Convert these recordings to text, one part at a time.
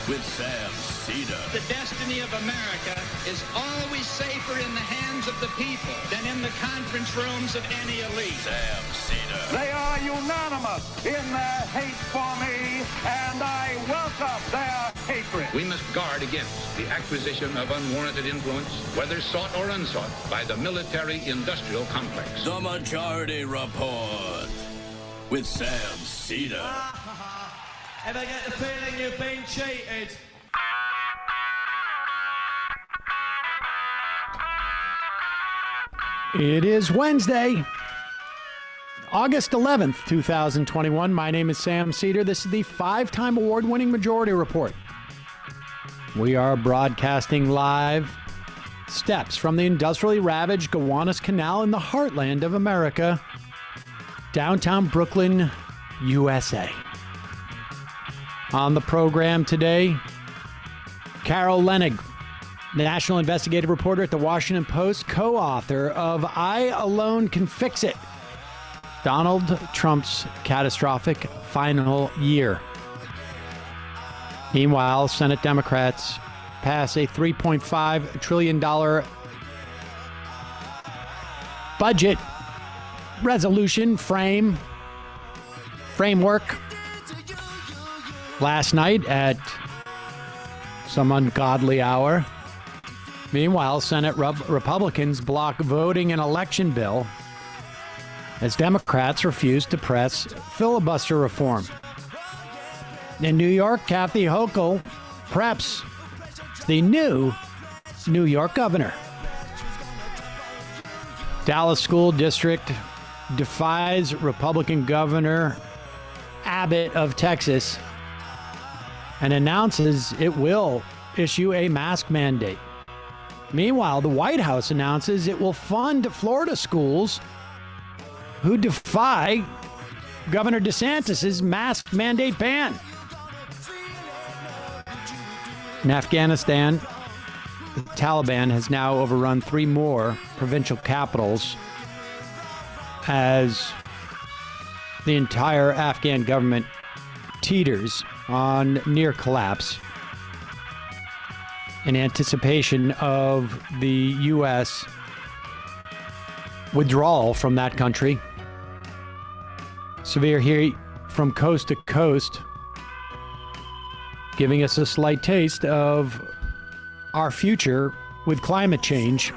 with Sam Seder. The destiny of America is always safer in the hands of the people than in the conference rooms of any elite. Sam Seder. They are unanimous in their hate for me, and I welcome their hatred. We must guard against the acquisition of unwarranted influence, whether sought or unsought, by the military-industrial complex. The Majority Report with Sam Seder. Ever get the feeling you've been cheated? It is Wednesday, August 11th, 2021. My name is Sam Seder. This is the five-time award-winning Majority Report. We are broadcasting live steps from the industrially ravaged Gowanus Canal in the heartland of America, downtown Brooklyn, USA. On the program today, Carol Leonnig, national investigative reporter at the Washington Post, co-author of I Alone Can Fix It, Donald Trump's Catastrophic Final Year. Meanwhile, Senate Democrats pass a $3.5 trillion budget resolution framework last night at some ungodly hour. Meanwhile, Senate Republicans block voting an election bill as Democrats refuse to press filibuster reform. In New York, Kathy Hochul preps the new New York governor. Dallas School District defies Republican Governor Abbott of Texas and announces it will issue a mask mandate. Meanwhile, the White House announces it will fund Florida schools who defy Governor DeSantis' mask mandate ban. In Afghanistan, the Taliban has now overrun 3 more provincial capitals as the entire Afghan government teeters on near collapse in anticipation of the U.S. withdrawal from that country. Severe heat from coast to coast, giving us a slight taste of our future with climate change.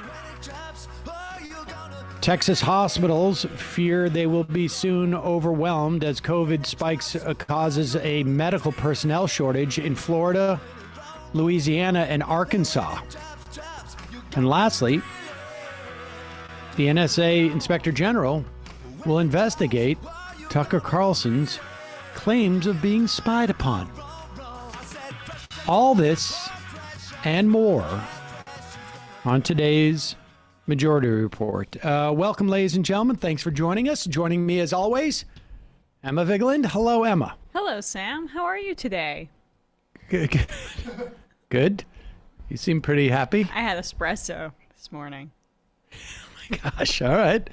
Texas hospitals fear they will be soon overwhelmed as COVID spikes causes a medical personnel shortage in Florida, Louisiana, and Arkansas. And lastly, the NSA Inspector General will investigate Tucker Carlson's claims of being spied upon. All this and more on today's Majority Report. Welcome, ladies and gentlemen. Thanks for joining us. Joining me, as always, Emma Vigeland. Hello, Emma. Hello, Sam. How are you today? Good. You seem pretty happy. I had espresso this morning. Oh, my gosh. All right.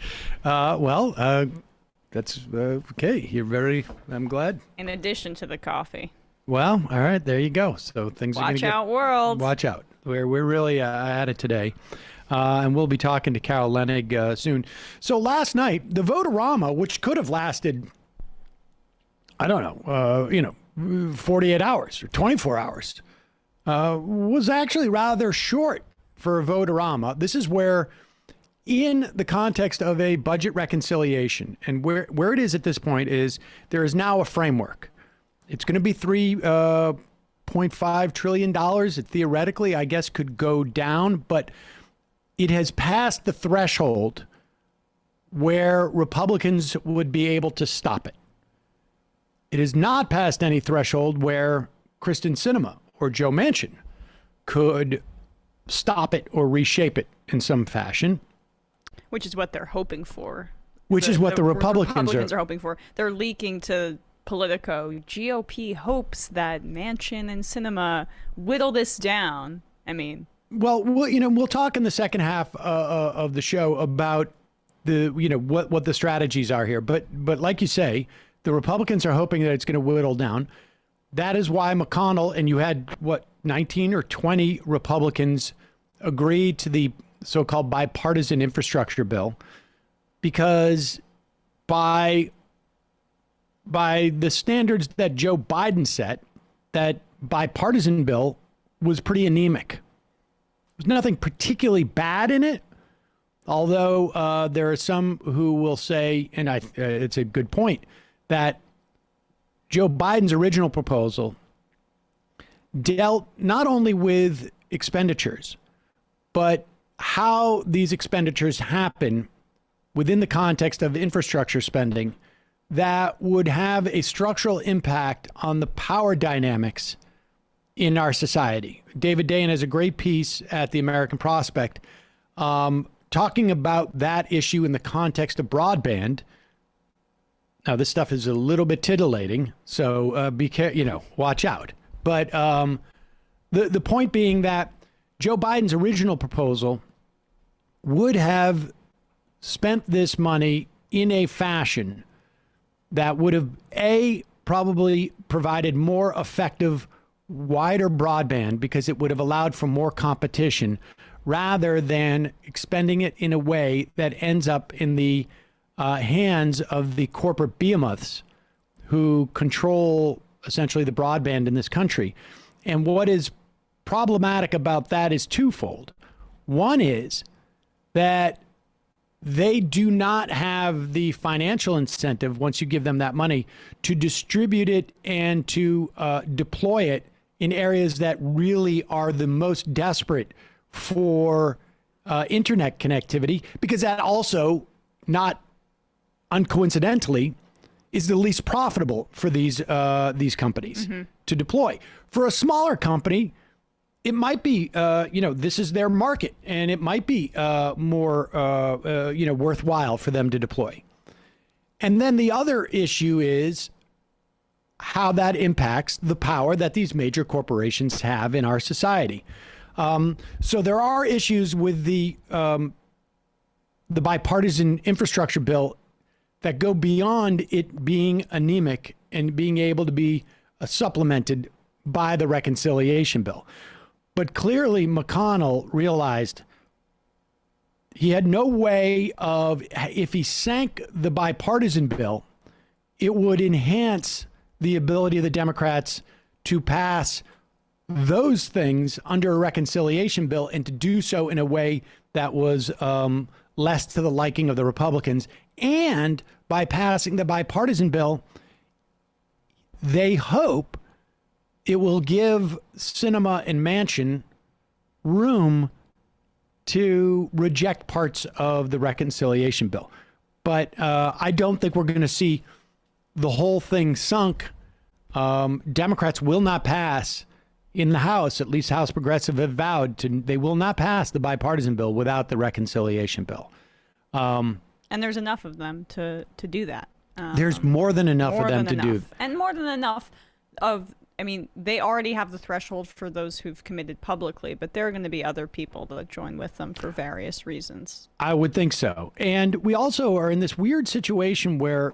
That's okay. I'm glad. In addition to the coffee. Well, all right. There you go. So things are going to Watch out, world. Watch out. We're really at it today. And we'll be talking to Carol Leonnig soon. So last night, the vote-a-rama, which could have lasted, 48 hours or 24 hours, was actually rather short for a vote-a-rama. This is where, in the context of a budget reconciliation, and where it is at this point is there is now a framework. It's going to be $3.5 trillion. It theoretically, I guess, could go down, but it has passed the threshold where Republicans would be able to stop it. It has not passed any threshold where Kyrsten Sinema or Joe Manchin could stop it or reshape it in some fashion. Which is what they're hoping for. Which is what the Republicans are hoping for. They're leaking to Politico. GOP hopes that Manchin and Sinema whittle this down. I mean... Well, we'll talk in the second half of the show about what the strategies are here. But like you say, the Republicans are hoping that it's going to whittle down. that is why McConnell, and you had, 19 or 20 Republicans agree to the so-called bipartisan infrastructure bill, because by the standards that Joe Biden set, that bipartisan bill was pretty anemic. There's nothing particularly bad in it, although there are some who will say, and it's a good point, that Joe Biden's original proposal dealt not only with expenditures, but how these expenditures happen within the context of infrastructure spending that would have a structural impact on the power dynamics in our society. David Dayen has a great piece at the American Prospect talking about that issue in the context of broadband. Now, this stuff is a little bit titillating, so watch out. But the point being that Joe Biden's original proposal would have spent this money in a fashion that would have, probably provided more effective, wider broadband, because it would have allowed for more competition, rather than expending it in a way that ends up in the hands of the corporate behemoths who control essentially the broadband in this country. And what is problematic about that is twofold. One is that they do not have the financial incentive, once you give them that money, to distribute it and to deploy it in areas that really are the most desperate for internet connectivity, because that also, not uncoincidentally, is the least profitable for these companies to deploy. For a smaller company, it might be, this is their market, and it might be more, worthwhile for them to deploy. And then the other issue is how that impacts the power that these major corporations have in our society. So there are issues with the bipartisan infrastructure bill that go beyond it being anemic and being able to be supplemented by the reconciliation bill. But clearly McConnell realized he had no way of, if he sank the bipartisan bill, it would enhance the ability of the Democrats to pass those things under a reconciliation bill, and to do so in a way that was less to the liking of the Republicans. And by passing the bipartisan bill, they hope it will give Sinema and Manchin room to reject parts of the reconciliation bill. But I don't think we're going to see the whole thing sunk. Democrats will not pass in the House, at least House Progressive have vowed to, they will not pass the bipartisan bill without the reconciliation bill. And there's enough of them to do that. There's more than enough of them to do. And more than enough of, they already have the threshold for those who've committed publicly, but there are going to be other people that join with them for various reasons. I would think so. And we also are in this weird situation where,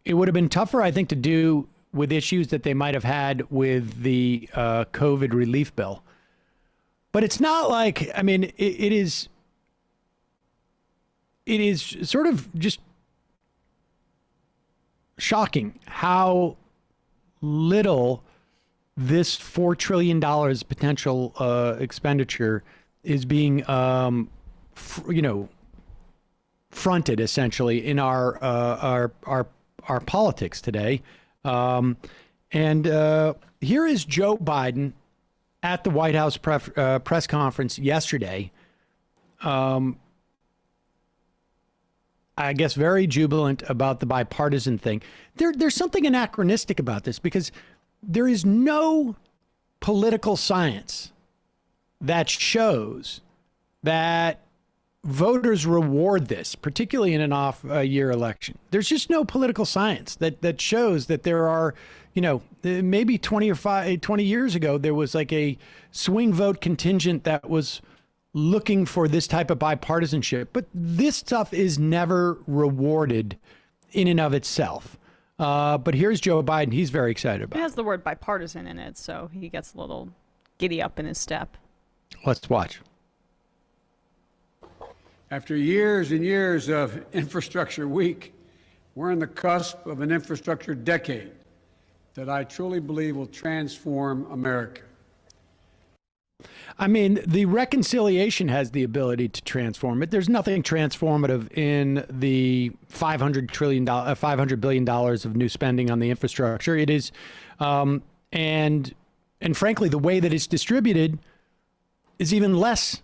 it would have been tougher, I think, to do with issues that they might have had with the COVID relief bill. But it's not like, it is sort of just shocking how little this $4 trillion potential expenditure is being, fronted essentially in our politics today. And here is Joe Biden at the White House press conference yesterday. I guess very jubilant about the bipartisan thing. There's something anachronistic about this, because there is no political science that shows that voters reward this, particularly in an off-year election. There's just no political science that shows that there are, maybe 20 years ago, there was like a swing vote contingent that was looking for this type of bipartisanship. But this stuff is never rewarded in and of itself. But here's Joe Biden. He's very excited about It it. has the word bipartisan in it, so he gets a little giddy up in his step. Let's watch. After years and years of infrastructure week, we're on the cusp of an infrastructure decade that I truly believe will transform America. I mean, the reconciliation has the ability to transform it. There's nothing transformative in the $500 billion of new spending on the infrastructure. It is, and frankly, the way that it's distributed is even less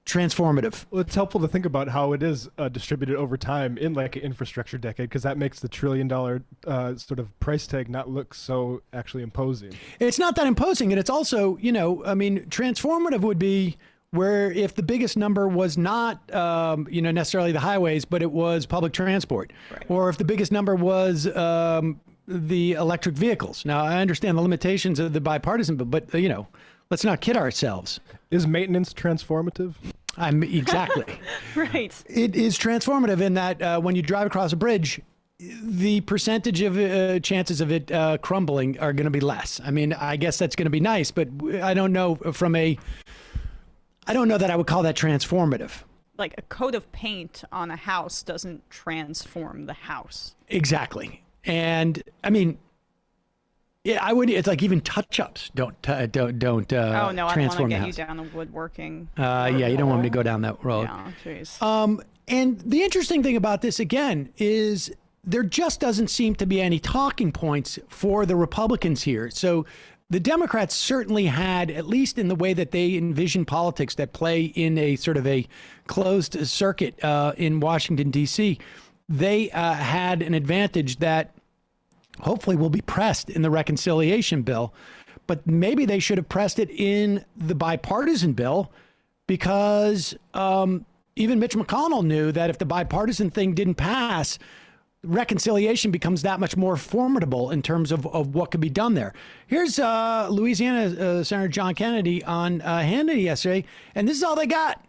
transformative. Well, it's helpful to think about how it is distributed over time in like an infrastructure decade, because that makes the $1 trillion sort of price tag not look so actually imposing. It's not that imposing. And it's also, you know, I mean, transformative would be where if the biggest number was not, you know, necessarily the highways, but it was public transport, right. Or if the biggest number was the electric vehicles. Now, I understand the limitations of the bipartisan, but you know, let's not kid ourselves. Is maintenance transformative? Exactly. Right. It is transformative in that when you drive across a bridge, the percentage of chances of it crumbling are going to be less. I mean, I guess that's going to be nice, but I don't know I don't know that I would call that transformative. Like a coat of paint on a house doesn't transform the house. Exactly. And I mean, yeah, I would. It's like even touch-ups don't oh no, I don't want to get you down the woodworking. Yeah, you don't want me to go down that road. Yeah, jeez. And the interesting thing about this again is there just doesn't seem to be any talking points for the Republicans here. So the Democrats certainly had, at least in the way that they envision politics that play in a sort of a closed circuit in Washington, D.C., they had an advantage that hopefully will be pressed in the reconciliation bill, but maybe they should have pressed it in the bipartisan bill because even Mitch McConnell knew that if the bipartisan thing didn't pass, reconciliation becomes that much more formidable in terms of what could be done there. Here's Louisiana Senator John Kennedy on Hannity yesterday, and this is all they got.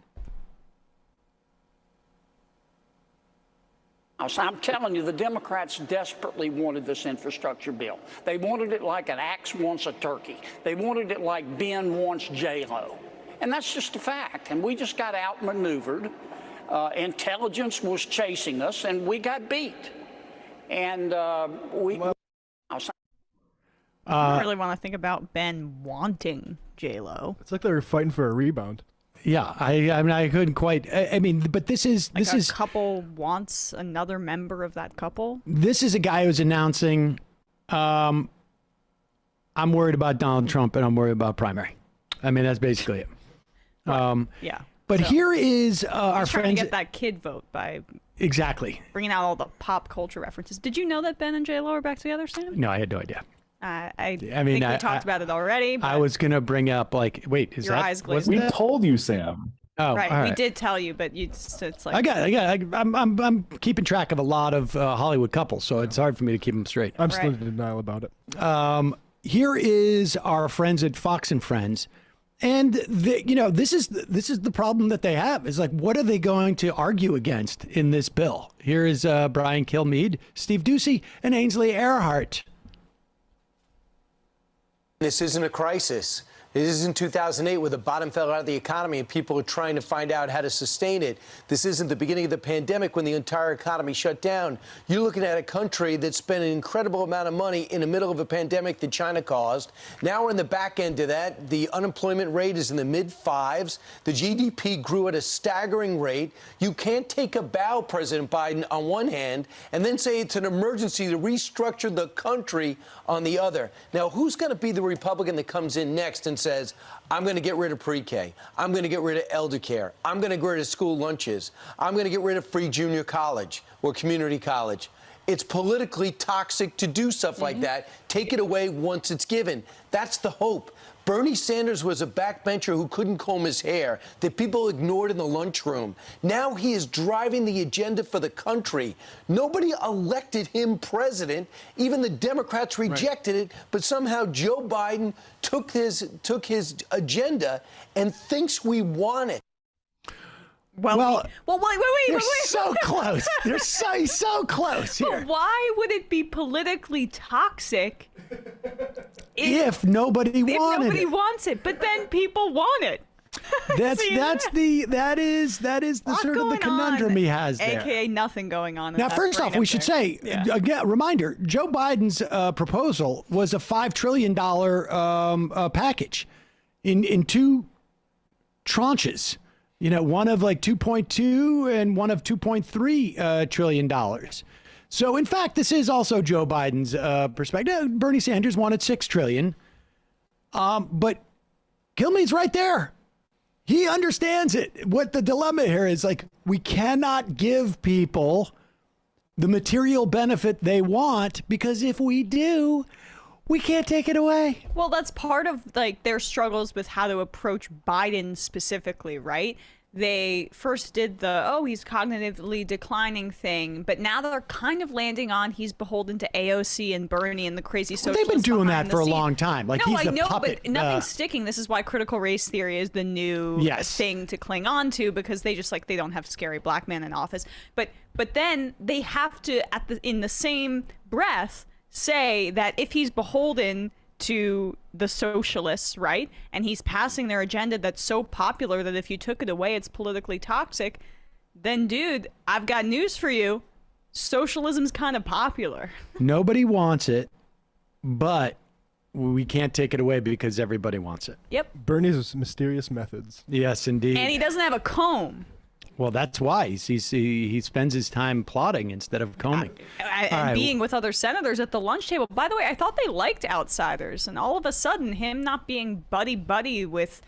I'm telling you, the Democrats desperately wanted this infrastructure bill. They wanted it like an axe wants a turkey. They wanted it like Ben wants J-Lo. And that's just a fact. And we just got outmaneuvered. Intelligence was chasing us, and we got beat. And I really want to think about Ben wanting J-Lo. It's like they were fighting for a rebound. Yeah, I mean, I couldn't quite. I mean, but this is like a couple wants another member of that couple. This is a guy who's announcing, I'm worried about Donald Trump and I'm worried about primary. I mean, that's basically it. Yeah. But so, here is our trying friends. To get that kid vote by exactly bringing out all the pop culture references. Did you know that Ben and J-Lo are back together, Sam? No, I had no idea. I mean, we talked about it already. But I was gonna bring up like, wait, is your that? Eyes glazed. We told you, Sam. Oh, right. All right. We did tell you, but it's like I got. I'm keeping track of a lot of Hollywood couples, so it's hard for me to keep them straight. I'm still in denial about it. Here is our friends at Fox and Friends, and this is the problem that they have. Is like, what are they going to argue against in this bill? Here is Brian Kilmeade, Steve Doocy, and Ainsley Earhart. This isn't a crisis. This isn't 2008 where the bottom fell out of the economy and people are trying to find out how to sustain it. This isn't the beginning of the pandemic when the entire economy shut down. You're looking at a country that spent an incredible amount of money in the middle of a pandemic that China caused. Now we're in the back end of that. The unemployment rate is in the mid-5s. The GDP grew at a staggering rate. You can't take a bow, President Biden, on one hand, and then say it's an emergency to restructure the country on the other. Now, who's going to be the Republican that comes in next and says, I'm going to get rid of pre-K. I'm going to get rid of elder care. I'm going to get rid of school lunches. I'm going to get rid of free junior college or community college. It's politically toxic to do stuff like that. Take it away once it's given. That's the hope. Bernie Sanders was a backbencher who couldn't comb his hair, that people ignored in the lunchroom. Now he is driving the agenda for the country. Nobody elected him president. Even the Democrats rejected it, but somehow Joe Biden took his agenda and thinks we want it. Well, wait. So close. They're so close here. But why would it be politically toxic if nobody wants it? But then people want it. That is the sort of the conundrum he has there. AKA nothing going on. Now, first off, we should say, again, reminder, Joe Biden's proposal was a $5 trillion package in two tranches. You know, one of like 2.2 and one of 2.3 trillion dollars. So, in fact, this is also Joe Biden's perspective. Bernie Sanders wanted $6 trillion. But Kilmeade's right there. He understands it. What the dilemma here is, like, we cannot give people the material benefit they want, because if we do, we can't take it away. Well, that's part of like their struggles with how to approach Biden specifically, right? They first did he's cognitively declining thing, but now they're kind of landing on he's beholden to AOC and Bernie and the crazy socialists. They've been doing that for a long time. Like, no, he's I know, puppet. But nothing's sticking. This is why critical race theory is the new thing to cling on to, because they just they don't have scary black men in office. But then they have to in the same breath say that if he's beholden to the socialists, right, and he's passing their agenda that's so popular that if you took it away it's politically toxic, then dude, I've got news for you. Socialism's kind of popular. Nobody wants it, but we can't take it away because everybody wants it. Yep. Bernie's mysterious methods. Yes, indeed. And he doesn't have a comb. Well, that's why he spends his time plotting instead of combing. And being with other senators at the lunch table. By the way, I thought they liked outsiders, and all of a sudden him not being buddy with,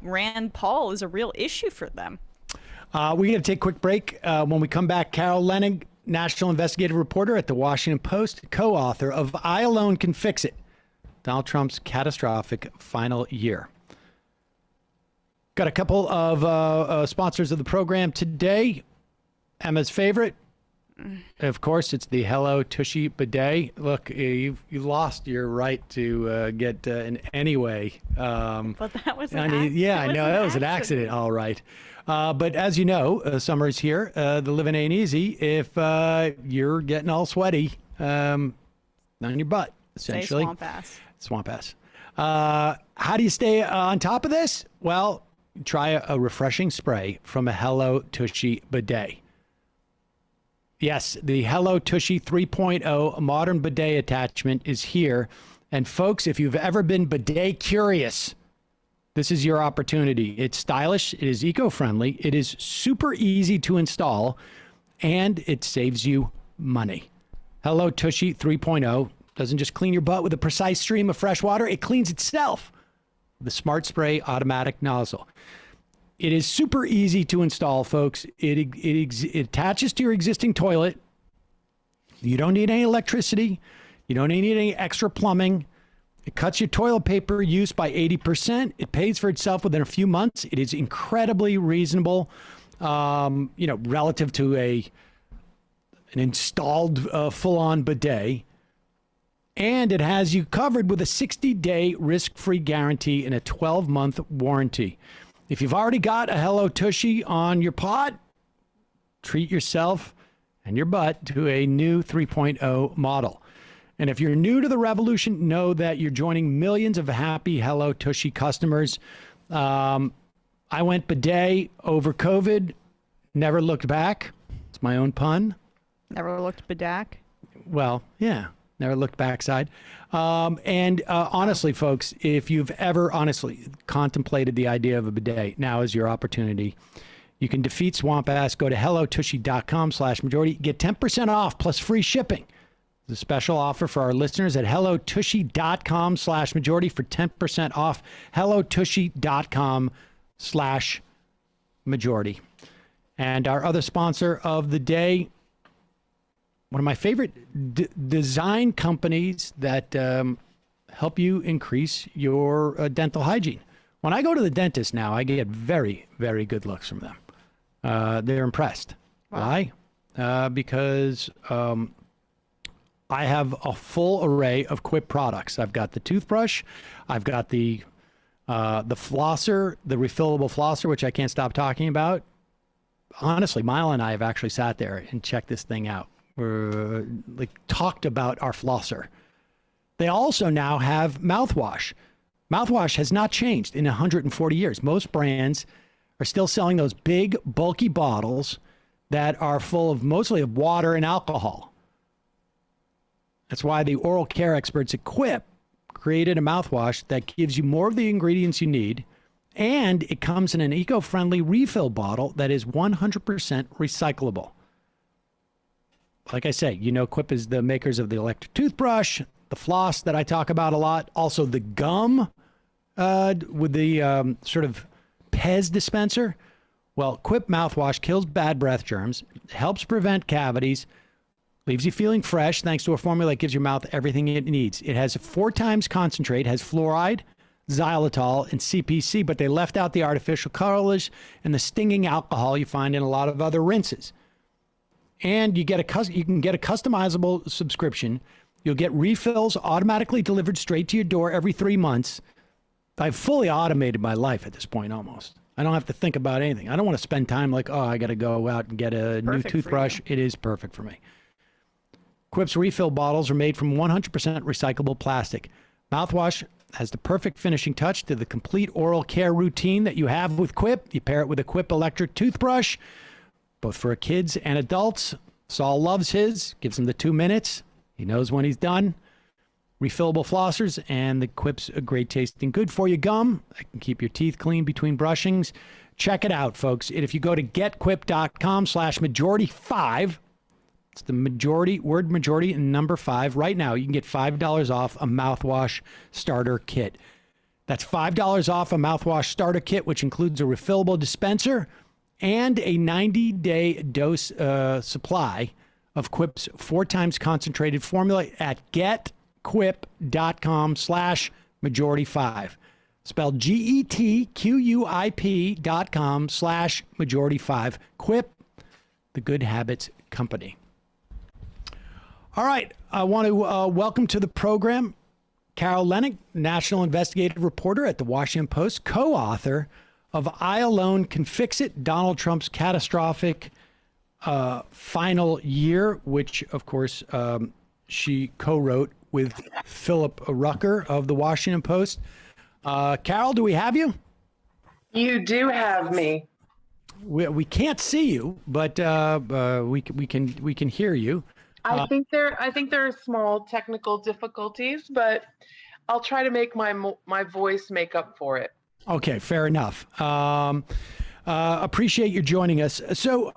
Rand Paul is a real issue for them. We're going to take a quick break. When we come back, Carol Leonnig, national investigative reporter at the Washington Post, co-author of I Alone Can Fix It, Donald Trump's catastrophic final year. Got a couple of sponsors of the program today. Emma's favorite, of course, it's the Hello Tushy bidet. Look, you lost your right to get in any way. But that was an accident. Yeah, I know that was an accident. All right. But as you know, summer's here. The living ain't easy if you're getting all sweaty on your butt, essentially. Say swamp ass. How do you stay on top of this? Well, try a refreshing spray from a Hello Tushy bidet. Yes, the Hello Tushy 3.0 modern bidet attachment is here. And folks, if you've ever been bidet curious, this is your opportunity. It's stylish, it is eco-friendly, it is super easy to install, and it saves you money. Hello Tushy 3.0 doesn't just clean your butt with a precise stream of fresh water, it cleans itself. The Smart Spray automatic nozzle. It is super easy to install, folks. It attaches to your existing toilet. You don't need any electricity. You don't need any extra plumbing. It cuts your toilet paper use by 80%. It pays for itself within a few months. It is incredibly reasonable, relative to an installed full-on bidet. And it has you covered with a 60-day risk-free guarantee and a 12-month warranty. If you've already got a Hello Tushy on your pot, treat yourself and your butt to a new 3.0 model. And if you're new to the revolution, know that you're joining millions of happy Hello Tushy customers. I went bidet over COVID, never looked back. It's my own pun. Never looked bedack? Well, yeah. Never looked backside. Honestly, folks, if you've ever honestly contemplated the idea of a bidet, now is your opportunity. You can defeat swamp ass. Go to hellotushy.com/majority. Get 10% off plus free shipping. There's a special offer for our listeners at hellotushy.com/majority for 10% off. hellotushy.com/majority. And our other sponsor of the day, one of my favorite design companies that help you increase your dental hygiene. When I go to the dentist now, I get very, very good looks from them. They're impressed. Wow. Why? Because I have a full array of Quip products. I've got the toothbrush. I've got the flosser, the refillable flosser, which I can't stop talking about. honestly, Mile and I have actually sat there and checked this thing out. We're like talked about our flosser. They also now have mouthwash. Mouthwash has not changed in 140 years. Most brands are still selling those big, bulky bottles that are full of mostly of water and alcohol. That's why the oral care experts at Quip created a mouthwash that gives you more of the ingredients you need, and it comes in an eco-friendly refill bottle that is 100% recyclable. Like I say, Quip is the makers of the electric toothbrush, the floss that I talk about a lot, also the gum with the sort of Pez dispenser. Well, Quip mouthwash kills bad breath germs, helps prevent cavities, leaves you feeling fresh thanks to a formula that gives your mouth everything it needs. It has 4 times concentrate, has fluoride, xylitol, and CPC, but they left out the artificial colors and the stinging alcohol you find in a lot of other rinses. And you can get a customizable subscription. You'll get refills automatically delivered straight to your door every 3 months. I've fully automated my life at this point almost. I don't have to think about anything. I don't want to spend time like, I got to go out and get a new toothbrush. It is perfect for me. Quip's refill bottles are made from 100% recyclable plastic. Mouthwash has the perfect finishing touch to the complete oral care routine that you have with Quip. You pair it with a Quip electric toothbrush, both for kids and adults. Saul loves his, gives him the 2 minutes. He knows when he's done. Refillable flossers, and the Quip's a great tasting, good for you gum. I can keep your teeth clean between brushings. Check it out, folks. If you go to getquip.com/majority5, it's the word majority and number 5. Right now, you can get $5 off a mouthwash starter kit. That's $5 off a mouthwash starter kit, which includes a refillable dispenser and a 90-day dose supply of Quip's 4 times concentrated formula at getquip.com/majority5. Spelled GETQUIP.com/majority5. Quip, the good habits company. All right. I want to welcome to the program Carol Leonnig, national investigative reporter at the Washington Post, co-author of I Alone Can Fix It, Donald Trump's Catastrophic Final Year, which, of course, she co-wrote with Phillip Rucker of the Washington Post. Carol, do we have you? You do have me. We can't see you, but we can hear you. I think there are small technical difficulties, but I'll try to make my voice make up for it. Okay, fair enough. Appreciate you joining us. So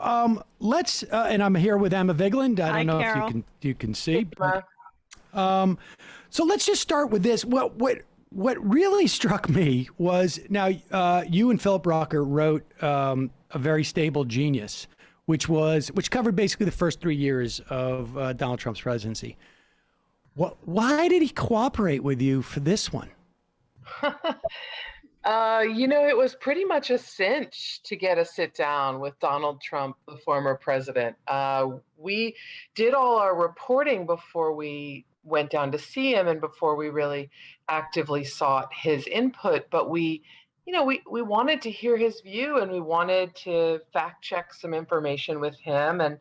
let's and I'm here with Emma Vigeland. I don't know Carol. If you can see. So let's just start with this. What really struck me was now you and Phillip Rucker wrote A Very Stable Genius, which covered basically the first 3 years of Donald Trump's presidency. Why did he cooperate with you for this one? It was pretty much a cinch to get a sit down with Donald Trump, the former president. We did all our reporting before we went down to see him and before we really actively sought his input. But we wanted to hear his view, and we wanted to fact check some information with him. And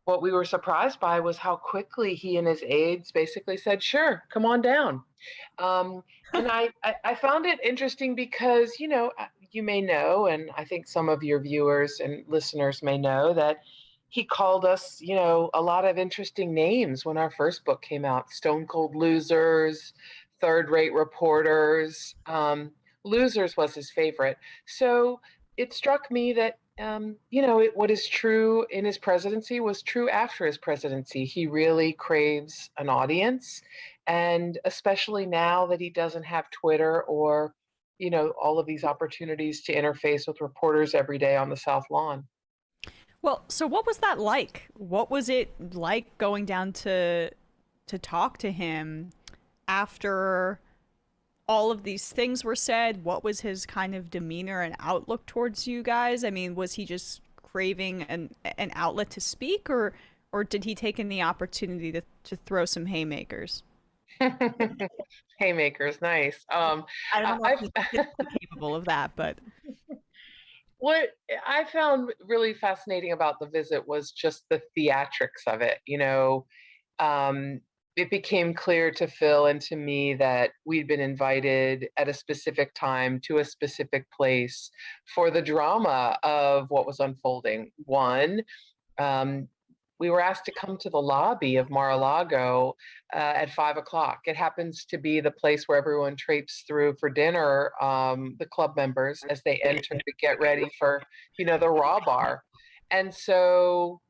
what we were surprised by was how quickly he and his aides basically said, sure, come on down. And I found it interesting because, you may know, and I think some of your viewers and listeners may know, that he called us, a lot of interesting names when our first book came out: stone cold losers, third-rate reporters. Losers was his favorite. So it struck me that, what is true in his presidency was true after his presidency. He really craves an audience. And especially now that he doesn't have Twitter or, all of these opportunities to interface with reporters every day on the South Lawn. Well, so what was that like? What was it like going down to talk to him after all of these things were said? What was his kind of demeanor and outlook towards you guys? I mean, was he just craving an outlet to speak, or did he take in the opportunity to throw some haymakers? Haymakers, nice. I don't know if he's capable of that, but What I found really fascinating about the visit was just the theatrics of it. Um, it became clear to Phil and to me that we'd been invited at a specific time to a specific place for the drama of what was unfolding. One, um, we were asked to come to the lobby of Mar-a-Lago at 5 o'clock. It happens to be the place where everyone traipses through for dinner, the club members, as they enter to get ready for, the raw bar. And so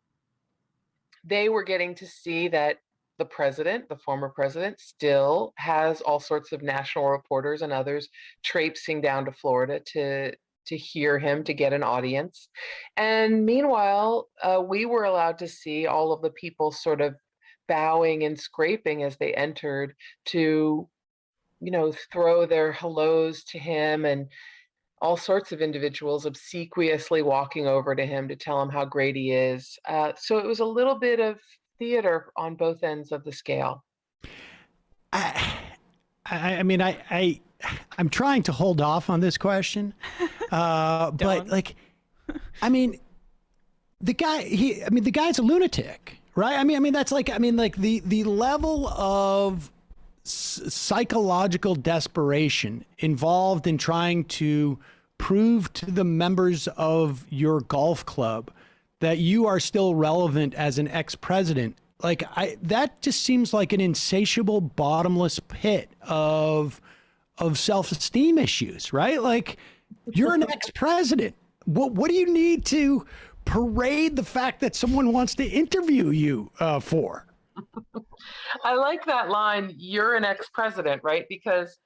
they were getting to see that the president, the former president, still has all sorts of national reporters and others traipsing down to Florida to hear him, to get an audience. And meanwhile, we were allowed to see all of the people sort of bowing and scraping as they entered to, throw their hellos to him, and all sorts of individuals obsequiously walking over to him to tell him how great he is. So it was a little bit of theater on both ends of the scale. I'm trying to hold off on this question, but the guy's a lunatic, right? That's the level of psychological desperation involved in trying to prove to the members of your golf club that you are still relevant as an ex-president. That just seems like an insatiable, bottomless pit of self-esteem issues, right? You're an ex-president. What do you need to parade the fact that someone wants to interview you for? I like that line, you're an ex-president, right? Because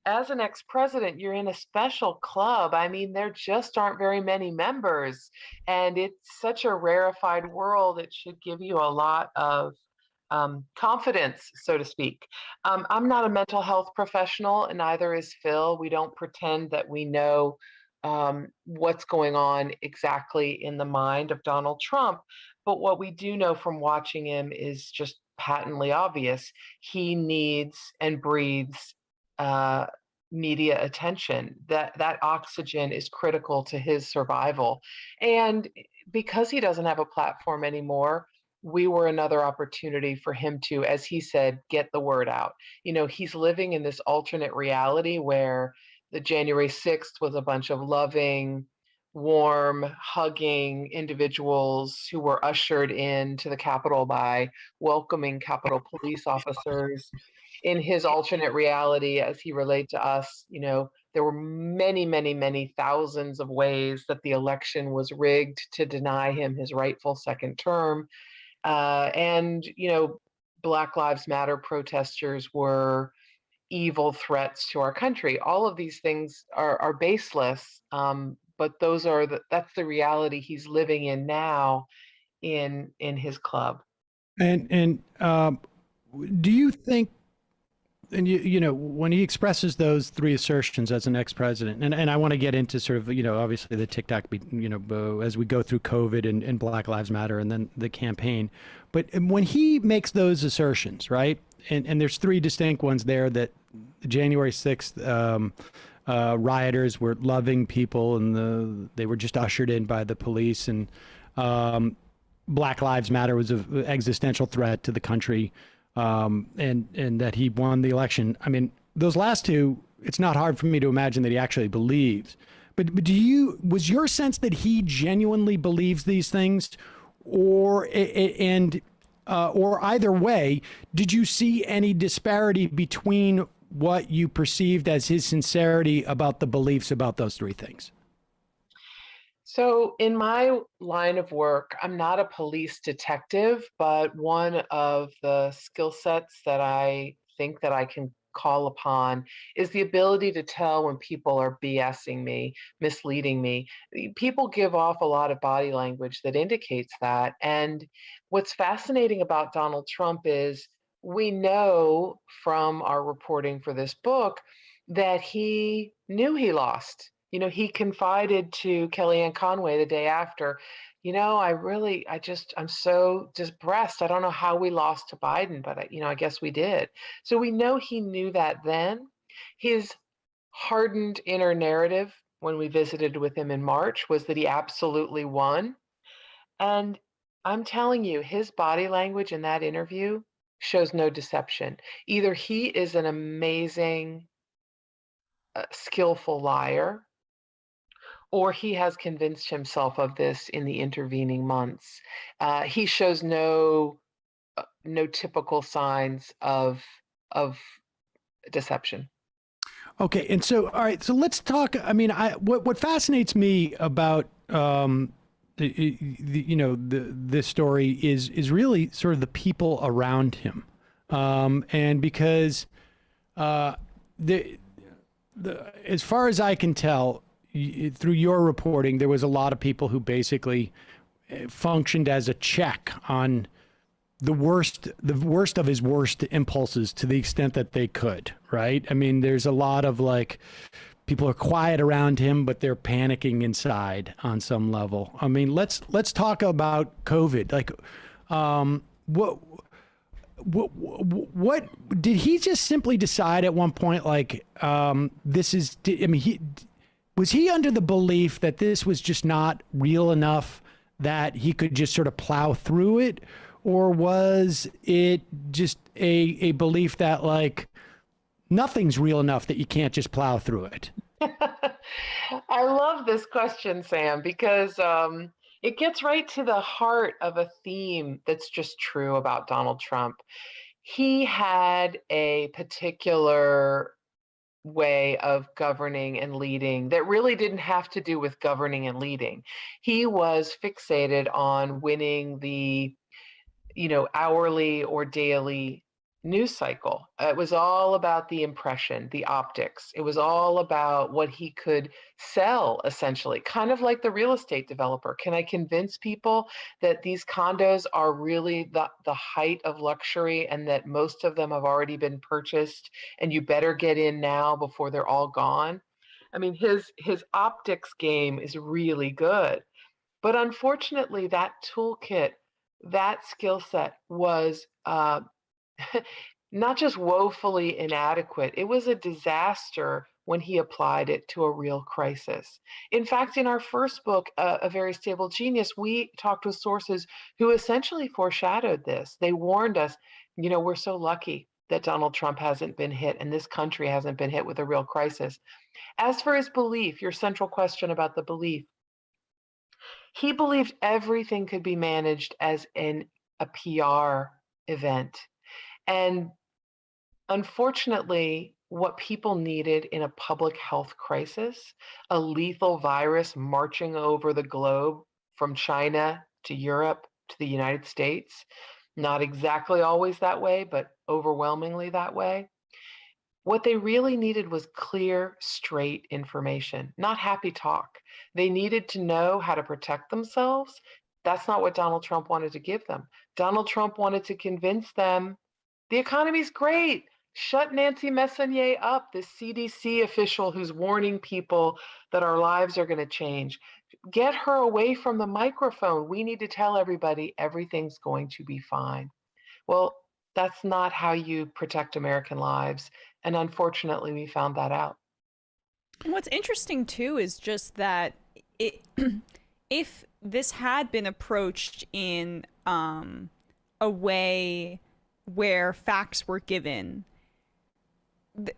as an ex-president, you're in a special club. There just aren't very many members, and it's such a rarefied world. It should give you a lot of confidence, so to speak. I'm not a mental health professional, and neither is Phil. We don't pretend that we know what's going on exactly in the mind of Donald Trump. But what we do know from watching him is just patently obvious. He needs and breathes media attention. That oxygen is critical to his survival. And because he doesn't have a platform anymore, we were another opportunity for him to, as he said, get the word out. He's living in this alternate reality where the January 6th was a bunch of loving, warm, hugging individuals who were ushered into the Capitol by welcoming Capitol police officers. In his alternate reality, as he relayed to us, there were many, many, many thousands of ways that the election was rigged to deny him his rightful second term. And Black Lives Matter protesters were evil threats to our country. All of these things are baseless, but that's the reality he's living in now in his club. And do you think, and when he expresses those three assertions as an ex-president, and I want to get into sort of, obviously the TikTok, as we go through COVID and Black Lives Matter and then the campaign, but when he makes those assertions, right, and there's three distinct ones there, that the January 6th rioters were loving people and they were just ushered in by the police, and Black Lives Matter was an existential threat to the country, and that he won the election. Those last two, it's not hard for me to imagine that he actually believes. But was your sense that he genuinely believes these things, or either way, did you see any disparity between what you perceived as his sincerity about the beliefs about those three things? So in my line of work, I'm not a police detective, but one of the skill sets that I think that I can call upon is the ability to tell when people are BSing me, misleading me. People give off a lot of body language that indicates that. And what's fascinating about Donald Trump is we know from our reporting for this book that he knew he lost. He confided to Kellyanne Conway the day after, I'm so depressed. I don't know how we lost to Biden, but I guess we did. So we know he knew that then. His hardened inner narrative when we visited with him in March was that he absolutely won. And I'm telling you, his body language in that interview shows no deception. Either he is an amazing, skillful liar, or he has convinced himself of this in the intervening months. He shows no typical signs of deception. Okay, and so all right, so let's talk. I mean, what fascinates me about this story is really sort of the people around him, and because as far as I can tell through your reporting, there was a lot of people who basically functioned as a check on the worst of his worst impulses to the extent that they could, right? I mean, there's a lot of like, people are quiet around him, but they're panicking inside on some level. I mean, let's talk about COVID. Like, what did he just simply decide at one point? Like, was he under the belief that this was just not real enough that he could just sort of plow through it? Or was it just a belief that like nothing's real enough that you can't just plow through it? I love this question, Sam, because it gets right to the heart of a theme that's just true about Donald Trump. He had a particular way of governing and leading that really didn't have to do with governing and leading. He was fixated on winning the hourly or daily news cycle. It was all about the impression, the optics. It was all about what he could sell, essentially, kind of like the real estate developer. Can I convince people that these condos are really the height of luxury and that most of them have already been purchased and you better get in now before they're all gone? I mean, his optics game is really good. But unfortunately, that toolkit, that skill set was not just woefully inadequate, it was a disaster when he applied it to a real crisis. In fact, in our first book, A Very Stable Genius, we talked with sources who essentially foreshadowed this. They warned us, we're so lucky that Donald Trump hasn't been hit and this country hasn't been hit with a real crisis. As for his belief, your central question about the belief, he believed everything could be managed as a PR event. And unfortunately, what people needed in a public health crisis, a lethal virus marching over the globe from China to Europe to the United States, not exactly always that way, but overwhelmingly that way. What they really needed was clear, straight information, not happy talk. They needed to know how to protect themselves. That's not what Donald Trump wanted to give them. Donald Trump wanted to convince them the economy's great. Shut Nancy Messonnier up, this CDC official who's warning people that our lives are going to change. Get her away from the microphone. We need to tell everybody everything's going to be fine. Well, that's not how you protect American lives. And unfortunately, we found that out. What's interesting, too, is just that if this had been approached in a way where facts were given,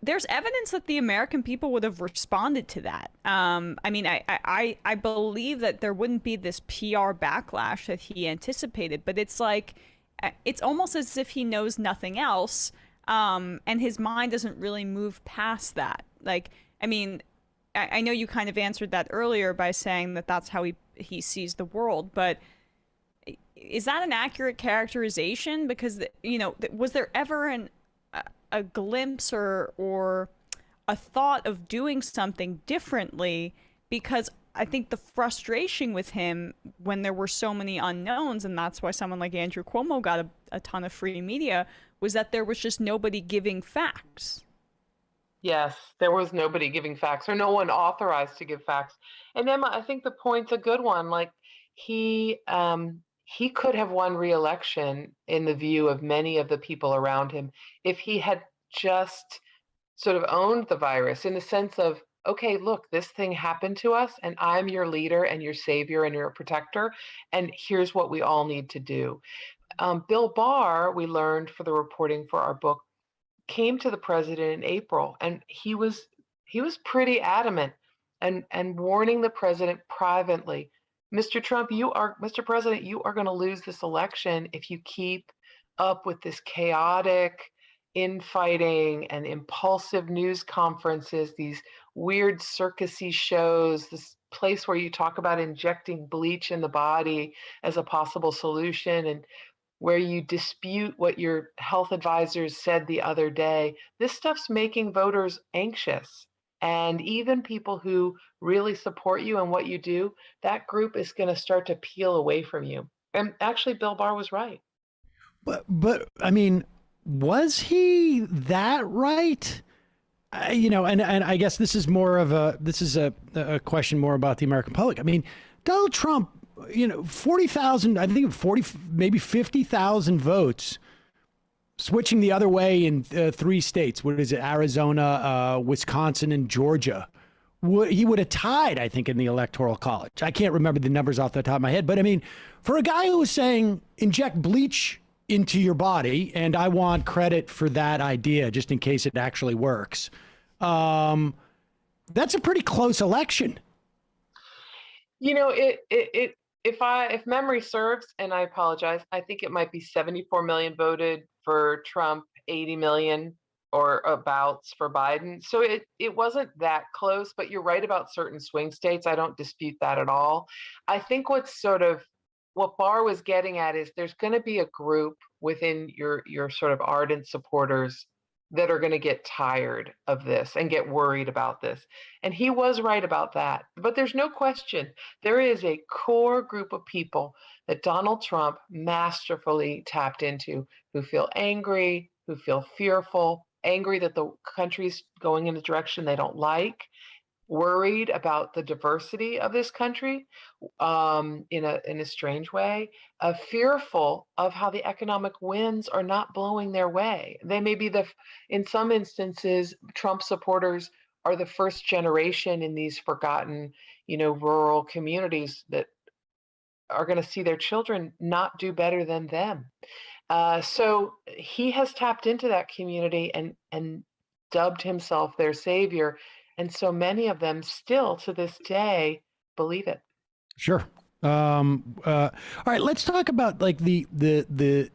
there's evidence that the American people would have responded to that. I mean, I believe that there wouldn't be this PR backlash that he anticipated, but it's like, it's almost as if he knows nothing else. And his mind doesn't really move past that. Like, I mean, I know you kind of answered that earlier by saying that that's how he sees the world, but is that an accurate characterization? Because, was there ever a glimpse or a thought of doing something differently? Because I think the frustration with him when there were so many unknowns, and that's why someone like Andrew Cuomo got a ton of free media, was that there was just nobody giving facts. Yes, there was nobody giving facts, or no one authorized to give facts. And Emma, I think the point's a good one. Like, he could have won re-election in the view of many of the people around him if he had just sort of owned the virus, in the sense of okay, look, this thing happened to us, and I'm your leader and your savior and your protector, and here's what we all need to do. Bill Barr, we learned for the reporting for our book, came to the president in April, and he was pretty adamant and warning the president privately, Mr. Trump, Mr. President, you are going to lose this election if you keep up with this chaotic infighting and impulsive news conferences, these weird circusy shows, this place where you talk about injecting bleach in the body as a possible solution, and where you dispute what your health advisors said the other day. This stuff's making voters anxious. And even people who really support you and what you do, that group is going to start to peel away from you. And actually, Bill Barr was right. But I mean, was he that right? And I guess this is a question more about the American public. I mean, Donald Trump, 40,000, I think 40, maybe 50,000 votes switching the other way in 3 states. What is it? Arizona, Wisconsin, and Georgia. He would have tied, I think, in the Electoral College. I can't remember the numbers off the top of my head. But I mean, for a guy who was saying inject bleach into your body, and I want credit for that idea just in case it actually works. That's a pretty close election. If memory serves, and I apologize, I think it might be 74 million voted for Trump, 80 million or abouts for Biden. So it wasn't that close, but you're right about certain swing states. I don't dispute that at all. I think what Barr was getting at is there's going to be a group within your sort of ardent supporters that are going to get tired of this and get worried about this. And he was right about that. But there's no question, there is a core group of people that Donald Trump masterfully tapped into, who feel angry, who feel fearful, angry that the country's going in a direction they don't like, worried about the diversity of this country in a strange way, fearful of how the economic winds are not blowing their way. They may be in some instances, Trump supporters are the first generation in these forgotten, rural communities that are going to see their children not do better than them. So he has tapped into that community and dubbed himself their savior. And so many of them still to this day believe it. Sure. All right, let's talk about like the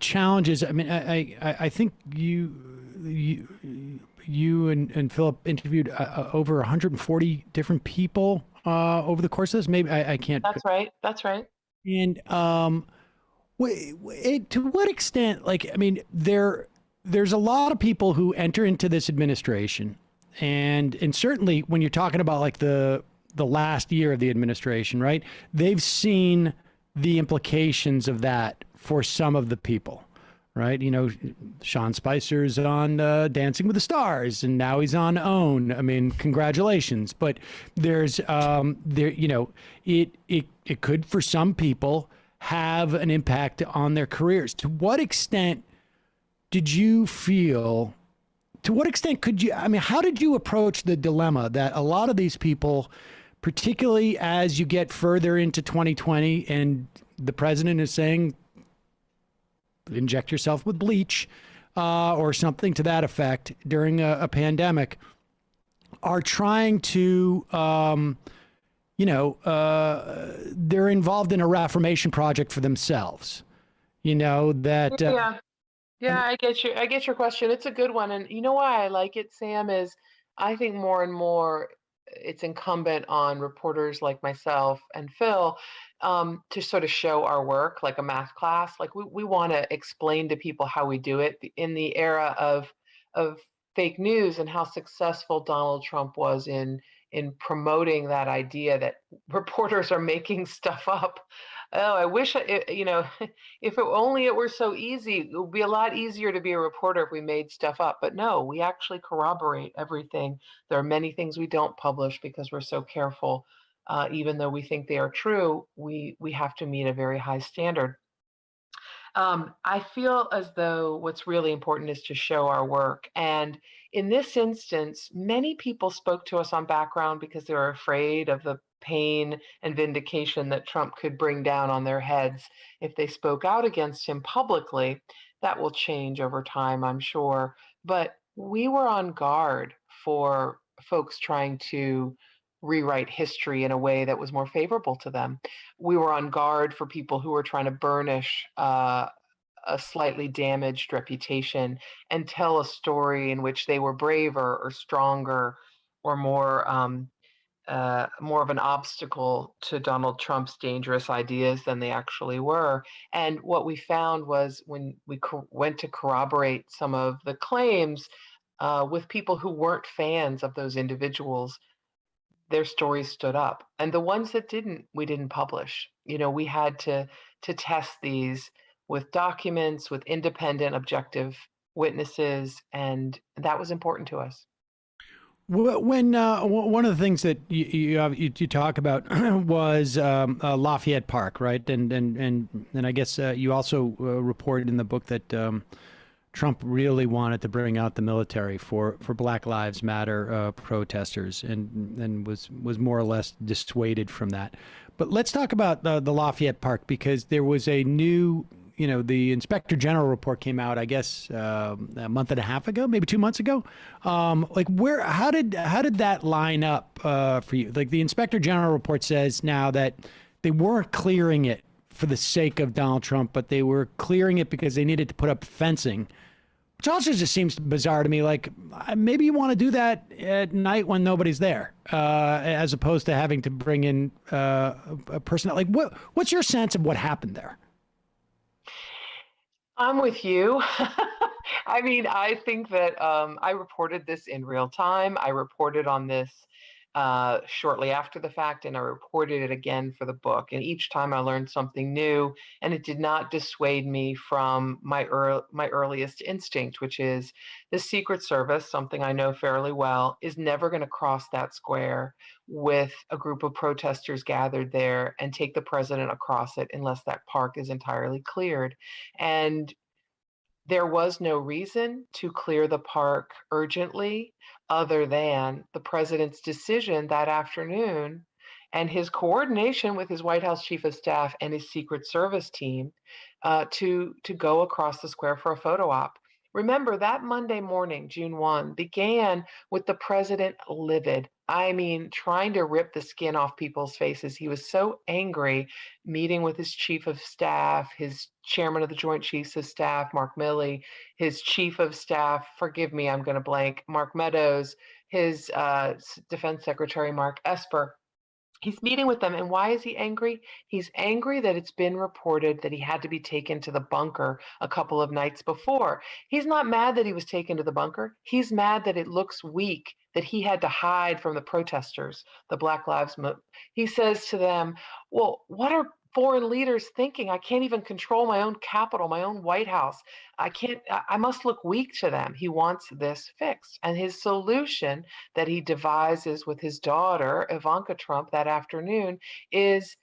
challenges. I mean, I think you and Phillip interviewed over 140 different people over the course of this. Maybe I can't. That's right. That's right. And to what extent? Like, I mean, there's a lot of people who enter into this administration, and certainly when you're talking about like the last year of the administration, right? They've seen the implications of that for some of the people, right? Sean Spicer's on Dancing with the Stars, and now he's on OWN. I mean, congratulations. But there's it could for some people have an impact on their careers. To what extent did you feel, to what extent could you, I mean, how did you approach the dilemma that a lot of these people, particularly as you get further into 2020 and the president is saying, inject yourself with bleach or something to that effect during a pandemic, are trying to, they're involved in a reformation project for themselves, that... Yeah, I get your question. It's a good one. And you know why I like it, Sam, is I think more and more it's incumbent on reporters like myself and Phil to sort of show our work like a math class. Like we want to explain to people how we do it in the era of fake news and how successful Donald Trump was in promoting that idea that reporters are making stuff up. Oh, I wish, if only it were so easy. It would be a lot easier to be a reporter if we made stuff up. But no, we actually corroborate everything. There are many things we don't publish because we're so careful. Even though we think they are true, we have to meet a very high standard. I feel as though what's really important is to show our work. And in this instance, many people spoke to us on background because they were afraid of the pain and vindication that Trump could bring down on their heads if they spoke out against him publicly. That will change over time, I'm sure. But we were on guard for folks trying to rewrite history in a way that was more favorable to them. We were on guard for people who were trying to burnish a slightly damaged reputation and tell a story in which they were braver or stronger or more of an obstacle to Donald Trump's dangerous ideas than they actually were. And what we found was when we went to corroborate some of the claims with people who weren't fans of those individuals, their stories stood up. And the ones that didn't, we didn't publish. We had to test these with documents, with independent, objective witnesses, and that was important to us. When one of the things that you talk about was Lafayette Park, right? And I guess you also reported in the book that Trump really wanted to bring out the military for Black Lives Matter protesters, and was more or less dissuaded from that. But let's talk about the Lafayette Park, because there was a new, the Inspector General report came out, I guess, a month and a half ago, maybe 2 months ago. How did that line up for you? Like, the Inspector General report says now that they weren't clearing it for the sake of Donald Trump, but they were clearing it because they needed to put up fencing, which also just seems bizarre to me. Like, maybe you want to do that at night when nobody's there, as opposed to having to bring in a person. Like, what's your sense of what happened there? I'm with you. I mean, I think that I reported this in real time. I reported on this shortly after the fact, and I reported it again for the book. And each time I learned something new, and it did not dissuade me from my earliest instinct, which is the Secret Service, something I know fairly well, is never going to cross that square with a group of protesters gathered there and take the president across it unless that park is entirely cleared. And there was no reason to clear the park urgently other than the president's decision that afternoon and his coordination with his White House chief of staff and his Secret Service team to go across the square for a photo op. Remember, that Monday morning, June 1, began with the president livid. I mean, trying to rip the skin off people's faces. He was so angry, meeting with his chief of staff, his chairman of the Joint Chiefs of Staff, Mark Milley, his chief of staff, forgive me, I'm going to blank, Mark Meadows, his defense secretary, Mark Esper. He's meeting with them. And why is he angry? He's angry that it's been reported that he had to be taken to the bunker a couple of nights before. He's not mad that he was taken to the bunker. He's mad that it looks weak, that he had to hide from the protesters, the Black Lives Matter. He says to them, well, what are foreign leaders thinking? I can't even control my own Capitol, my own White House. I must look weak to them. He wants this fixed. And his solution that he devises with his daughter, Ivanka Trump, that afternoon is,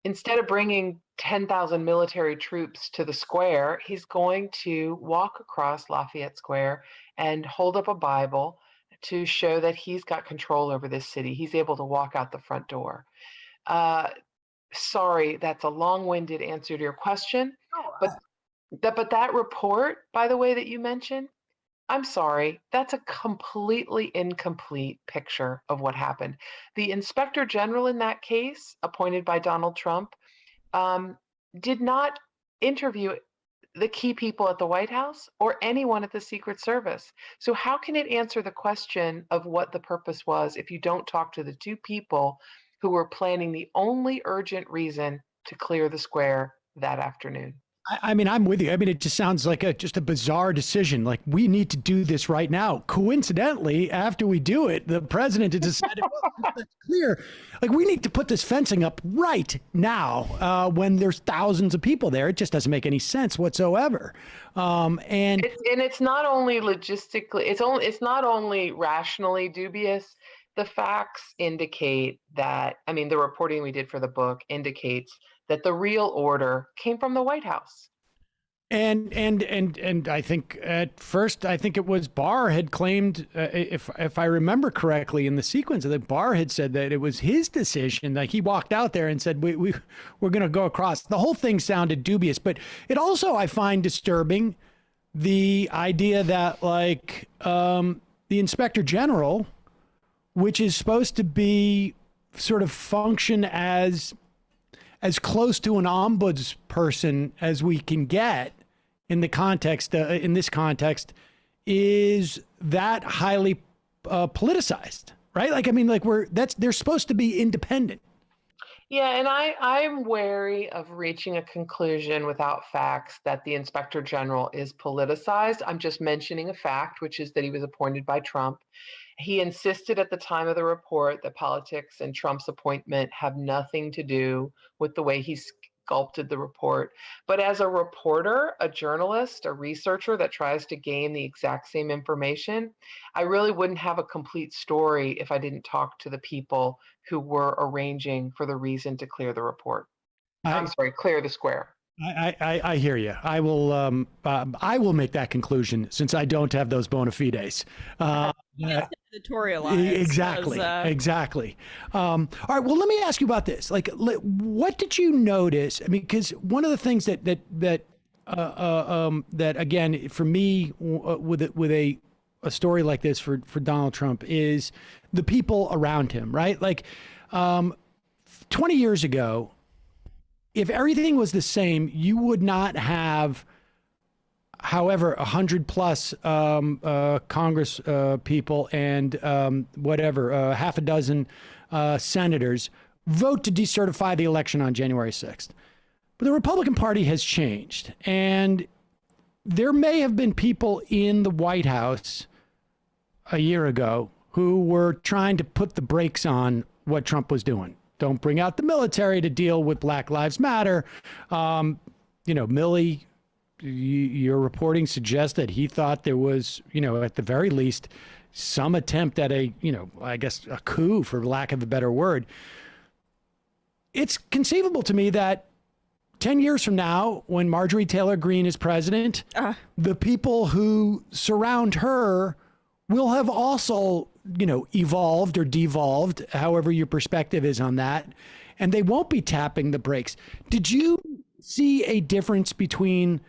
instead of bringing 10,000 military troops to the square, he's going to walk across Lafayette Square and hold up a Bible to show that he's got control over this city. He's able to walk out the front door. Sorry, that's a long-winded answer to your question. But that report, by the way, that you mentioned, I'm sorry, that's a completely incomplete picture of what happened. The Inspector General in that case, appointed by Donald Trump, did not interview the key people at the White House or anyone at the Secret Service. So how can it answer the question of what the purpose was if you don't talk to the two people who were planning the only urgent reason to clear the square that afternoon? I mean, I'm with you. I mean, it just sounds like just a bizarre decision. Like, we need to do this right now. Coincidentally, after we do it, the president has decided, well, that's clear. Like, we need to put this fencing up right now when there's thousands of people there. It just doesn't make any sense whatsoever. And it's not only logistically, it's not only rationally dubious. The facts indicate that, I mean, the reporting we did for the book indicates that the real order came from the White House. And I think at first, I think it was Barr had claimed, if I remember correctly, in the sequence of that, Barr had said that it was his decision. Like he walked out there and said, we're going to go across. The whole thing sounded dubious, but it also, I find disturbing the idea that like the Inspector General, which is supposed to be sort of function as close to an ombudsperson as we can get in the context, in this context, is that highly politicized, right? Like, I mean, like they're supposed to be independent. Yeah, and I'm wary of reaching a conclusion without facts that the Inspector General is politicized. I'm just mentioning a fact, which is that he was appointed by Trump. He insisted at the time of the report that politics and Trump's appointment have nothing to do with the way he sculpted the report. But as a reporter, a journalist, a researcher that tries to gain the exact same information, I really wouldn't have a complete story if I didn't talk to the people who were arranging for the reason to clear the report. Clear the square. I hear you. I will make that conclusion since I don't have those bona fides. Editorialized. Exactly. All right. Well, let me ask you about this. Like, what did you notice? I mean, because one of the things that again, for me, with a story like this for Donald Trump is the people around him, right? Like, 20 years ago, if everything was the same, you would not have, however, 100 plus Congress people and half a dozen senators vote to decertify the election on January 6th. But the Republican Party has changed, and there may have been people in the White House a year ago who were trying to put the brakes on what Trump was doing. Don't bring out the military to deal with Black Lives Matter. Milley, your reporting suggests that he thought there was, at the very least, some attempt at a coup, for lack of a better word. It's conceivable to me that 10 years from now, when Marjorie Taylor Greene is president, the people who surround her will have also, evolved or devolved, however your perspective is on that, and they won't be tapping the brakes. Did you see a difference between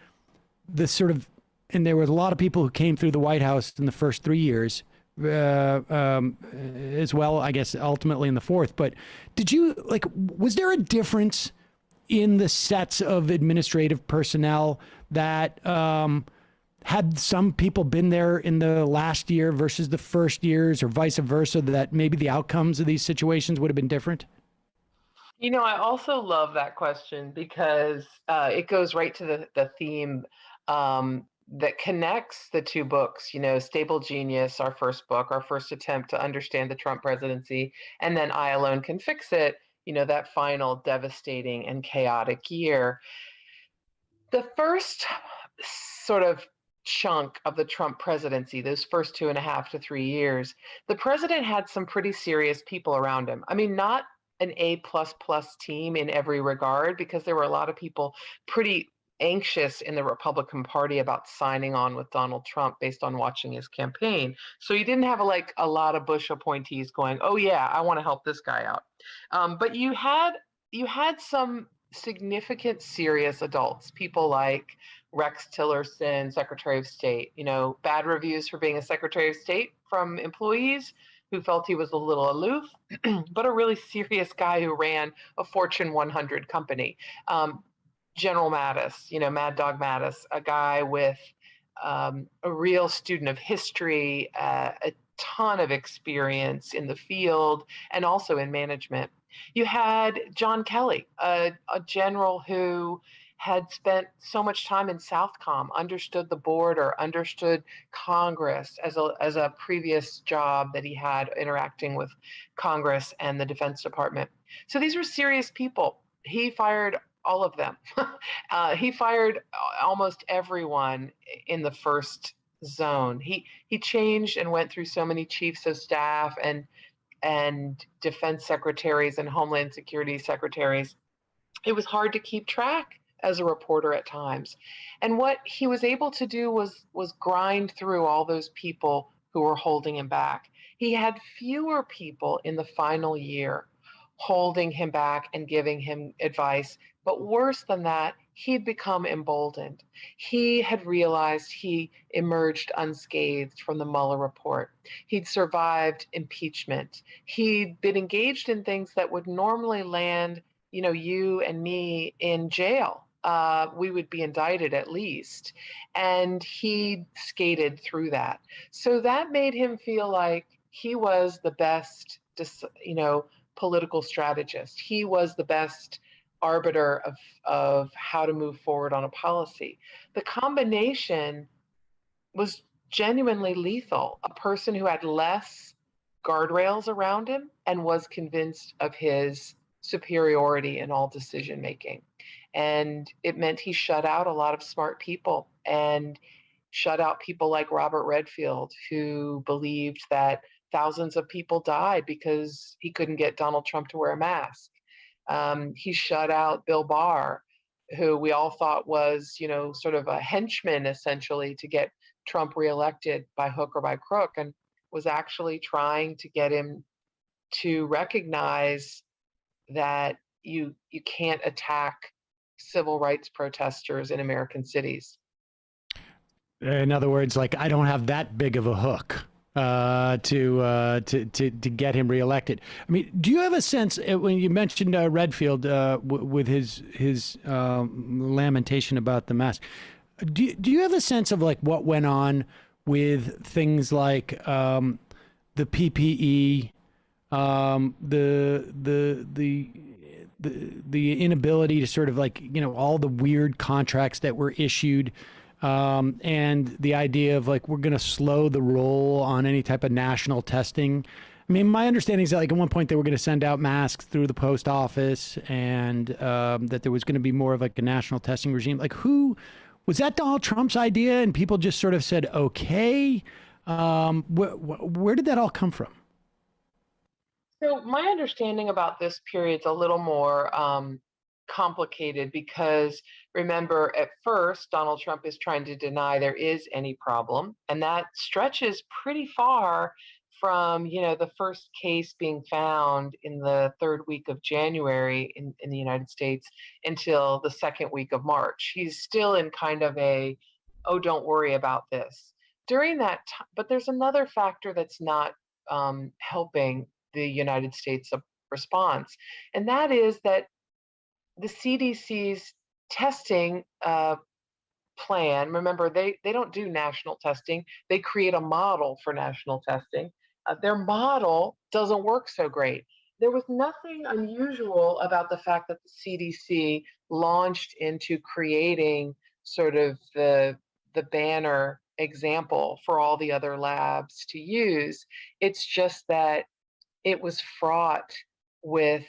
the sort of, and there was a lot of people who came through the White House in the first 3 years, as well, I guess, ultimately in the fourth, but was there a difference in the sets of administrative personnel that, had some people been there in the last year versus the first years, or vice versa, that maybe the outcomes of these situations would have been different? I also love that question because it goes right to the theme that connects the two books, Stable Genius, our first book, our first attempt to understand the Trump presidency, and then I Alone Can Fix It, that final devastating and chaotic year. The first sort of chunk of the Trump presidency, those first 2.5 to 3 years, the president had some pretty serious people around him. I mean, not an A++ team in every regard, because there were a lot of people pretty anxious in the Republican Party about signing on with Donald Trump based on watching his campaign. So you didn't have a lot of Bush appointees going, oh yeah, I want to help this guy out. But you had some significant serious adults, people like Rex Tillerson, Secretary of State, bad reviews for being a Secretary of State from employees who felt he was a little aloof, but a really serious guy who ran a Fortune 100 company. General Mattis, Mad Dog Mattis, a guy with a real student of history, a ton of experience in the field and also in management. You had John Kelly, a general who had spent so much time in Southcom, understood the border, understood Congress as a previous job that he had interacting with Congress and the Defense Department. So these were serious people. He fired all of them. He fired almost everyone in the first zone. He changed and went through so many chiefs of staff and defense secretaries and Homeland Security secretaries. It was hard to keep track as a reporter at times. And what he was able to do was grind through all those people who were holding him back. He had fewer people in the final year holding him back and giving him advice. But worse than that, he'd become emboldened. He had realized he emerged unscathed from the Mueller report. He'd survived impeachment. He'd been engaged in things that would normally land, you and me in jail. We would be indicted at least. And he skated through that. So that made him feel like he was the best, political strategist. He was the best arbiter of how to move forward on a policy. The combination was genuinely lethal. A person who had less guardrails around him and was convinced of his superiority in all decision making. And it meant he shut out a lot of smart people and shut out people like Robert Redfield, who believed that thousands of people died because he couldn't get Donald Trump to wear a mask. He shut out Bill Barr, who we all thought was, sort of a henchman essentially to get Trump reelected by hook or by crook, and was actually trying to get him to recognize that you can't attack civil rights protesters in American cities. In other words, like, I don't have that big of a hook to get him reelected. I mean, do you have a sense when you mentioned Redfield with his lamentation about the mask? Do you have a sense of like what went on with things like the PPE, the inability to sort of like, all the weird contracts that were issued, and the idea of like, we're going to slow the roll on any type of national testing? I mean, my understanding is that like at one point they were going to send out masks through the post office, and that there was going to be more of like a national testing regime. Like, was that Donald Trump's idea and people just sort of said, okay? Where did that all come from? So my understanding about this period is a little more complicated because, remember, at first, Donald Trump is trying to deny there is any problem. And that stretches pretty far from, the first case being found in the third week of January in the United States until the second week of March. He's still in kind of a, oh, don't worry about this. During that time, but there's another factor that's not helping the United States response, and that is that the CDC's testing plan, remember, they don't do national testing. They create a model for national testing. Their model doesn't work so great. There was nothing unusual about the fact that the CDC launched into creating sort of the banner example for all the other labs to use. It's just that it was fraught with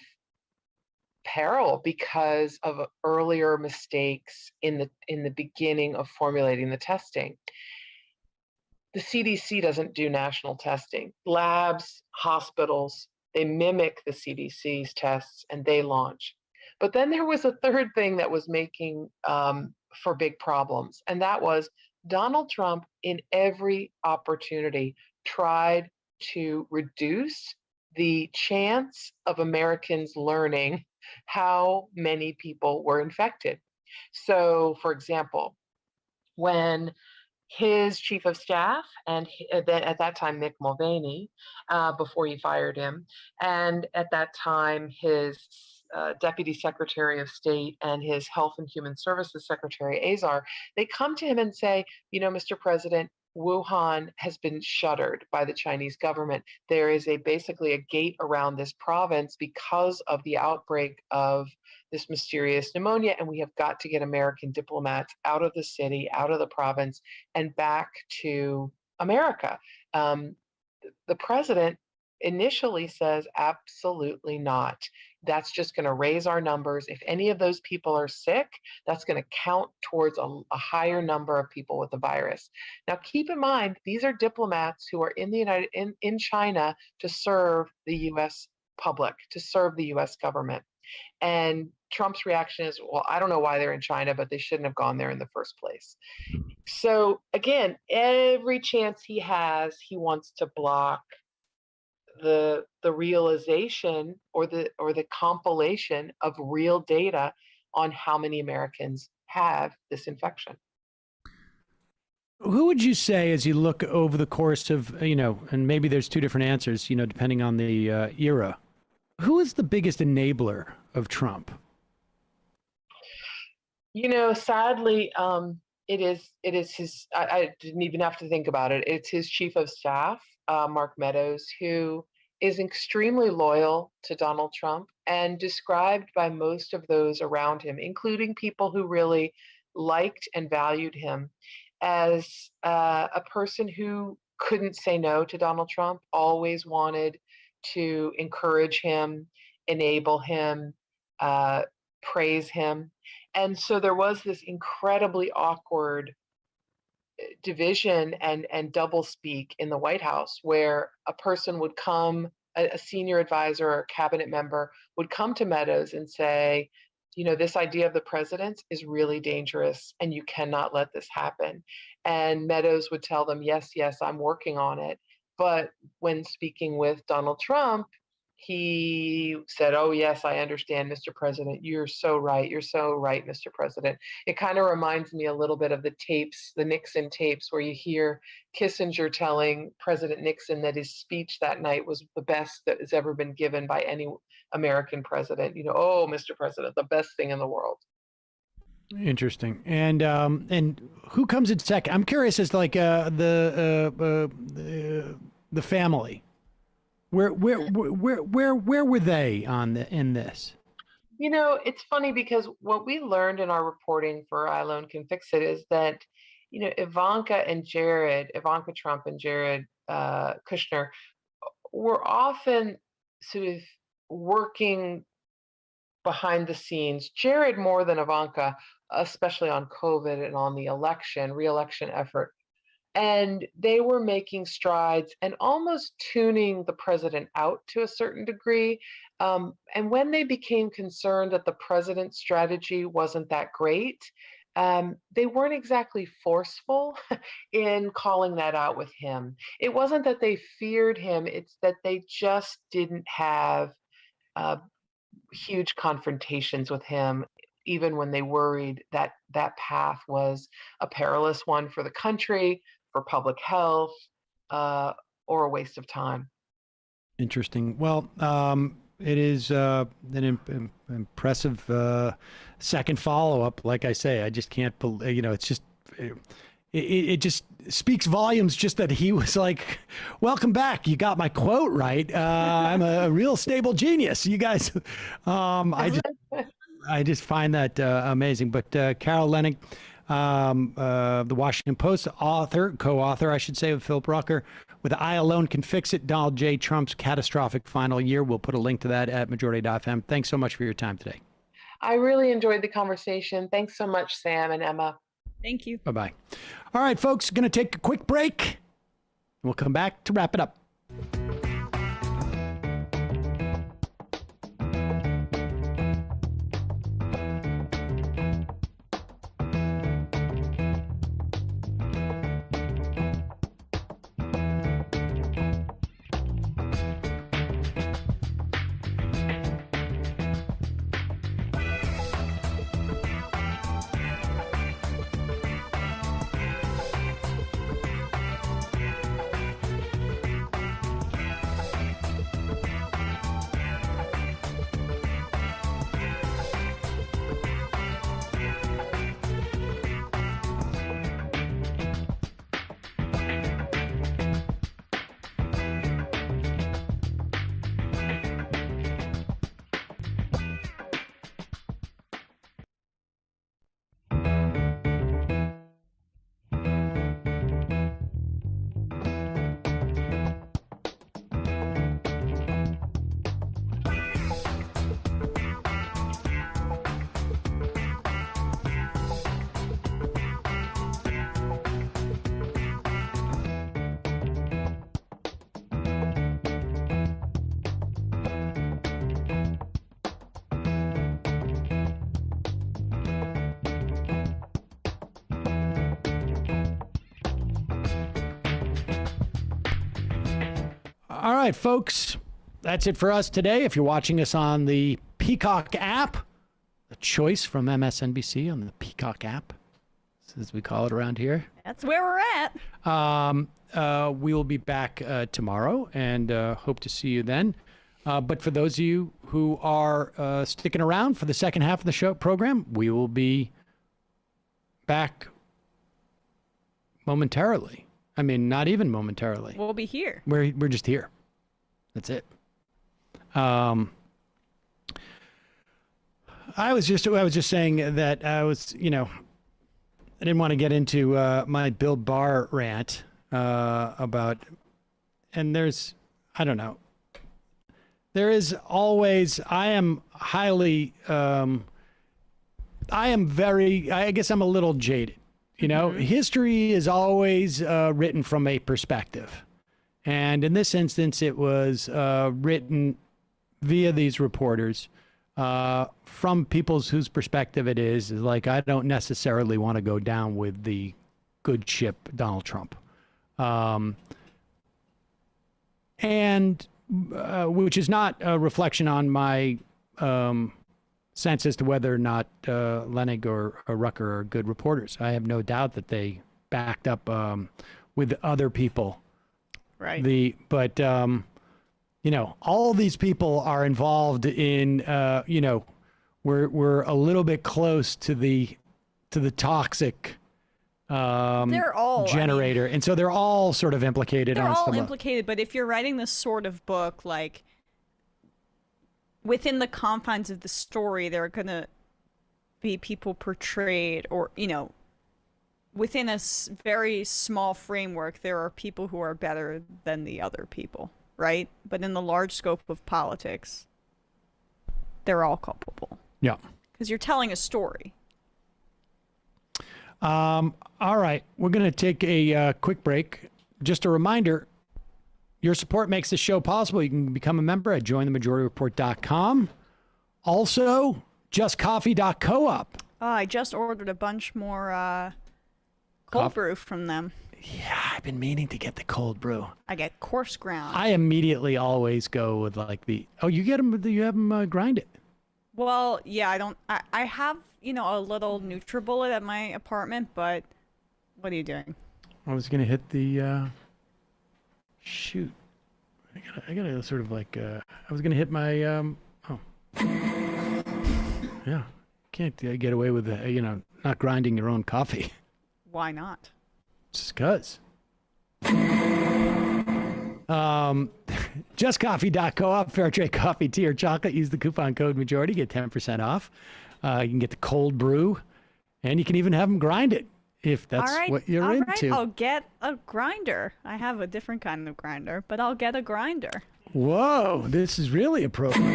peril because of earlier mistakes in the beginning of formulating the testing. The CDC doesn't do national testing. Labs, hospitals, they mimic the CDC's tests and they launch. But then there was a third thing that was making for big problems, and that was Donald Trump, in every opportunity, tried to reduce the chance of Americans learning how many people were infected. So, for example, when his chief of staff, and then at that time Mick Mulvaney, before he fired him, and at that time his Deputy Secretary of State and his Health and Human Services Secretary, Azar, they come to him and say, Mr. President, Wuhan has been shuttered by the Chinese government. There is basically a gate around this province because of the outbreak of this mysterious pneumonia, and we have got to get American diplomats out of the city, out of the province, and back to America. The president initially says, absolutely not. That's just going to raise our numbers. If any of those people are sick, that's going to count towards a higher number of people with the virus. Now, keep in mind, these are diplomats who are in China to serve the U.S. public, to serve the U.S. government. And Trump's reaction is, well, I don't know why they're in China, but they shouldn't have gone there in the first place. So again, every chance he has, he wants to block the realization or the compilation of real data on how many Americans have this infection. Who would you say, as you look over the course of, and maybe there's two different answers, depending on the era, who is the biggest enabler of Trump? Sadly, it is his, I didn't even have to think about it. It's his chief of staff, Mark Meadows, who is extremely loyal to Donald Trump and described by most of those around him, including people who really liked and valued him, as a person who couldn't say no to Donald Trump, always wanted to encourage him, enable him, praise him. And so there was this incredibly awkward division and doublespeak in the White House, where a person would come, a senior advisor or cabinet member would come to Meadows and say, this idea of the president is really dangerous and you cannot let this happen. And Meadows would tell them, yes, I'm working on it. But when speaking with Donald Trump, he said, oh, yes, I understand, Mr. President. You're so right. You're so right, Mr. President. It kind of reminds me a little bit of the tapes, the Nixon tapes, where you hear Kissinger telling President Nixon that his speech that night was the best that has ever been given by any American president. Oh, Mr. President, the best thing in the world. Interesting. And who comes in second? I'm curious as like the family. Where were they in this? It's funny because what we learned in our reporting for I Alone Can Fix It is that, Ivanka Trump and Jared Kushner were often sort of working behind the scenes. Jared more than Ivanka, especially on COVID and on the reelection effort. And they were making strides and almost tuning the president out to a certain degree. And when they became concerned that the president's strategy wasn't that great, they weren't exactly forceful in calling that out with him. It wasn't that they feared him, it's that they just didn't have huge confrontations with him, even when they worried that that path was a perilous one for the country, for public health, or a waste of time. Interesting. Well, it is an impressive second follow-up. Like I say, I just can't believe, it's just, it just speaks volumes just that he was like, welcome back. You got my quote right. I'm a real stable genius. You guys, I just find that amazing. But Carol Leonnig, the Washington Post co-author, I should say, of Phillip Rucker, with I Alone Can Fix It, Donald J. Trump's Catastrophic Final Year. We'll put a link to that at majority.fm. Thanks so much for your time today. I really enjoyed the conversation. Thanks so much, Sam and Emma. Thank you. Bye-bye. All right, folks, going to take a quick break. We'll come back to wrap it up. All right, folks. That's it for us today. If you're watching us on the Peacock app, a choice from MSNBC on the Peacock app, as we call it around here. That's where we're at. We will be back tomorrow and hope to see you then. But for those of you who are sticking around for the second half of the show program, we will be back momentarily. I mean, not even momentarily. We'll be here. We're just here. That's it. I was just saying that I was, I didn't want to get into my Bill Barr rant about, and I don't know. There is always, I guess I'm a little jaded. History is always written from a perspective. And in this instance, it was written via these reporters from people's whose perspective it is like, I don't necessarily want to go down with the good ship Donald Trump. And which is not a reflection on my sense as to whether or not Leonnig or Rucker are good reporters. I have no doubt that they backed up with other people. Right. But all these people are involved in, we're a little bit close to the toxic they're all generator. And so they're all sort of implicated. They're all implicated, but if you're writing this sort of book, like, within the confines of the story, there are going to be people portrayed, or, within a very small framework, there are people who are better than the other people, right? But in the large scope of politics, they're all culpable. Yeah. Because you're telling a story. All right. We're going to take a quick break. Just a reminder, your support makes this show possible. You can become a member at jointhemajorityreport.com. Also, justcoffee.coop. Oh, I just ordered a bunch more cold brew from them. Yeah, I've been meaning to get the cold brew. I get coarse ground. I immediately always go with like you get them, you have them grind it. Well, yeah, I have, a little NutriBullet at my apartment, but what are you doing? I was going to hit the, shoot. I gotta sort of like, I was going to hit my, yeah. Can't get away with, not grinding your own coffee. Why not? Just cause. JustCoffee.coop, fair trade coffee, tea, or chocolate. Use the coupon code majority, get 10% off. You can get the cold brew, and you can even have them grind it if that's what you're into. I'll get a grinder. I have a different kind of grinder, but I'll get a grinder. Whoa, this is really appropriate.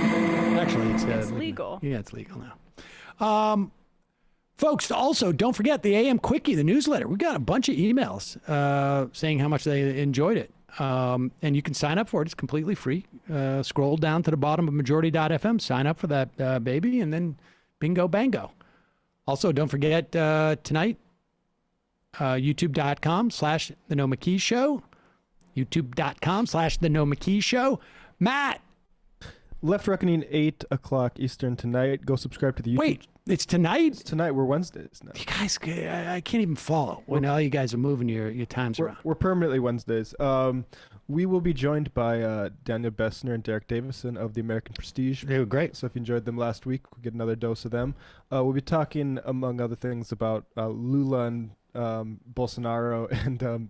Actually, it's legal. Yeah, it's legal now. Folks, also, don't forget the AM Quickie, the newsletter. We got a bunch of emails saying how much they enjoyed it. And you can sign up for it. It's completely free. Scroll down to the bottom of majority.fm, sign up for that baby, and then bingo bango. Also, don't forget tonight, youtube.com/The No McKee Show. youtube.com/The No McKee Show. Matt! Left Reckoning, 8 o'clock Eastern tonight. Go subscribe to the YouTube. Wait, it's tonight? It's tonight. We're Wednesdays now. You guys, I can't even follow when all you guys are moving your times around. We're permanently Wednesdays. We will be joined by Daniel Bessner and Derek Davison of the American Prestige. They were great. So if you enjoyed them last week, we'll get another dose of them. We'll be talking, among other things, about Lula and Bolsonaro, and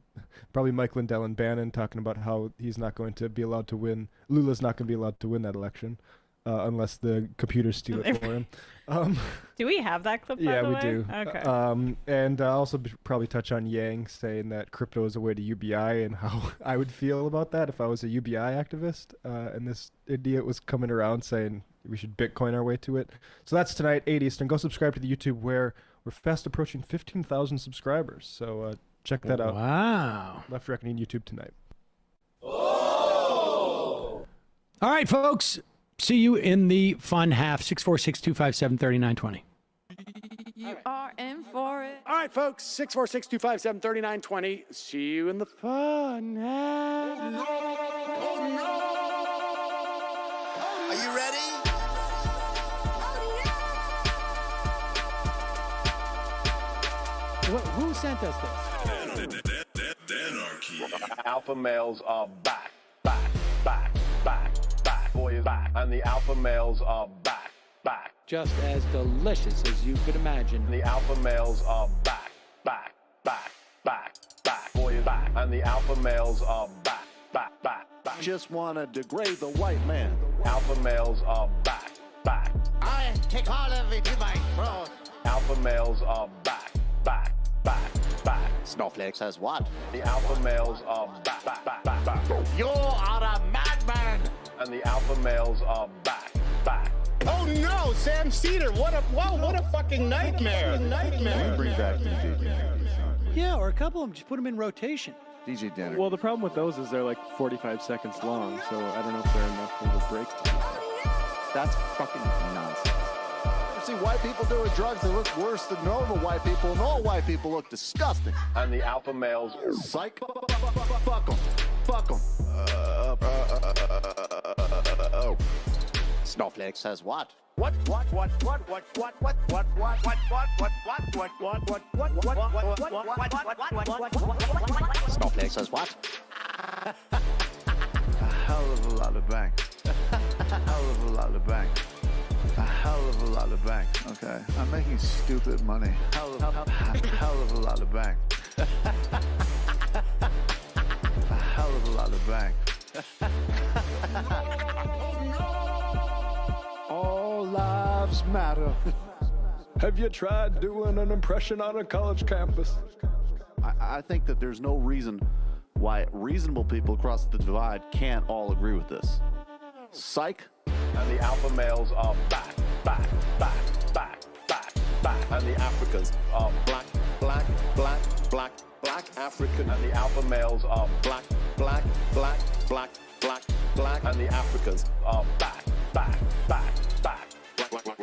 probably Mike Lindell and Bannon talking about how he's not going to be allowed to win. Lula's not going to be allowed to win that election unless the computers steal it for him. Do we have that clip? Yeah, by the we way? do. Okay. And also probably touch on Yang saying that crypto is a way to UBI and how I would feel about that if I was a UBI activist. And this idiot was coming around saying we should Bitcoin our way to it. So that's tonight, 8 Eastern. Go subscribe to the YouTube where we're fast approaching 15,000 subscribers. So check that out. Wow. Left Reckoning YouTube tonight. Oh! All right, folks. See you in the fun half. 646-257-3920. You are in for it. All right, folks. 646-257-3920. See you in the fun half. Are you ready? Who sent us this? Alpha males are back. Boy is back. And the alpha males are back. Just as delicious as you could imagine. The alpha males are back. Boy is back. And the alpha males are back. Just want to degrade the white man. Alpha males are back. I take all of it in my throat. Alpha males are back. Snowflake says what? The alpha males are back. You are a madman. And the alpha males are back. Oh no, Sam Seder! What a fucking nightmare! Bring back DJ. Yeah, or a couple of them. Just put them in rotation. DJ Danner. Well, the problem with those is they're like 45 seconds long, so I don't know if they're enough of a break. That's fucking nonsense. You see white people doing drugs, they look worse than normal white people, and all white people look disgusting. And the alpha males... Psych. Fuck them. Snowflake says what? Snowflake says what? A hell of a lot of bank. A hell of a lot of bank. A hell of a lot of bank. Okay, I'm making stupid money. Hell of a lot of bank. A hell of a lot of bank. All lives matter. Have you tried doing an impression on a college campus? I think that there's no reason why reasonable people across the divide can't all agree with this. Psych. And the alpha males are back. And the Africans are black African. And the alpha males are black. And the Africans are back.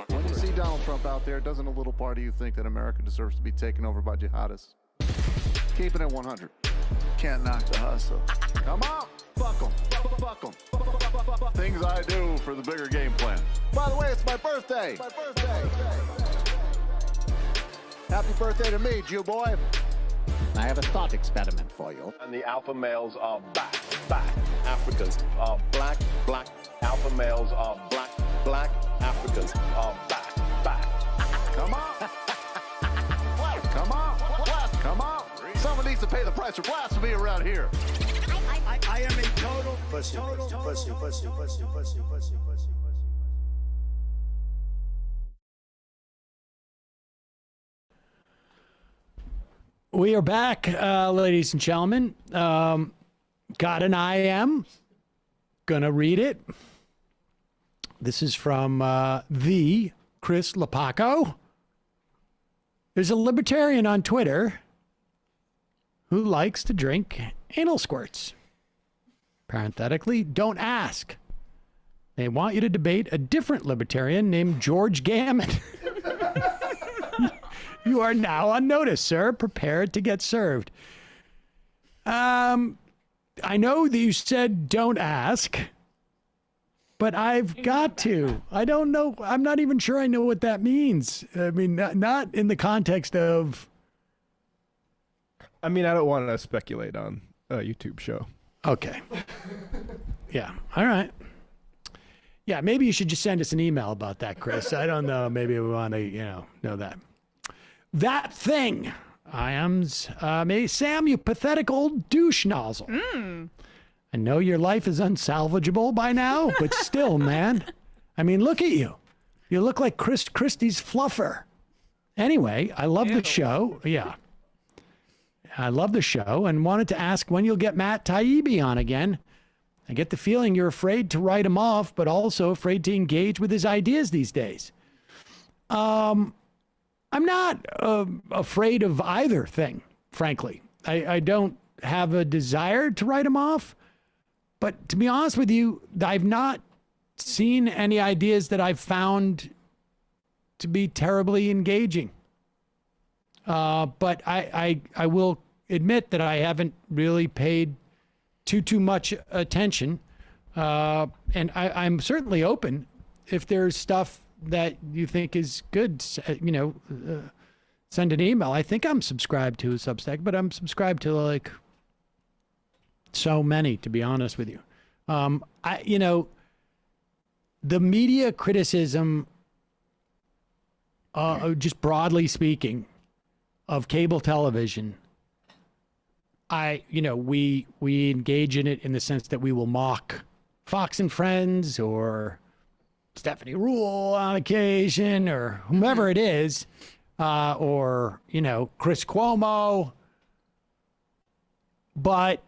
When you see Donald Trump out there, doesn't a little part of you think that America deserves to be taken over by jihadists? Keep it at 100. Can't knock the hustle. Come on, fuck them. Things I do for the bigger game plan. By the way, it's my birthday. Happy birthday to me, Jew boy. I have a thought experiment for you. And the alpha males are back. Africans are black. Alpha males are black. Africans are back. Come on. Come on. Someone needs to pay the price for blasphemy around here. I am a total pussy. We are back, ladies and gentlemen. Got an IM. Gonna read it. This is from the Chris Lapaco. There's a libertarian on Twitter who likes to drink anal squirts. Parenthetically, don't ask. They want you to debate a different libertarian named George Gammon. You are now on notice, sir. Prepared to get served. I know that you said don't ask, but I've got to. I don't know. I'm not even sure I know what that means. I mean, not in the context of... I mean, I don't want to speculate on a YouTube show. Okay. Yeah. All right. Yeah, maybe you should just send us an email about that, Chris. I don't know. Maybe we want to, know that. That thing. Sam, you pathetic old douche nozzle. I know your life is unsalvageable by now, but still, man. I mean, look at you. You look like Chris Christie's fluffer. Anyway, I love the show. Yeah. I love the show and wanted to ask when you'll get Matt Taibbi on again. I get the feeling you're afraid to write him off, but also afraid to engage with his ideas these days. I'm not afraid of either thing, frankly. I don't have a desire to write him off, but to be honest with you, I've not seen any ideas that I've found to be terribly engaging. But I will admit that I haven't really paid too much attention And I'm certainly open if there's stuff that you think is good, send an email. I think I'm subscribed to Substack, but I'm subscribed to like so many, to be honest with you. The media criticism, just broadly speaking, of cable television, we engage in it in the sense that we will mock Fox and Friends or Stephanie Rule on occasion or whomever it is, or, Chris Cuomo. But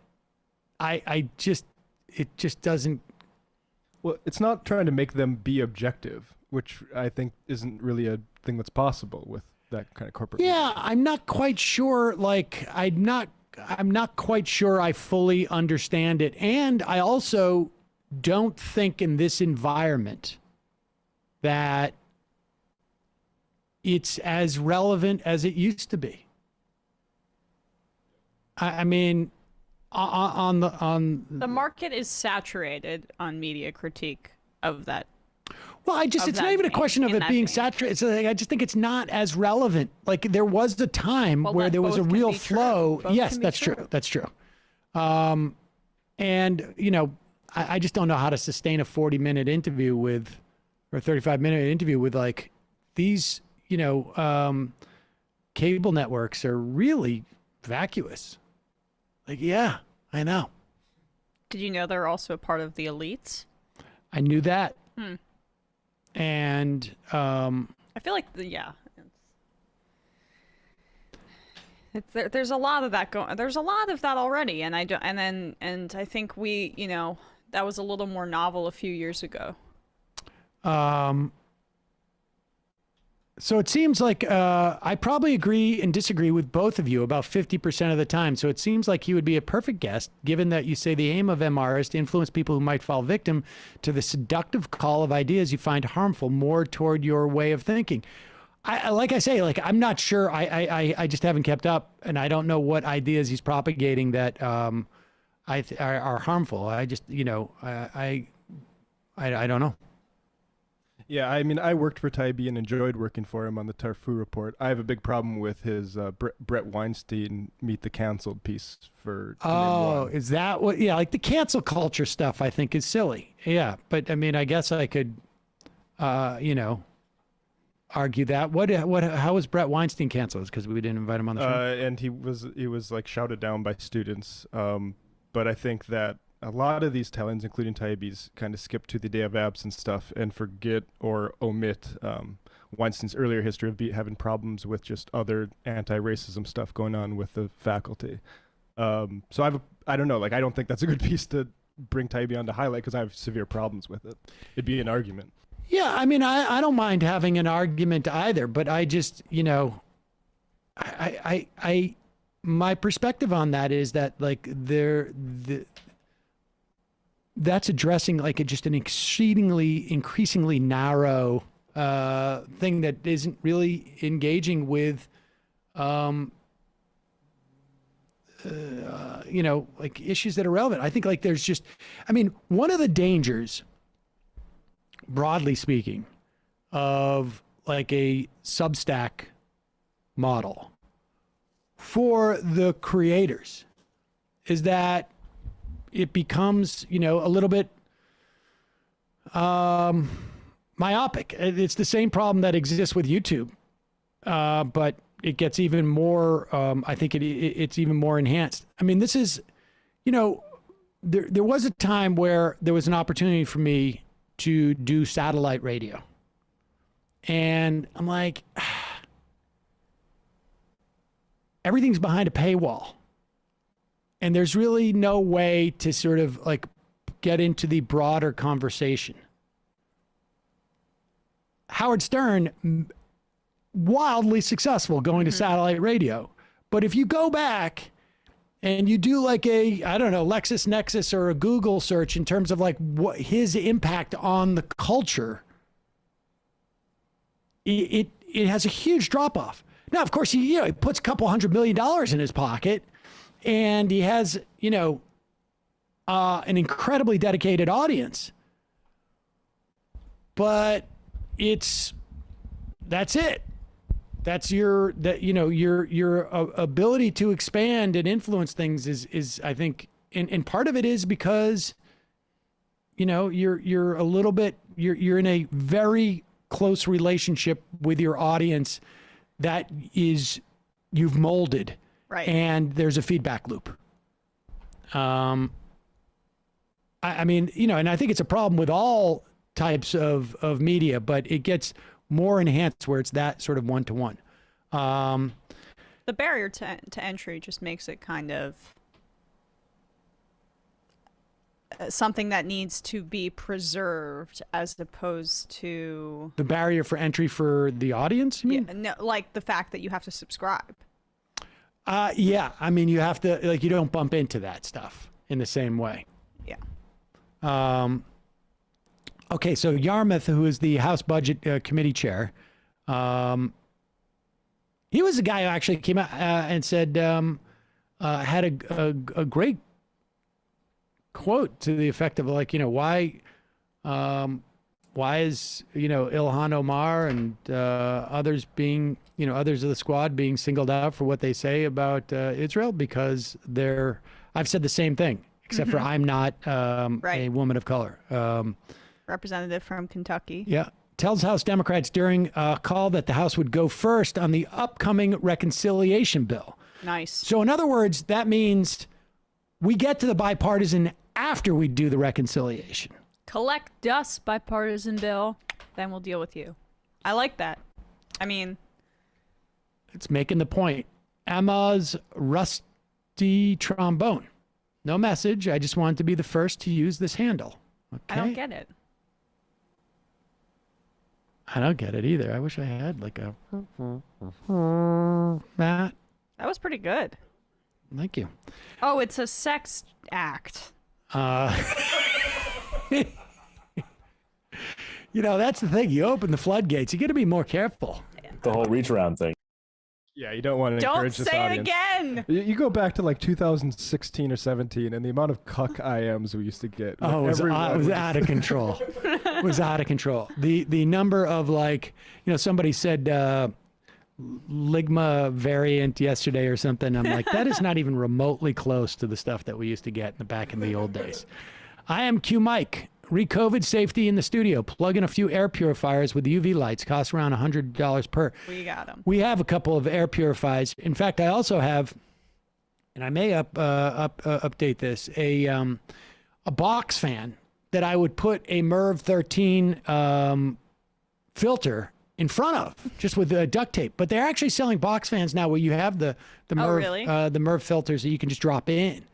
it just doesn't. Well, it's not trying to make them be objective, which I think isn't really a thing that's possible with that kind of corporate. Yeah, I'm not quite sure. I'm not quite sure I fully understand it. And I also don't think in this environment that it's as relevant as it used to be. I mean, the market is saturated on media critique of that. Well, it's not even a question of it being saturated. It's I just think it's not as relevant. Like there was a time where there was a real flow. Yes, that's true. That's true. And I just don't know how to sustain a 40-minute interview or 35-minute interview with like these, cable networks are really vacuous. Like, yeah, I know. Did you know they're also a part of the elites? I knew that. And I feel like there's a lot of that going. There's a lot of that already, and I think that was a little more novel a few years ago. So it seems like I probably agree and disagree with both of you about 50% of the time. So it seems like he would be a perfect guest, given that you say the aim of MR is to influence people who might fall victim to the seductive call of ideas you find harmful more toward your way of thinking. I'm not sure. I just haven't kept up, and I don't know what ideas he's propagating that are harmful. I just, I don't know. Yeah, I mean, I worked for Taibbi and enjoyed working for him on the Tarfu report. I have a big problem with his Brett Weinstein Meet the Canceled piece for. Oh, is that what? Yeah, like the cancel culture stuff I think is silly. Yeah, but I mean, I guess I could, argue that. How was Brett Weinstein canceled? Because we didn't invite him on the show. And he was like shouted down by students. But I think that a lot of these tellings, including Taibbi's, kind of skip to the day of absence stuff and forget or omit Weinstein's earlier history of having problems with just other anti-racism stuff going on with the faculty. So I don't know, I don't think that's a good piece to bring Taibbi on to highlight because I have severe problems with it. It'd be an argument. Yeah, I mean, I don't mind having an argument either, but I just, my perspective on that is that that's addressing just an increasingly narrow thing that isn't really engaging with, issues that are relevant. I think there's just, one of the dangers, broadly speaking, of a Substack model for the creators is that it becomes, a little bit myopic. It's the same problem that exists with YouTube, but it gets even more, I think it's even more enhanced. I mean, this is, there was a time where there was an opportunity for me to do satellite radio. And I'm like, everything's behind a paywall. And there's really no way to sort of get into the broader conversation. Howard Stern, wildly successful going to satellite radio. But if you go back and you do LexisNexis or a Google search in terms of what his impact on the culture, it has a huge drop off. Now, of course, he puts a couple $100 million in his pocket. And he has, an incredibly dedicated audience. But that's it. That's your ability to expand and influence things is I think, and part of it is because, you're a little bit, you're in a very close relationship with your audience that is, you've molded. Right. And there's a feedback loop. I mean, and I think it's a problem with all types of media, but it gets more enhanced where it's that sort of one-to-one. The barrier to entry just makes it kind of something that needs to be preserved as opposed to... The barrier for entry for the audience, you mean? Yeah, no, like the fact that you have to subscribe. Yeah, I mean, you have to, you don't bump into that stuff in the same way. Yeah. Okay, so Yarmouth, who is the House Budget Committee chair, he was the guy who actually came out and said, had a great quote to the effect of why is, Ilhan Omar and others being, others of the squad being singled out for what they say about Israel? Because I've said the same thing, except for I'm not a woman of color. Representative from Kentucky. Yeah. Tells House Democrats during a call that the House would go first on the upcoming reconciliation bill. Nice. So in other words, that means we get to the bipartisan after we do the reconciliation. Collect dust, bipartisan bill, then we'll deal with you. I like that. I mean... It's making the point. Emma's rusty trombone. No message. I just wanted to be the first to use this handle. Okay. I don't get it. I don't get it either. I wish I had a Matt. That was pretty good. Thank you. Oh, it's a sex act. That's the thing. You open the floodgates. You got to be more careful. The whole reach around thing. Yeah, you don't want to encourage this audience. Don't say it again! You go back to 2016 or 17, and the amount of cuck IMs we used to get. Oh, it was out of control. It was out of control. The number of somebody said Ligma variant yesterday or something. I'm like, that is not even remotely close to the stuff that we used to get back in the old days. I am Q Mike. Re-COVID safety in the studio. Plug in a few air purifiers with UV lights. Cost around $100 per. We got them. We have a couple of air purifiers. In fact, I also have, and I may update this, a box fan that I would put a MERV 13 filter in front of, just with duct tape. But they're actually selling box fans now where you have the MERV really? The MERV filters that you can just drop in.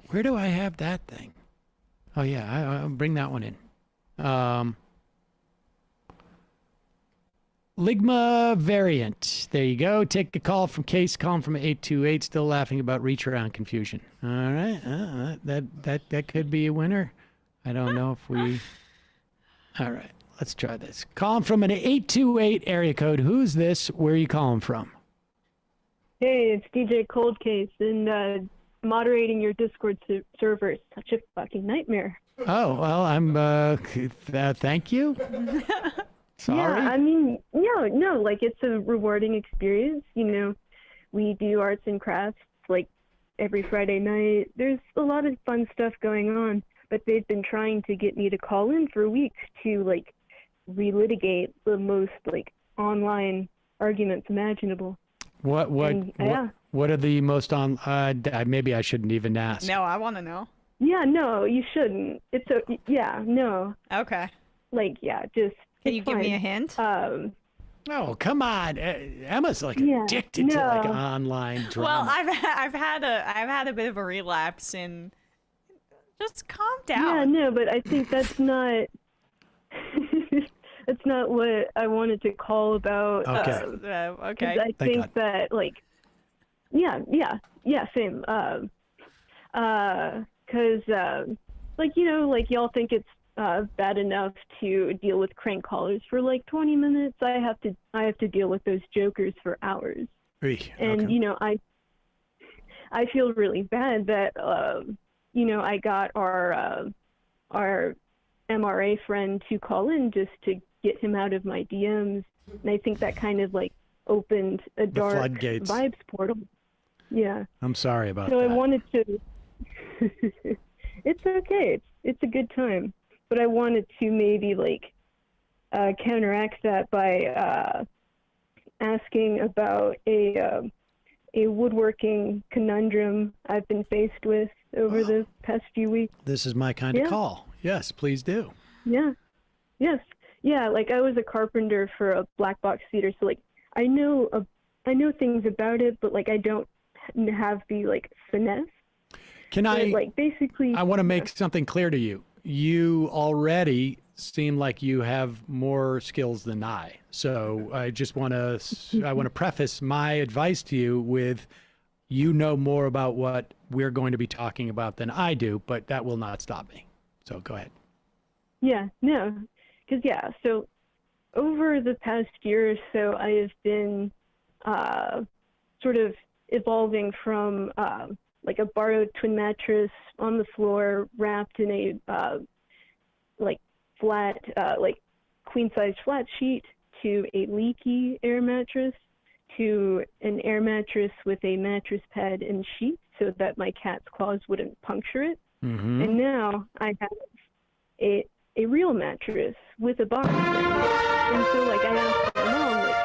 Where do I have that thing? Oh, yeah, I'll bring that one in. Ligma variant. There you go. Take a call from Case. Call from 828. Still laughing about reach around confusion. All right. That could be a winner. I don't know if we... All right. Let's try this. Call from an 828 area code. Who's this? Where are you calling from? Hey, it's DJ Cold Case, and moderating your Discord server is such a fucking nightmare. Oh, well, I'm, thank you. Sorry. Yeah, I mean, no, it's a rewarding experience. We do arts and crafts, every Friday night. There's a lot of fun stuff going on, but they've been trying to get me to call in for weeks to, relitigate the most, online arguments imaginable. What are the most on? Maybe I shouldn't even ask. No, I want to know. Yeah, no, you shouldn't. No. Okay. Just. Can you give me a hint? Oh, come on, Emma's addicted to online drama. Well, I've had a bit of a relapse in. Just calm down. Yeah, no, but I think that's not. That's not what I wanted to call about. Okay. Okay. I think that same. Because y'all think it's bad enough to deal with crank callers for 20 minutes. I have to deal with those jokers for hours. And I feel really bad that, I got our MRA friend to call in just to get him out of my DMs. And I think that kind of like opened a dark floodgates. Vibes portal. Yeah. I'm sorry about so that. I wanted to, it's okay. It's a good time. But I wanted to maybe like counteract that by asking about a woodworking conundrum I've been faced with over the past few weeks. This is my kind of call. Yes, please do. Yeah. Yes. Yeah. Like I was a carpenter for a black box theater, so like I know things about it, but like I don't have the like finesse. Like basically, I want to make something clear to you. You already seem like you have more skills than I. So I just want to preface my advice to you with, you know more about what we're going to be talking about than I do, but that will not stop me. So go ahead. Yeah, no, because so over the past year or so, I have been sort of evolving from like a borrowed twin mattress on the floor wrapped in a like flat, like queen size flat sheet, to a leaky air mattress, to an air mattress with a mattress pad and sheet so that my cat's claws wouldn't puncture it. Mm-hmm. And now I have a real mattress with a box spring. And so like I asked my mom like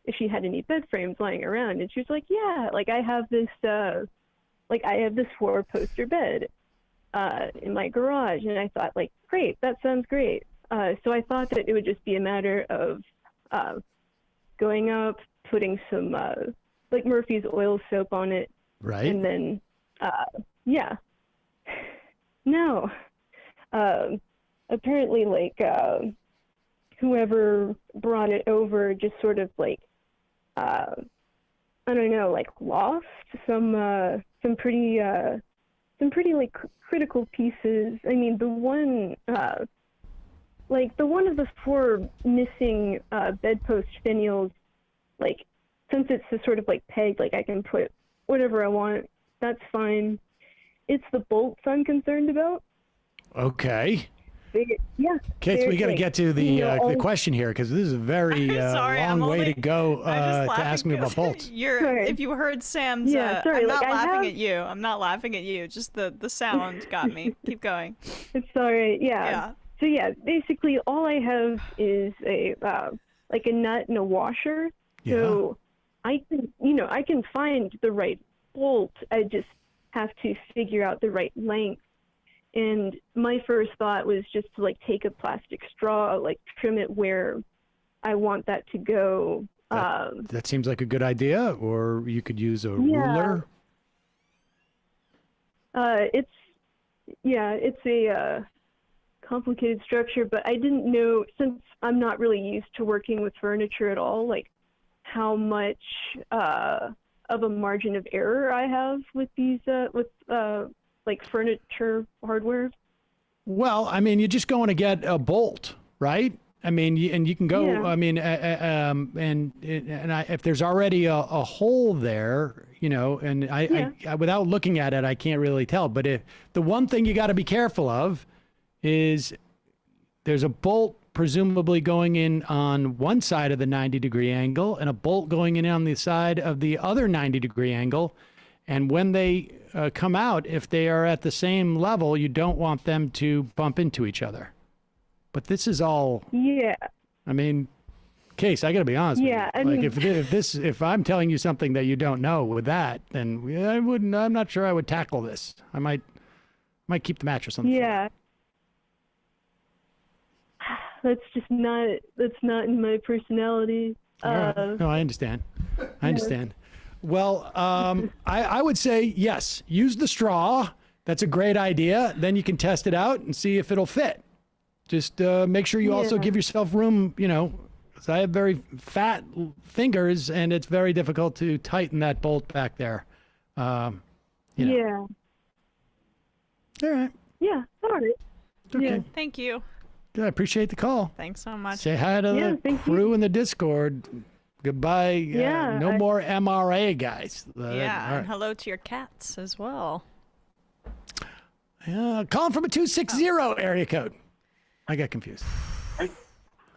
if she had any bed frames lying around, and she was like, yeah, like I have this 4-poster bed in my garage. And I thought, like, great, that sounds great. So I thought that it would just be a matter of going up, putting some like Murphy's oil soap on it, right, and then no, apparently like whoever brought it over just sort of like I don't know, like lost some pretty like critical pieces. I mean, the one of the 4 missing bedpost finials, like since it's a sort of like pegged, like I can put whatever I want, that's fine. It's the bolts I'm concerned about. Okay. Yeah. Kids, we got to get to the question here, because this is a very long way to go to ask me about bolts. If you heard Sam's, I'm not laughing at you. I'm not laughing at you. Just the sound got me. Keep going. It's sorry. Yeah. So basically all I have is a like a nut and a washer. Yeah. So I can find the right bolt. I just have to figure out the right length. And my first thought was just to like take a plastic straw, like trim it where I want that to go. That seems like a good idea. Or you could use a ruler. It's a complicated structure, but I didn't know, since I'm not really used to working with furniture at all, like how much of a margin of error I have with these like furniture hardware. Well, I mean, you're just going to get a bolt, right? I mean, you can go. Yeah. I mean, if there's already a hole there, and I without looking at it, I can't really tell. But the one thing you got to be careful of is there's a bolt presumably going in on one side of the 90-degree angle, and a bolt going in on the side of the other 90-degree angle. And when they come out, if they are at the same level, you don't want them to bump into each other. But this is all. Yeah. I mean, Case, I got to be honest. Yeah. With you. If I'm telling you something that you don't know with that, then I wouldn't. I'm not sure I would tackle this. I might keep the mattress on the floor. That's just not. That's not in my personality. Right. No, I understand. I understand. Well, I would say yes. Use the straw. That's a great idea. Then you can test it out and see if it'll fit. Just make sure you also give yourself room. Because I have very fat fingers, and it's very difficult to tighten that bolt back there. Yeah. All right. Yeah. All right. Okay. Yeah. Thank you. Good. I appreciate the call. Thanks so much. Say hi to the crew in the Discord. Goodbye. Yeah, No more MRA guys. Yeah, and hello to your cats as well. Calling from a 260 area code. I got confused. Hey.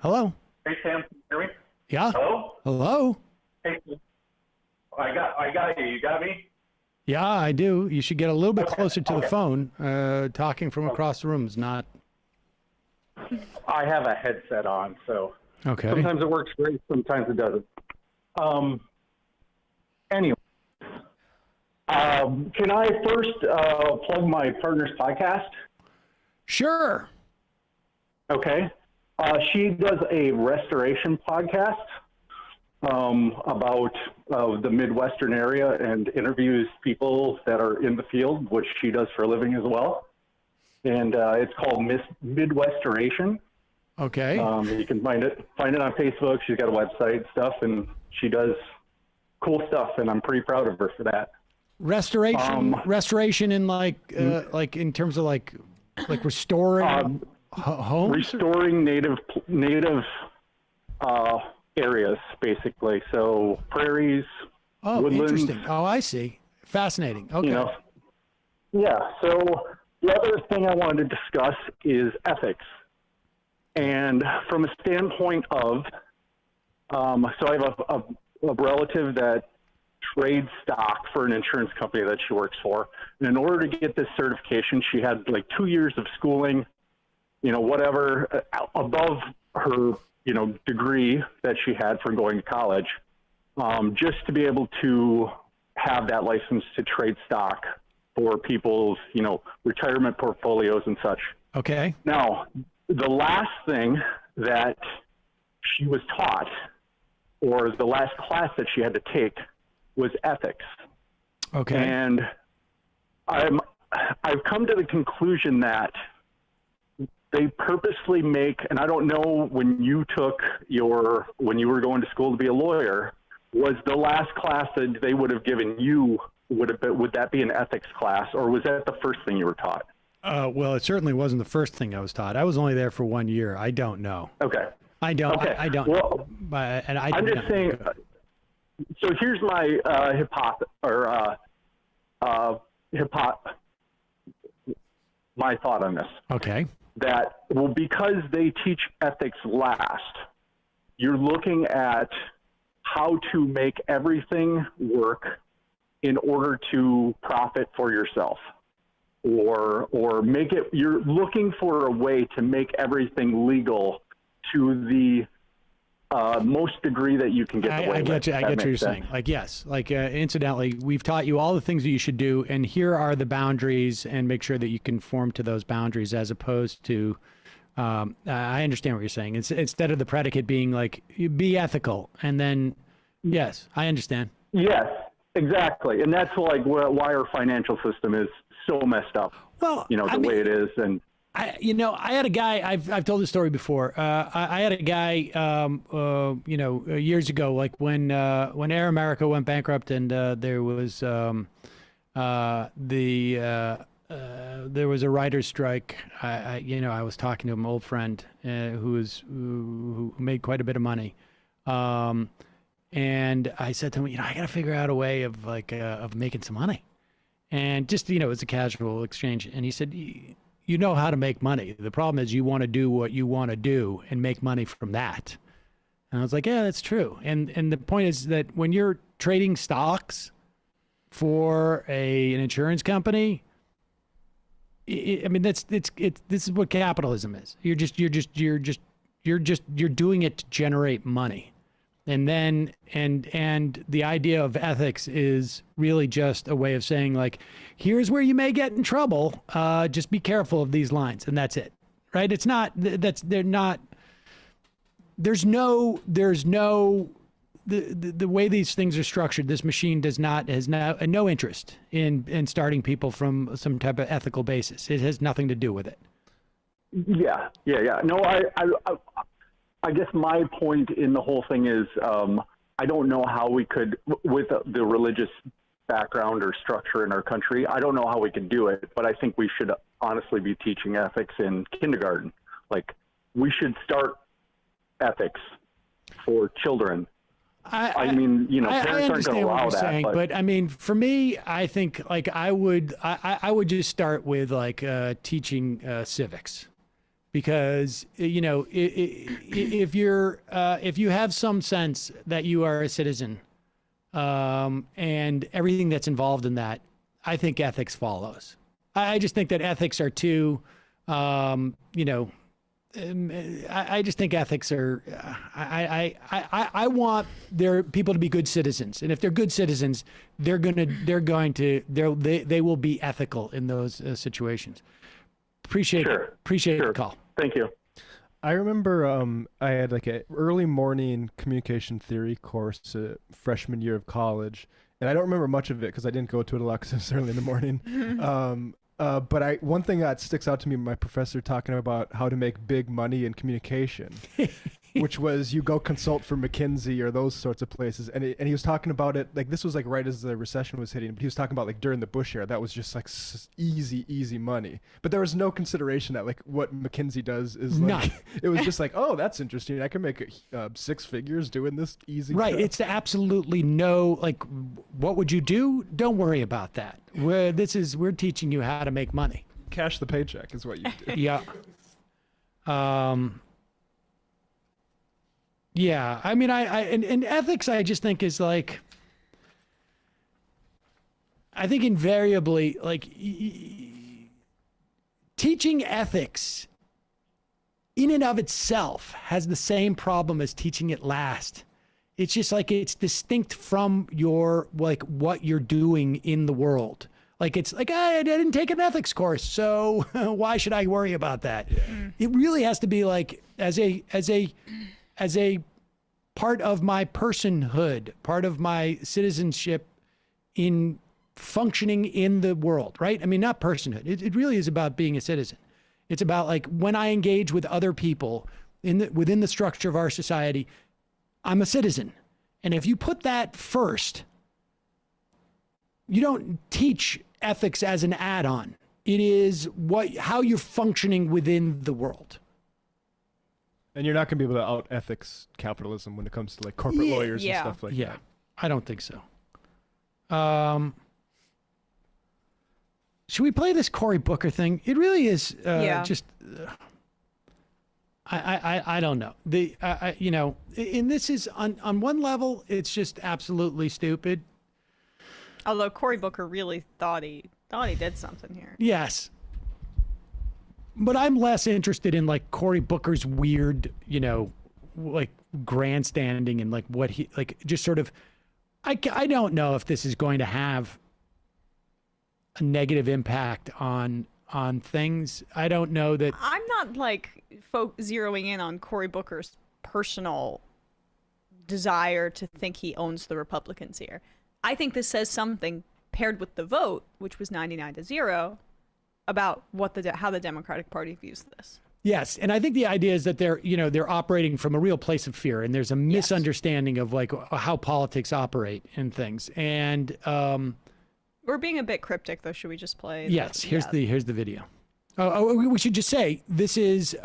Hello. Hey, Sam. Can you hear me? Yeah. Hello? Hello. Hey. I got you. You got me? Yeah, I do. You should get a little bit closer to the phone. Talking from across the room is not. I have a headset on, so okay. Sometimes it works great, sometimes it doesn't. Anyway, can I first plug my partner's podcast? Sure. Okay. She does a restoration podcast about the Midwestern area and interviews people that are in the field, which she does for a living as well. And it's called Midwesternation. Okay. You can find it on Facebook. She's got a website and stuff, and she does cool stuff, and I'm pretty proud of her for that. Restoration in like in terms of like restoring homes? Restoring native areas, basically. So prairies, woodlands. Interesting. Oh, I see. Fascinating. Okay. Yeah. So the other thing I wanted to discuss is ethics. And from a standpoint of, so I have a relative that trades stock for an insurance company that she works for. And in order to get this certification, she had like 2 years of schooling, whatever, above her, degree that she had from going to college, just to be able to have that license to trade stock for people's, retirement portfolios and such. Okay. Now, the last thing that she was taught, or the last class that she had to take, was ethics. Okay. And I've come to the conclusion that they purposely make, and I don't know when you were going to school to be a lawyer, was the last class that they would have given you, would that be an ethics class, or was that the first thing you were taught? Well, it certainly wasn't the first thing I was taught. I was only there for 1 year. I don't know. Okay. I don't. Okay. I don't. Well, and I'm just saying. So here's my my thought on this. Okay. That because they teach ethics last, you're looking at how to make everything work in order to profit for yourself. Or make it, you're looking for a way to make everything legal to the most degree that you can get away with. I get what you're saying. Like, yes, like incidentally, we've taught you all the things that you should do, and here are the boundaries, and make sure that you conform to those boundaries, as opposed to, I understand what you're saying. It's, instead of the predicate being like, be ethical, and then, yes, I understand. Yes, exactly. And that's like why our financial system is so messed up. Well, the way it is. And I had a guy. I've told this story before. I had a guy, years ago, like when Air America went bankrupt, and there was there was a writer's strike. I was talking to an old friend who made quite a bit of money, and I said to him, I got to figure out a way of making some money. And just, it was a casual exchange. And he said, you know how to make money. The problem is you want to do what you want to do and make money from that. And I was like, yeah, that's true. And the point is that when you're trading stocks for an insurance company, this is what capitalism is. You're doing it to generate money. And then, and the idea of ethics is really just a way of saying, like, here's where you may get in trouble. Just be careful of these lines, and that's it, right? It's not, there's no, the way these things are structured, this machine has no interest in starting people from some type of ethical basis. It has nothing to do with it. Yeah. No, I guess my point in the whole thing is, I don't know how we could, with the religious background or structure in our country, I don't know how we could do it, but I think we should honestly be teaching ethics in kindergarten. Like, we should start ethics for children I mean, you know, parents aren't going to understand allow what you're that. saying, but I mean, for me, I think like I would just start with like teaching civics, because you know if you have some sense that you are a citizen, and everything that's involved in that, I think ethics follows. I just think that ethics are too, you know. I just think ethics are. I want people to be good citizens, and if they're good citizens, they will be ethical in those situations. Appreciate the call. Thank you. I remember I had like an early morning communication theory course freshman year of college, and I don't remember much of it because I didn't go to it a lot because it was early in the morning. But one thing that sticks out to me, my professor talking about how to make big money in communication, which was you go consult for McKinsey or those sorts of places. And he was talking about it, like this was like right as the recession was hitting, but he was talking about like during the Bush era, that was just like easy money. But there was no consideration that like what McKinsey does is like, it was just like, oh, that's interesting. I can make 6 figures doing this easy. Right. Stuff. It's absolutely no, like, what would you do? Don't worry about that. We're teaching you how to make money. Cash the paycheck is what you do. Yeah. Yeah. I mean, and ethics, I just think is like, I think invariably, like, teaching ethics in and of itself has the same problem as teaching it last. It's just like it's distinct from your, like, what you're doing in the world. Like, it's like, I didn't take an ethics course, so why should I worry about that? Yeah. It really has to be like as a part of my personhood, part of my citizenship in functioning in the world, right? I mean, not personhood. It really is about being a citizen. It's about like when I engage with other people within the structure of our society, I'm a citizen. And if you put that first, you don't teach ethics as an add-on. It is how you're functioning within the world. And you're not going to be able to out ethics capitalism when it comes to like corporate lawyers and stuff like that. Yeah, I don't think so. Should we play this Cory Booker thing? It really is just. I don't know. You know, and this is on one level, it's just absolutely stupid. Although Cory Booker really thought he did something here. Yes. But I'm less interested in like Cory Booker's weird, you know, like grandstanding and like what he like just sort of. I don't know if this is going to have a negative impact on things. I don't know that. I'm not like zeroing in on Cory Booker's personal desire to think he owns the Republicans here. I think this says something paired with the vote, which was 99-0, about how the Democratic Party views this. Yes, and I think the idea is that they're operating from a real place of fear, and there's a misunderstanding of like how politics operate and things. And we're being a bit cryptic, though. Should we just play? Yes. Here's the video. We should just say this is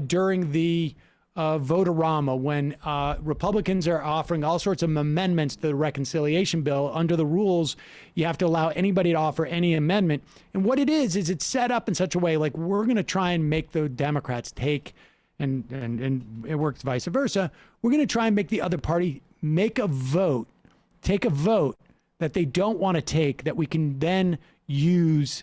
during the vote-a-rama when Republicans are offering all sorts of amendments to the reconciliation bill. Under the rules, you have to allow anybody to offer any amendment. And what it is it's set up in such a way like we're going to try and make the Democrats take, and it works vice versa. We're going to try and make the other party take a vote that they don't want to take, that we can then use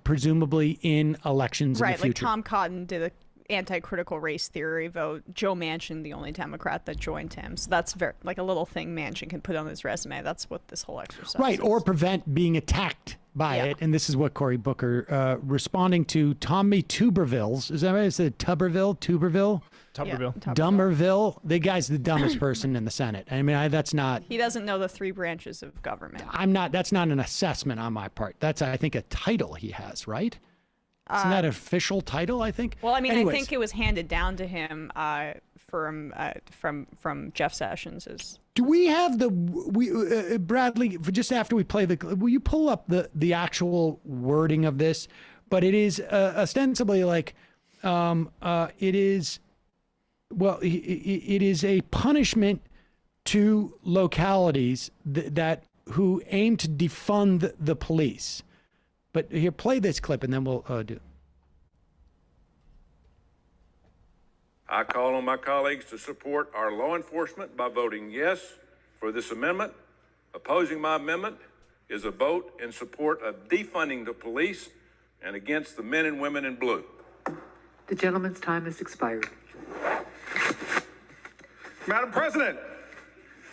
presumably in elections in the future. Right, like Tom Cotton did a anti-critical race theory vote. Joe Manchin, the only Democrat that joined him. So that's very like a little thing Manchin can put on his resume. That's what this whole exercise is. Or prevent being attacked by it. And this is what Cory Booker, responding to Tommy Tuberville's, is that right? Is it Tuberville? Tuberville. Dummerville. The guy's the dumbest person in the Senate. I mean, that's not. He doesn't know the 3 branches of government. That's not an assessment on my part. That's, I think, a title he has, right? Isn't that an official title, I think? Well, I mean, anyways. I think it was handed down to him from Jeff Sessions. Do we have Bradley, just after we play will you pull up the actual wording of this? But it is ostensibly like, it is a punishment two localities that who aim to defund the police. But here, play this clip, and then we'll do. I call on my colleagues to support our law enforcement by voting yes for this amendment. Opposing my amendment is a vote in support of defunding the police and against the men and women in blue. The gentleman's time has expired. Madam President.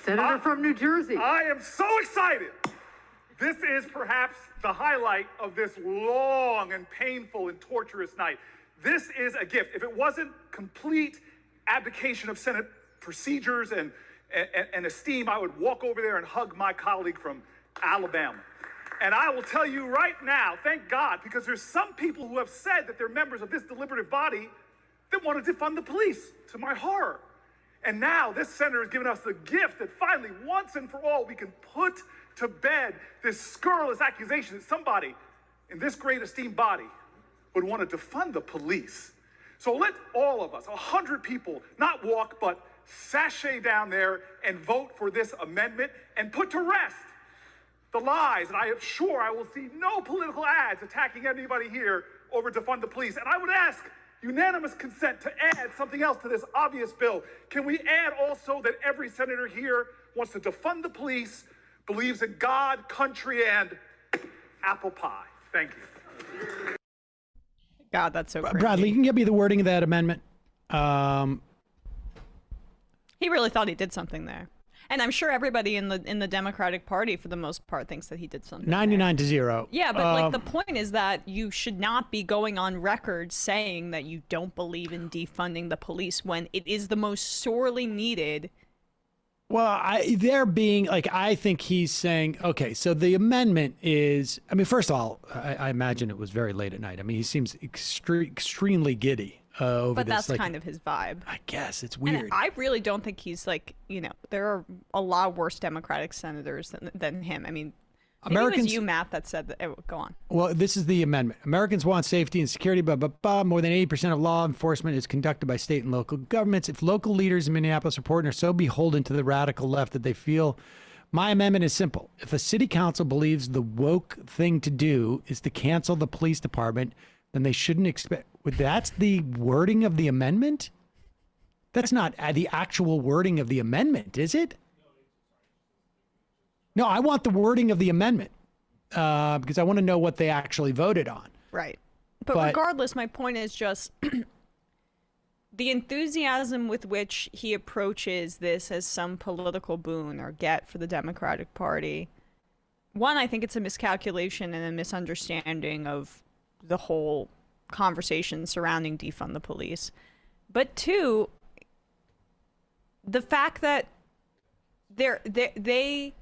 Senator from New Jersey. I am so excited. This is perhaps the highlight of this long and painful and torturous night. This is a gift. If it wasn't complete abdication of Senate procedures and esteem, I would walk over there and hug my colleague from Alabama. And I will tell you right now, thank God, because there's some people who have said that they're members of this deliberative body that want to defund the police, to my horror. And now this senator has given us the gift that finally, once and for all, we can put to bed this scurrilous accusation that somebody in this great esteemed body would want to defund the police. So let all of us, 100 people, not walk, but sashay down there and vote for this amendment and put to rest the lies. And I am sure I will see no political ads attacking anybody here over defund the police. And I would ask unanimous consent to add something else to this obvious bill. Can we add also that every senator here wants to defund the police, believes in God, country, and apple pie? Thank you. God, that's so crazy. Bradley, you can give me the wording of that amendment. He really thought he did something there. And I'm sure everybody in the Democratic Party, for the most part, thinks that he did something. 99-0. Yeah, but like the point is that you should not be going on record saying that you don't believe in defunding the police when it is the most sorely needed. Well, they're being like, I think he's saying, okay, so the amendment is, I mean, first of all, I imagine it was very late at night. I mean, he seems extremely giddy over but this. That's kind of his vibe. I guess it's weird. And I really don't think he's like, there are a lot worse Democratic senators than him. I mean, Americans, it was you, Matt, that said that. Oh, go on. Well, this is the amendment. Americans want safety and security, but more than 80% of law enforcement is conducted by state and local governments. If local leaders in Minneapolis or Portland are so beholden to the radical left that they feel, my amendment is simple. If a city council believes the woke thing to do is to cancel the police department, then they shouldn't expect. That's the wording of the amendment? That's not the actual wording of the amendment, is it? No, I want the wording of the amendment because I want to know what they actually voted on. Right. But regardless, my point is just the enthusiasm with which he approaches this as some political boon or get for the Democratic Party. One, I think it's a miscalculation and a misunderstanding of the whole conversation surrounding defund the police. But two, the fact that they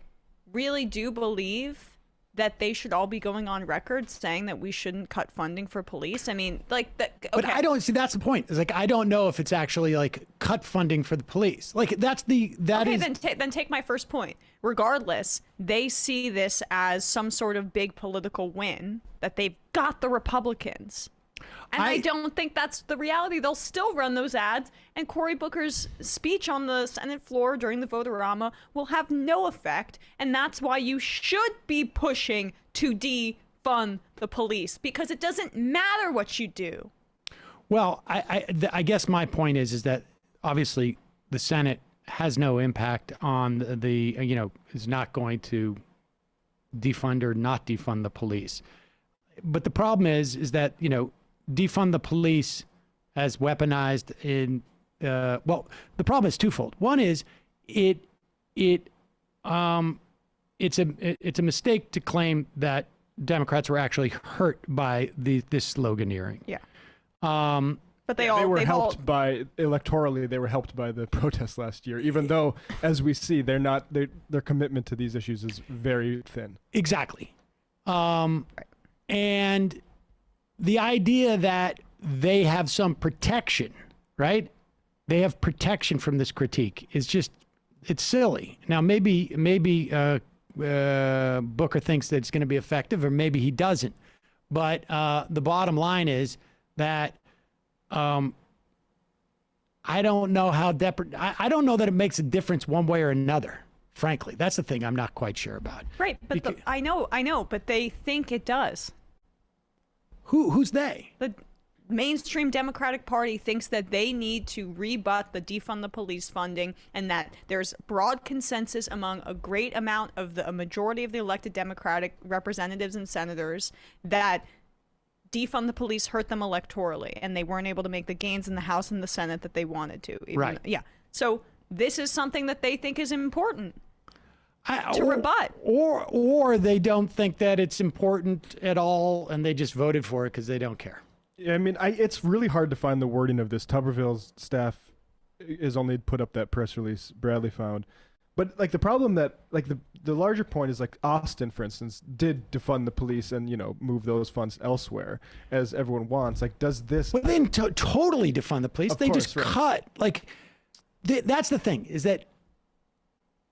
really do believe that they should all be going on record saying that we shouldn't cut funding for police. I mean, like that. Okay. But I don't see. That's the point. It's like I don't know if it's actually like cut funding for the police. Like that's the that okay, is. Then take my first point. Regardless, they see this as some sort of big political win that they've got the Republicans. And I don't think that's the reality. They'll still run those ads, and Cory Booker's speech on the Senate floor during the vote-a-rama will have no effect, and that's why you should be pushing to defund the police, because it doesn't matter what you do. Well, I guess my point is that obviously the Senate has no impact on is not going to defund or not defund the police. But the problem is that, defund the police as weaponized in, the problem is twofold. One is it's a mistake to claim that Democrats were actually hurt by this sloganeering. Yeah. But they were helped by electorally. They were helped by the protests last year, even though, as we see, their commitment to these issues is very thin. Exactly. And the idea that they have some protection, right? They have protection from this critique is just, it's silly. Now, maybe Booker thinks that it's going to be effective, or maybe he doesn't. But the bottom line is that I don't know how I don't know that it makes a difference one way or another. Frankly, that's the thing I'm not quite sure about. Right, but I know, but they think it does. Who's they? The mainstream Democratic Party thinks that they need to rebut the defund the police funding, and that there's broad consensus among a great amount of a majority of the elected Democratic representatives and senators that defund the police hurt them electorally, and they weren't able to make the gains in the House and the Senate that they wanted to. Right. Yeah. So this is something that they think is important to rebut. Or they don't think that it's important at all, and they just voted for it because they don't care. Yeah, I mean, it's really hard to find the wording of this. Tuberville's staff is only put up that press release Bradley found. But like the problem that like the larger point is like Austin, for instance, did defund the police and, you know, move those funds elsewhere as everyone wants. Like, does this? Well, they didn't totally defund the police. They just cut. Like, that's the thing, is that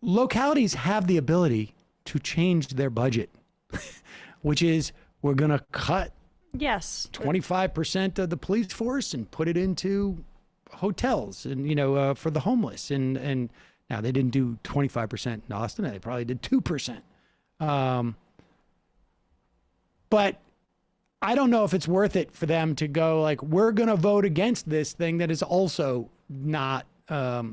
localities have the ability to change their budget, which is we're going to cut 25% of the police force and put it into hotels and, you know, for the homeless. And now they didn't do 25% in Austin. They probably did 2%. But I don't know if it's worth it for them to go like, we're going to vote against this thing that is also not, but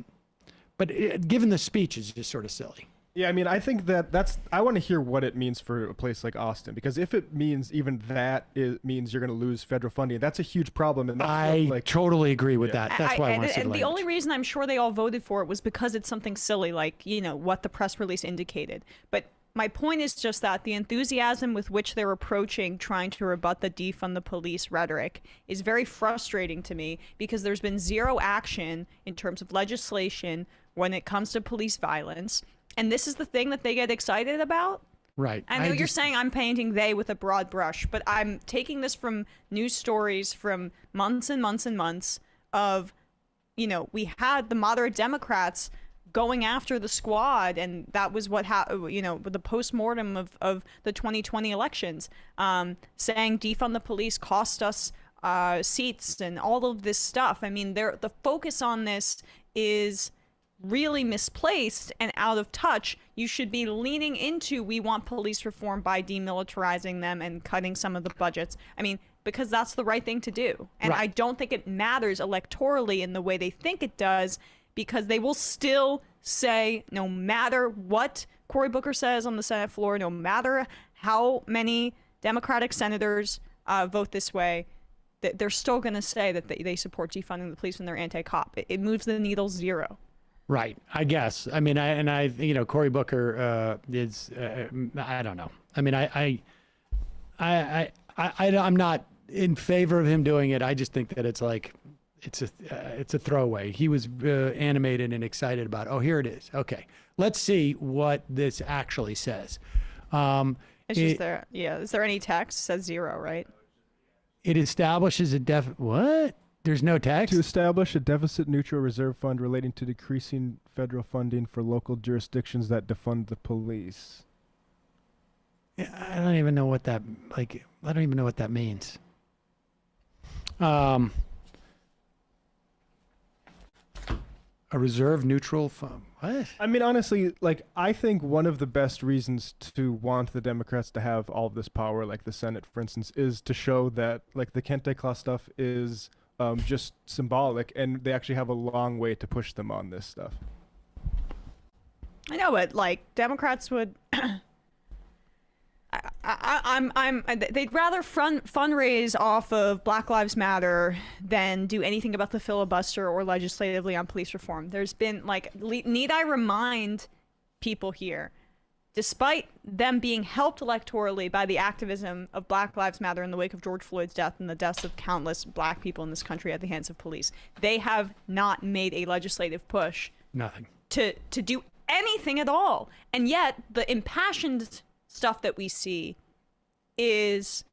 given the speech is just sort of silly. Yeah, I mean, I think I want to hear what it means for a place like Austin, because if it means even that it means you're going to lose federal funding, that's a huge problem. And I totally agree with that. That's why I want to see and the only reason I'm sure they all voted for it was because it's something silly, like, you know, what the press release indicated. But my point is just that the enthusiasm with which they're approaching trying to rebut the defund the police rhetoric is very frustrating to me, because there's been zero action in terms of legislation when it comes to police violence. And this is the thing that they get excited about? Right. I know you're saying I'm painting they with a broad brush, but I'm taking this from news stories from months and months and months of, you know, we had the moderate Democrats going after the squad, and that was what you know, the postmortem of the 2020 elections, saying defund the police cost us seats and all of this stuff. I mean, the focus on this is really misplaced and out of touch. You should be leaning into, we want police reform by demilitarizing them and cutting some of the budgets. I mean, because that's the right thing to do. And I don't think it matters electorally in the way they think it does, because they will still say, no matter what Cory Booker says on the Senate floor, no matter how many Democratic senators vote this way, that they're still going to say that they support defunding the police when they're anti-cop. It moves the needle zero. Right, I guess. I mean, you know, Cory Booker is, I don't know. I mean, I'm not in favor of him doing it. I just think that it's like, it's a throwaway. He was animated and excited about, oh, here it is. Okay, let's see what this actually says. Is there any text? It says zero, right? It establishes what? There's no text? To establish a deficit-neutral reserve fund relating to decreasing federal funding for local jurisdictions that defund the police. Yeah, I don't even know what that means. A reserve neutral fund. What? I mean, honestly, like, I think one of the best reasons to want the Democrats to have all of this power, like the Senate, for instance, is to show that, like, the Kente Claus stuff is just symbolic, and they actually have a long way to push them on this stuff. I know, but like Democrats would, they'd rather fundraise off of Black Lives Matter than do anything about the filibuster or legislatively on police reform. There's been like, need I remind people here, despite them being helped electorally by the activism of Black Lives Matter in the wake of George Floyd's death and the deaths of countless Black people in this country at the hands of police, they have not made a legislative push. Nothing. To do anything at all. And yet, the impassioned stuff that we see is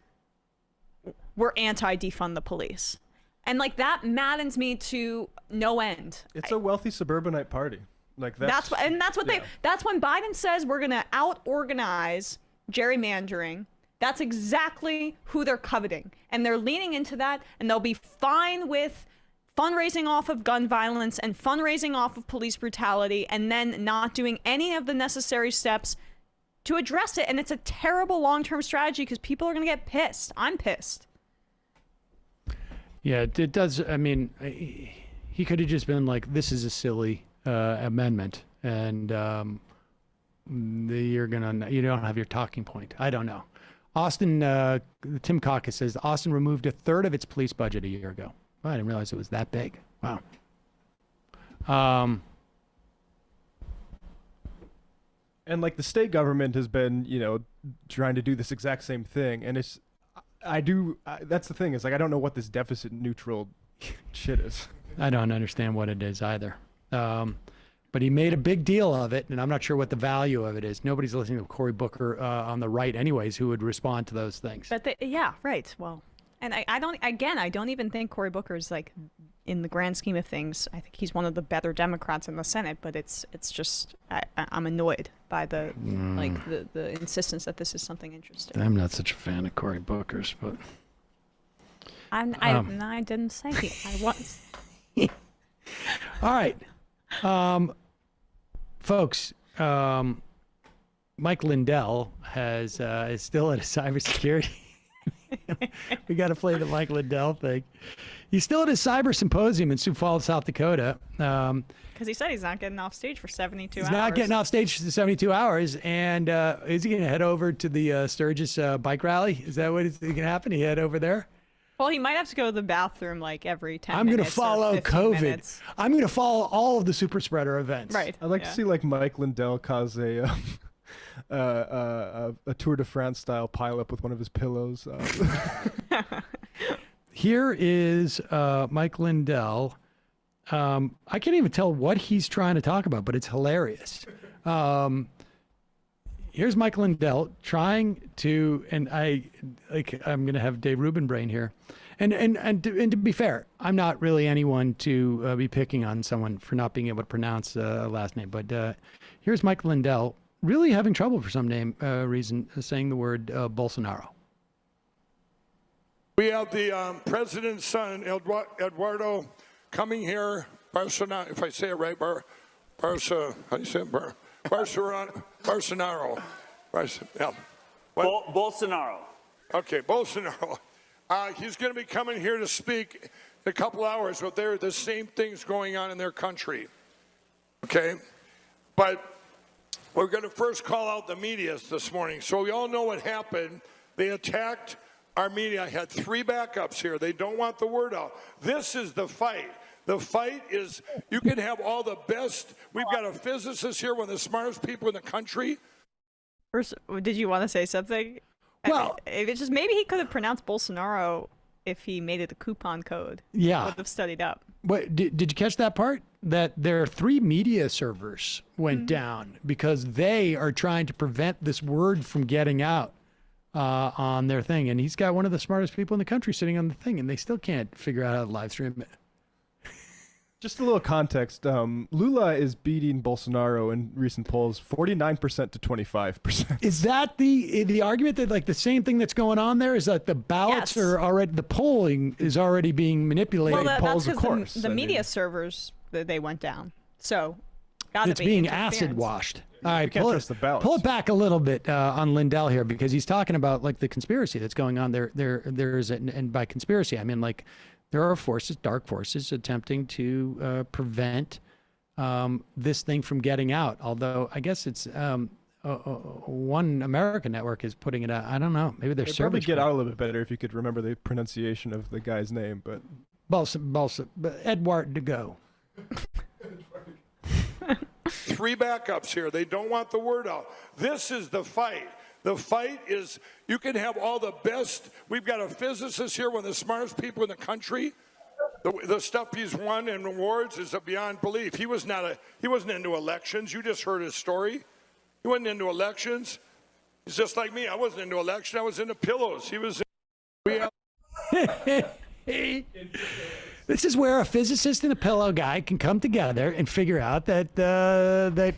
we're anti-defund the police. And like that maddens me to no end. It's a wealthy suburbanite party. Like that's when Biden says we're going to out-organize gerrymandering. That's exactly who they're coveting. And they're leaning into that, and they'll be fine with fundraising off of gun violence and fundraising off of police brutality, and then not doing any of the necessary steps to address it. And it's a terrible long-term strategy because people are going to get pissed. I'm pissed. Yeah, it does. I mean, he could have just been like, this is a silly amendment, and you don't have your talking point. I don't know. Austin, Tim Caucus says, Austin removed a third of its police budget a year ago. Oh, I didn't realize it was that big. Wow. And like the state government has been, trying to do this exact same thing. And that's the thing, is like, I don't know what this deficit neutral shit is. I don't understand what it is either. But he made a big deal of it, and I'm not sure what the value of it is. Nobody's listening to Cory Booker on the right anyways, who would respond to those things. But yeah, right. Well, and I don't even think Cory Booker is like, in the grand scheme of things, I think he's one of the better Democrats in the Senate, but it's just, I'm annoyed by the insistence that this is something interesting. I'm not such a fan of Cory Booker's, but I didn't say I was. All right. Folks, Mike Lindell is still at a cybersecurity. We got to play the Mike Lindell thing. He's still at a cyber symposium in Sioux Falls, South Dakota. Because he said he's not getting off stage for 72 hours. He's not getting off stage for 72 hours. And is he going to head over to the Sturgis bike rally? Is that what is going to happen? He head over there? Well, he might have to go to the bathroom like every 10 minutes. I'm going to follow COVID. Minutes. I'm going to follow all of the super spreader events. Right. I'd like to see like Mike Lindell cause a Tour de France style pileup with one of his pillows. Here is Mike Lindell. I can't even tell what he's trying to talk about, but it's hilarious. Here's Mike Lindell trying to, and I'm going to have Dave Rubin brain here. And to be fair, I'm not really anyone to be picking on someone for not being able to pronounce a last name. But here's Mike Lindell really having trouble for some reason saying the word Bolsonaro. We have the president's son, Eduardo, coming here. Bolsonaro, if I say it right, how do you say it? Bolsonaro. Yeah. Bolsonaro. Okay, Bolsonaro. He's going to be coming here to speak in a couple hours, but there are the same things going on in their country. Okay? But we're going to first call out the media this morning. So we all know what happened. They attacked our media. I had 3 backups here. They don't want the word out. This is the fight. The fight is, you can have all the best. We've got a physicist here, one of the smartest people in the country. First, did you want to say something? Well, it's just maybe he could have pronounced Bolsonaro if he made it a coupon code. Yeah. I would have studied up. What, did you catch that part? That their 3 media servers went down because they are trying to prevent this word from getting out on their thing. And he's got one of the smartest people in the country sitting on the thing, and they still can't figure out how to live stream it. Just a little context. Lula is beating Bolsonaro in recent polls 49% to 25%. Is that the argument that like the same thing that's going on there is that the ballots are already, the polling is already being manipulated? Well, polls, that's of course. The media servers, they went down. So it's being acid washed. All right, pull it back a little bit on Lindell here, because he's talking about like the conspiracy that's going on there. There's and by conspiracy I mean like there are forces, dark forces, attempting to prevent this thing from getting out. Although I guess it's One American network is putting it out. I don't know. Maybe their They'd servers probably get out a little bit better if you could remember the pronunciation of the guy's name. But Edward de Go. 3 backups here. They don't want the word out. This is the fight. The fight is, you can have all the best. We've got a physicist here, one of the smartest people in the country. The stuff he's won in awards is beyond belief. He wasn't into elections. You just heard his story. He wasn't into elections. He's just like me. I wasn't into elections. I was into pillows. He was. This is where a physicist and a pillow guy can come together and figure out that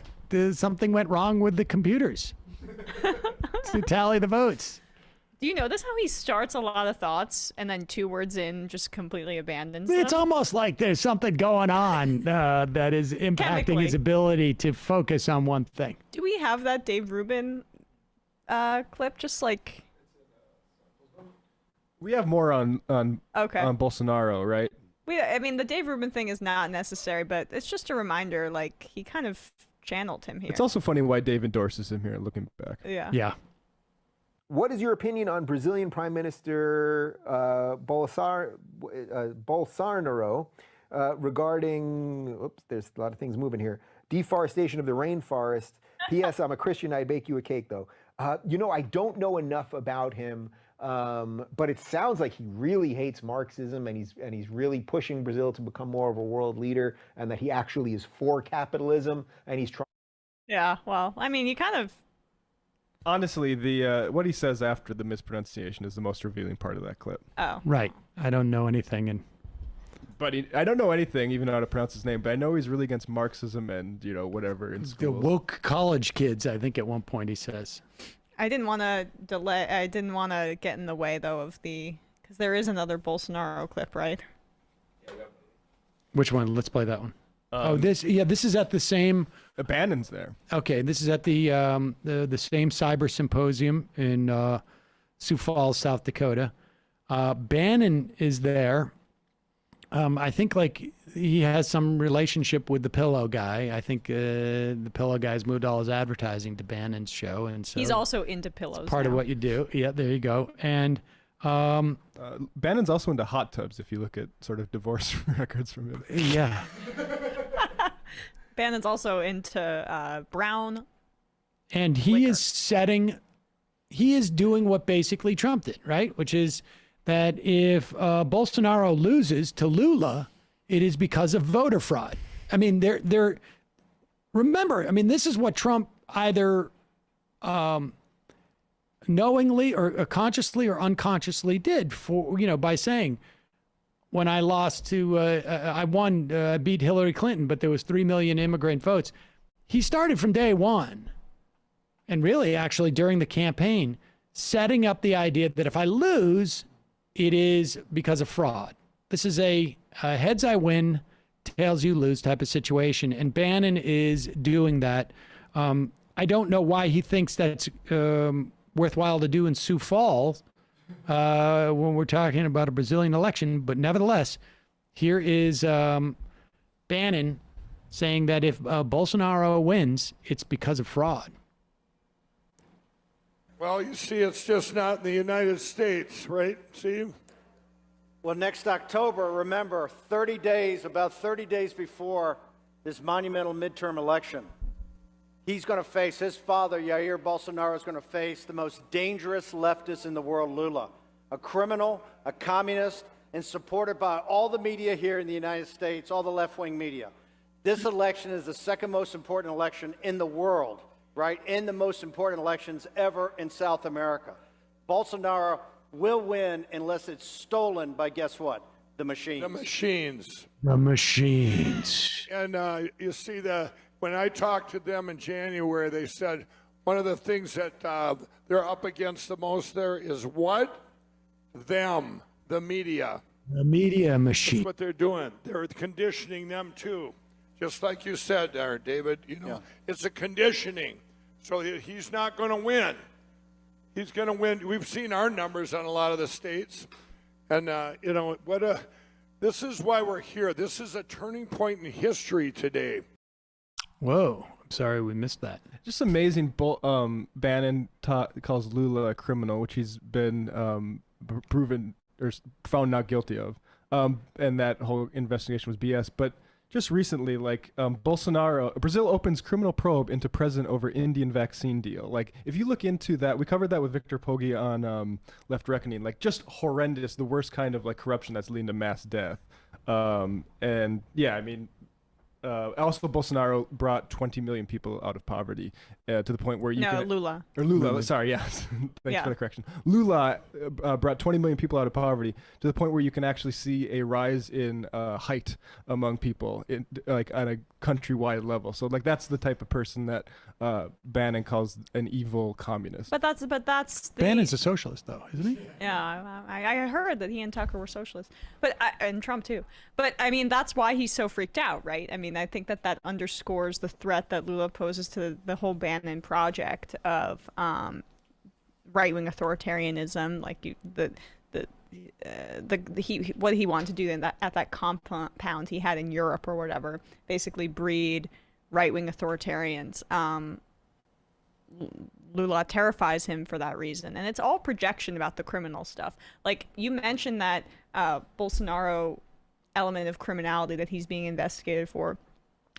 something went wrong with the computers to tally the votes. Do you notice how he starts a lot of thoughts and then 2 words in just completely abandons them? It's almost like there's something going on that is impacting Chemically. his ability to focus on one thing. Do we have that Dave Rubin clip? Just like... We have more on Okay. on Bolsonaro, right? I mean, the Dave Rubin thing is not necessary, but it's just a reminder, like, he kind of channeled him here. It's also funny why Dave endorses him here, looking back. Yeah. Yeah. What is your opinion on Brazilian Prime Minister Bolsonaro regarding, oops, there's a lot of things moving here, deforestation of the rainforest? P.S. I'm a Christian, I'd bake you a cake, though. You know, I don't know enough about him, but it sounds like he really hates Marxism, and he's really pushing Brazil to become more of a world leader, and that he actually is for capitalism, and he's trying. Yeah, well, I mean, you kind of... Honestly, the what he says after the mispronunciation is the most revealing part of that clip. Oh. Right. I don't know anything. But I don't know anything, even how to pronounce his name, but I know he's really against Marxism and, you know, whatever in The school. woke college kids, I think at one point he says. I didn't want to get in the way, though, of the... Because there is another Bolsonaro clip, right? Which one? Let's play that one. This is at the same... Bannon's there. Okay, this is at the same cyber symposium in Sioux Falls, South Dakota. Bannon is there. I think like he has some relationship with the Pillow guy. I think the Pillow guy's moved all his advertising to Bannon's show, and so He's also into pillows. it's part of now. what you do. Yeah, there you go. And Bannon's also into hot tubs, if you look at sort of divorce records from him. Yeah. Bannon's also into brown. And he is doing what basically Trump did, right? Which is that if Bolsonaro loses to Lula, it is because of voter fraud. I mean, remember, I mean, this is what Trump either knowingly or consciously or unconsciously did by saying, when I lost to, I beat Hillary Clinton, but there was 3 million immigrant votes. He started from day one, and really actually during the campaign, setting up the idea that if I lose, it is because of fraud. This is a heads I win, tails you lose type of situation, and Bannon is doing that. I don't know why he thinks that's worthwhile to do in Sioux Falls, when we're talking about a Brazilian election, but nevertheless, here is Bannon saying that if Bolsonaro wins, it's because of fraud. Well, you see, it's just not in the United States, right, Steve? Well, next October, remember, about 30 days before this monumental midterm election, he's going to face, his father, Jair Bolsonaro, is going to face the most dangerous leftist in the world, Lula, a criminal, a communist, and supported by all the media here in the United States, all the left-wing media. This election is the second most important election in the world, right? In the most important elections ever in South America. Bolsonaro will win unless it's stolen by, guess what? The machines. The machines. The machines. And you see, when I talked to them in January, they said one of the things that they're up against the most there is what? Them, the media. The media machine. That's what they're doing. They're conditioning them too. Just like you said there, David, It's a conditioning. So he's not going to win. He's going to win. We've seen our numbers on a lot of the states. And, this is why we're here. This is a turning point in history today. Whoa. I'm sorry we missed that. Just amazing. Bannon calls Lula a criminal, which he's been proven or found not guilty of. And that whole investigation was BS. But just recently, Brazil opens criminal probe into president over Indian vaccine deal. Like, if you look into that, we covered that with Victor Poggi on Left Reckoning. Like, just horrendous, the worst kind of corruption that's leading to mass death. And yeah, I mean, also Bolsonaro brought 20 million people out of poverty to the point where you can... Lula. Or Lula, sorry, yes. Thanks for the correction. Lula brought 20 million people out of poverty to the point where you can actually see a rise in height among people, like at a countrywide level. So like that's the type of person that Bannon calls an evil communist. But that's Bannon's a socialist, though, isn't he? Yeah, I heard that he and Tucker were socialists, and Trump too. But I mean, that's why he's so freaked out, right? I mean, I think that underscores the threat that Lula poses to the whole Bannon project of right-wing authoritarianism, like what he wanted to do at that compound he had in Europe or whatever, basically breed right-wing authoritarians. Lula terrifies him for that reason, and it's all projection about the criminal stuff. Like you mentioned that Bolsonaro element of criminality that he's being investigated for.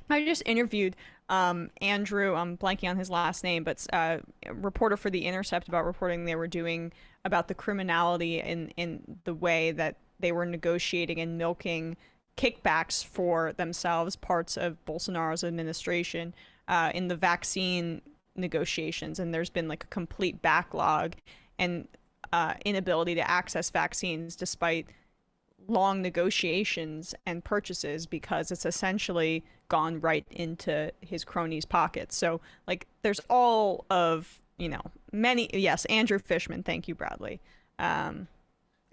I just interviewed Andrew, I'm blanking on his last name, but a reporter for The Intercept about reporting they were doing about the criminality in the way that they were negotiating and milking kickbacks for themselves, parts of Bolsonaro's administration in the vaccine negotiations. And there's been like a complete backlog and inability to access vaccines despite long negotiations and purchases, because it's essentially gone right into his cronies' pockets. So like there's all of, many, yes, Andrew Fishman, thank you, Bradley.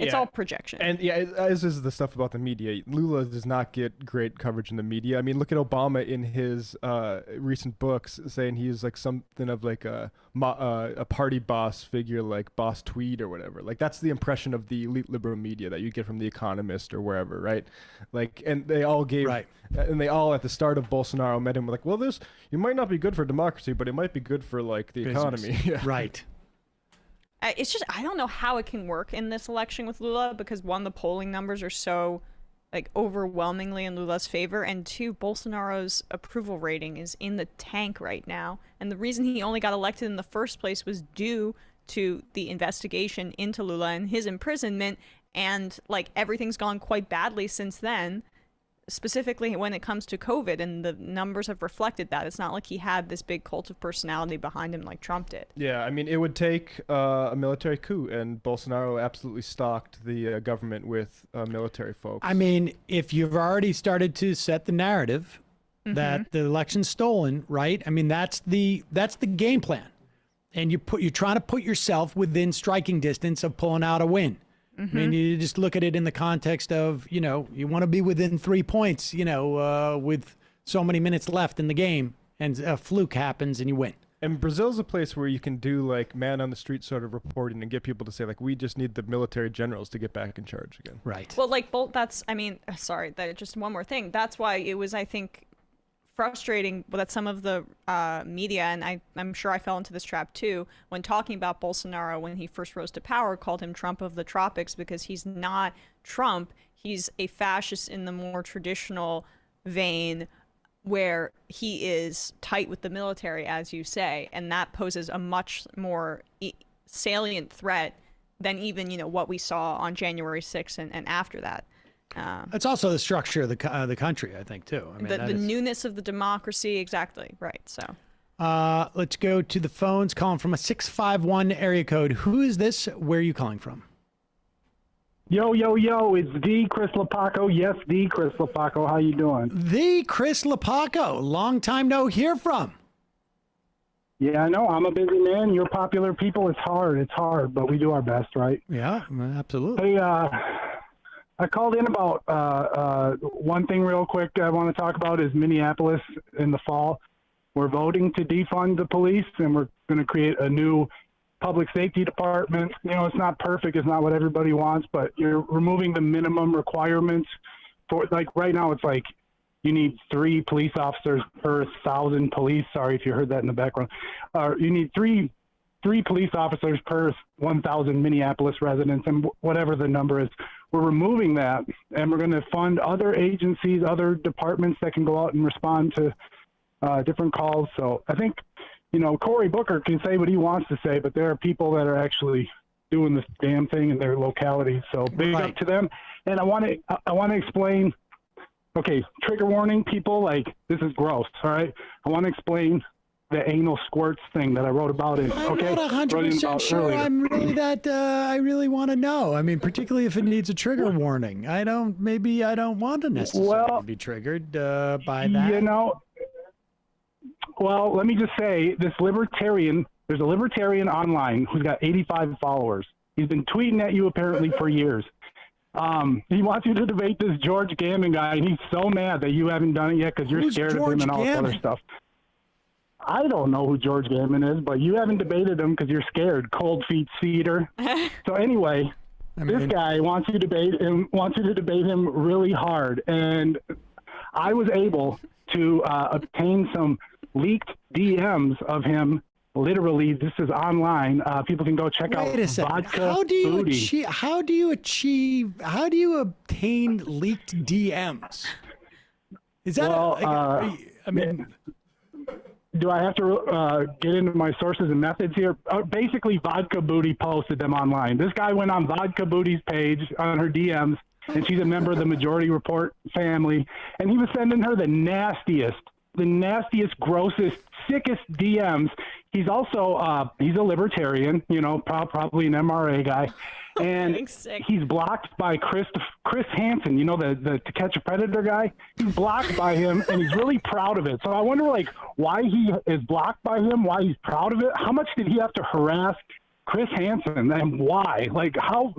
It's all projection. And as is the stuff about the media. Lula does not get great coverage in the media. I mean, look at Obama in his recent books saying he's like something of like a party boss figure, like Boss Tweed or whatever. Like that's the impression of the elite liberal media that you get from The Economist or wherever, right? Like, and they all gave, and they all at the start of Bolsonaro met him like, well, you might not be good for democracy, but it might be good for like the economy. Right. It's just, I don't know how it can work in this election with Lula, because one, the polling numbers are so like overwhelmingly in Lula's favor, and two, Bolsonaro's approval rating is in the tank right now. And the reason he only got elected in the first place was due to the investigation into Lula and his imprisonment, and like everything's gone quite badly since then, specifically when it comes to COVID, and the numbers have reflected that. It's not like he had this big cult of personality behind him like Trump did. Yeah, I mean, it would take a military coup, and Bolsonaro absolutely stocked the government with military folks. I mean, if you've already started to set the narrative that the election's stolen, right? I mean, that's the game plan, and you're trying to put yourself within striking distance of pulling out a win. I mean, you just look at it in the context of, you want to be within 3 points, with so many minutes left in the game, and a fluke happens and you win. And Brazil's a place where you can do like man on the street sort of reporting and get people to say like, we just need the military generals to get back in charge again. Right. Well, like just one more thing. That's why it was, I think, frustrating that some of the media, and I'm sure I fell into this trap too, when talking about Bolsonaro when he first rose to power, called him Trump of the tropics, because he's not Trump. He's a fascist in the more traditional vein, where he is tight with the military, as you say, and that poses a much more salient threat than even what we saw on January 6th and after that. It's also the structure of the country, I think, too. I mean, the newness of the democracy, exactly, right, so. Let's go to the phones, calling from a 651 area code. Who is this? Where are you calling from? Yo, it's the Chris Lapaco. Yes, the Chris Lapaco. How you doing? The Chris Lapaco. Long time no hear from. Yeah, I know. I'm a busy man. You're popular people. It's hard, but we do our best, right? Yeah, absolutely. Hey, I called in about one thing real quick I want to talk about is Minneapolis in the fall. We're voting to defund the police, and we're going to create a new public safety department. It's not perfect. It's not what everybody wants, but you're removing the minimum requirements for, like, right now it's like you need 3 police officers per 1,000 police. Sorry if you heard that in the background. You need three police officers per 1,000 Minneapolis residents, and whatever the number is. We're removing that, and we're going to fund other agencies, other departments that can go out and respond to different calls. So I think, Cory Booker can say what he wants to say, but there are people that are actually doing this damn thing in their localities. So big up to them. And I want to explain okay, trigger warning, people, like, this is gross, all right? I want to explain the anal squirts thing that I wrote about it. I'm Okay, not 100% sure earlier. I'm really that, I really want to know. I mean, particularly if it needs a trigger warning. Maybe I don't want to necessarily be triggered by that. You know, well, let me just say, there's a libertarian online who's got 85 followers. He's been tweeting at you apparently for years. He wants you to debate this George Gammon guy, and he's so mad that you haven't done it yet because you're scared of him and all this other stuff. I don't know who George Gammon is, but you haven't debated him because you're scared. Cold feet Seder. So anyway, this guy wants you to debate him really hard, and I was able to obtain some leaked DMs of him. Literally, this is online. People can go check out Vodka Booty. How do you obtain leaked DMs? Is that do I have to get into my sources and methods here? Basically, Vodka Booty posted them online. This guy went on Vodka Booty's page on her DMs, and she's a member of the Majority Report family, and he was sending her the nastiest, grossest, sickest DMs. He's also he's a libertarian, you know, probably an MRA guy, and he's blocked by Chris Hansen, you know, the To Catch a Predator guy. He's blocked by him, and he's really proud of it. So I wonder, like, why he is blocked by him, why he's proud of it. How much did he have to harass Chris Hansen, and why? Like, how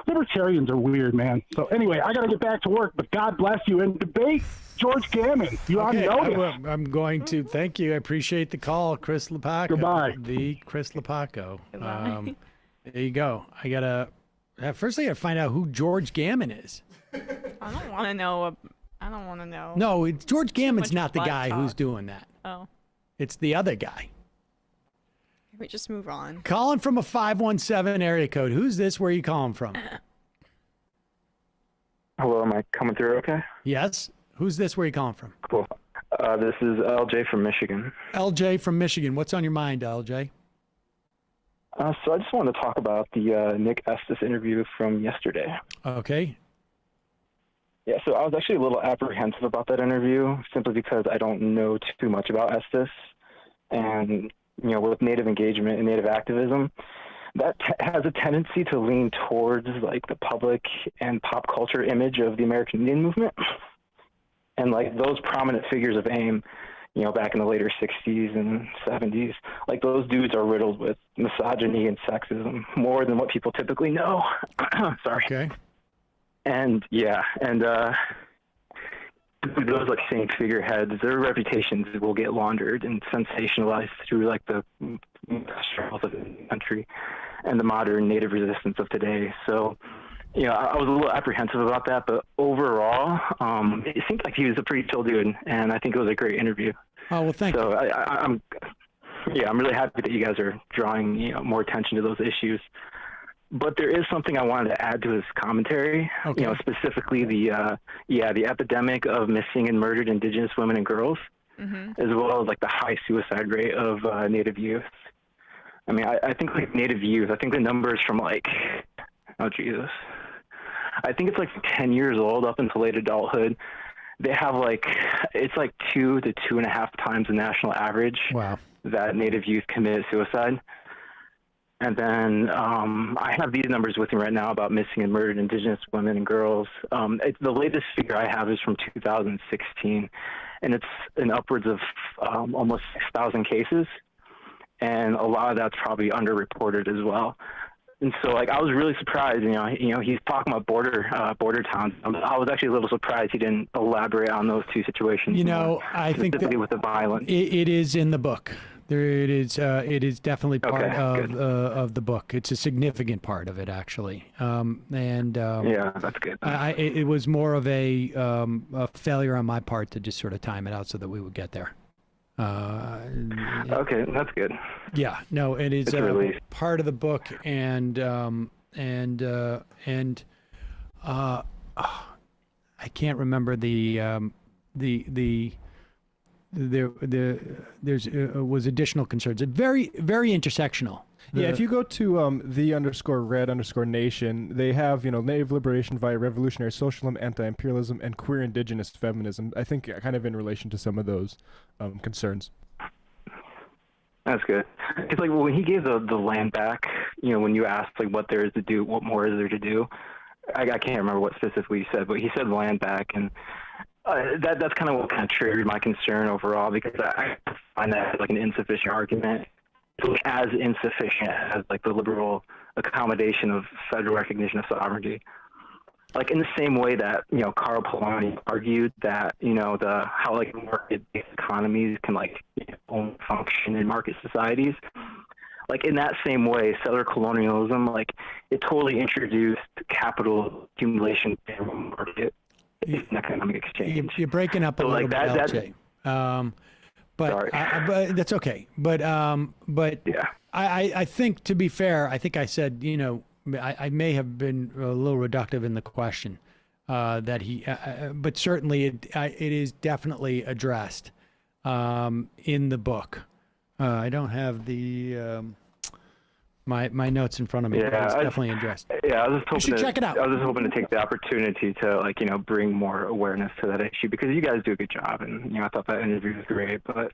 libertarians are weird, man. So anyway, I got to get back to work, but God bless you, and debate George Gammon. You on notice. I'm going to. Thank you. I appreciate the call, Chris Lepaco. Goodbye. The Chris Lepaco. There you go. I gotta find out who George Gammon is. I don't want to know. No, George Gammon's not the guy who's doing that. Oh. It's the other guy. Can we just move on? Calling from a 517 area code. Who's this? Where are you calling from? Hello, am I coming through okay? Yes. Who's this? Where are you calling from? Cool. This is LJ from Michigan. LJ from Michigan. What's on your mind, LJ? So I just wanted to talk about the Nick Estes interview from yesterday. Okay. Yeah, so I was actually a little apprehensive about that interview simply because I don't know too much about Estes. And, you know, with Native engagement and Native activism, that has a tendency to lean towards, like, the public and pop culture image of the American Indian movement. And, like, those prominent figures of AIM, you know, back in the later 60s and 70s, like, those dudes are riddled with misogyny and sexism more than what people typically know. Sorry. Okay. And, yeah, and those, like, same figureheads, their reputations will get laundered and sensationalized through, like, the struggles of the country and the modern Native resistance of today. So, you know, I was a little apprehensive about that, but overall, it seemed like he was a pretty chill dude, and I think it was a great interview. Oh, well, thank you. So I'm really happy that you guys are drawing, you know, more attention to those issues. But there is something I wanted to add to his commentary. Okay. You know, specifically the epidemic of missing and murdered Indigenous women and girls, as well as, like, the high suicide rate of Native youth. I mean, I think, like, Native youth, I think the numbers from, like, oh Jesus, I think it's like 10 years old up into late adulthood. They have, like, it's like 2 to 2.5 times the national average. Wow. That Native youth commit suicide. And then I have these numbers with me right now about missing and murdered Indigenous women and girls. The latest figure I have is from 2016, and it's in upwards of almost 6,000 cases. And a lot of that's probably underreported as well. And so, like, I was really surprised. You know, he's talking about border towns. I was actually a little surprised he didn't elaborate on those two situations. You know, I think specifically with the violence. It is in the book. It is definitely part of the book. It's a significant part of it, actually. Yeah, that's good. It was more of a failure on my part to just sort of time it out so that we would get there. Okay, that's good. Yeah, no, it is part of the book, and I can't remember the was additional concerns. Very intersectional. Yeah, if you go to the_red_nation, they have, native liberation via revolutionary socialism, anti-imperialism, and queer indigenous feminism. I think kind of in relation to some of those concerns. That's good. It's like when he gave the land back, when you asked like what there is to do, what more is there to do? I can't remember what specifically he said, but he said land back, and that's kind of what kind of triggered my concern overall, because I find that like an insufficient argument. As insufficient as like the liberal accommodation of federal recognition of sovereignty. Like in the same way that, Carol Leonnig argued that, how like market-based economies can like only function in market societies. Like in that same way, settler colonialism, like it totally introduced capital accumulation in the market in economic exchange. You're breaking up a little bit, LJ. But that's okay. But yeah. I think, to be fair, I think I said, I may have been a little reductive in the question that he, but certainly it is definitely addressed in the book. I don't have the my notes in front of me. Yeah, but it's definitely addressed. Yeah, I was just hoping you should check it out. I was just hoping to take the opportunity to bring more awareness to that issue, because you guys do a good job, and I thought that interview was great. But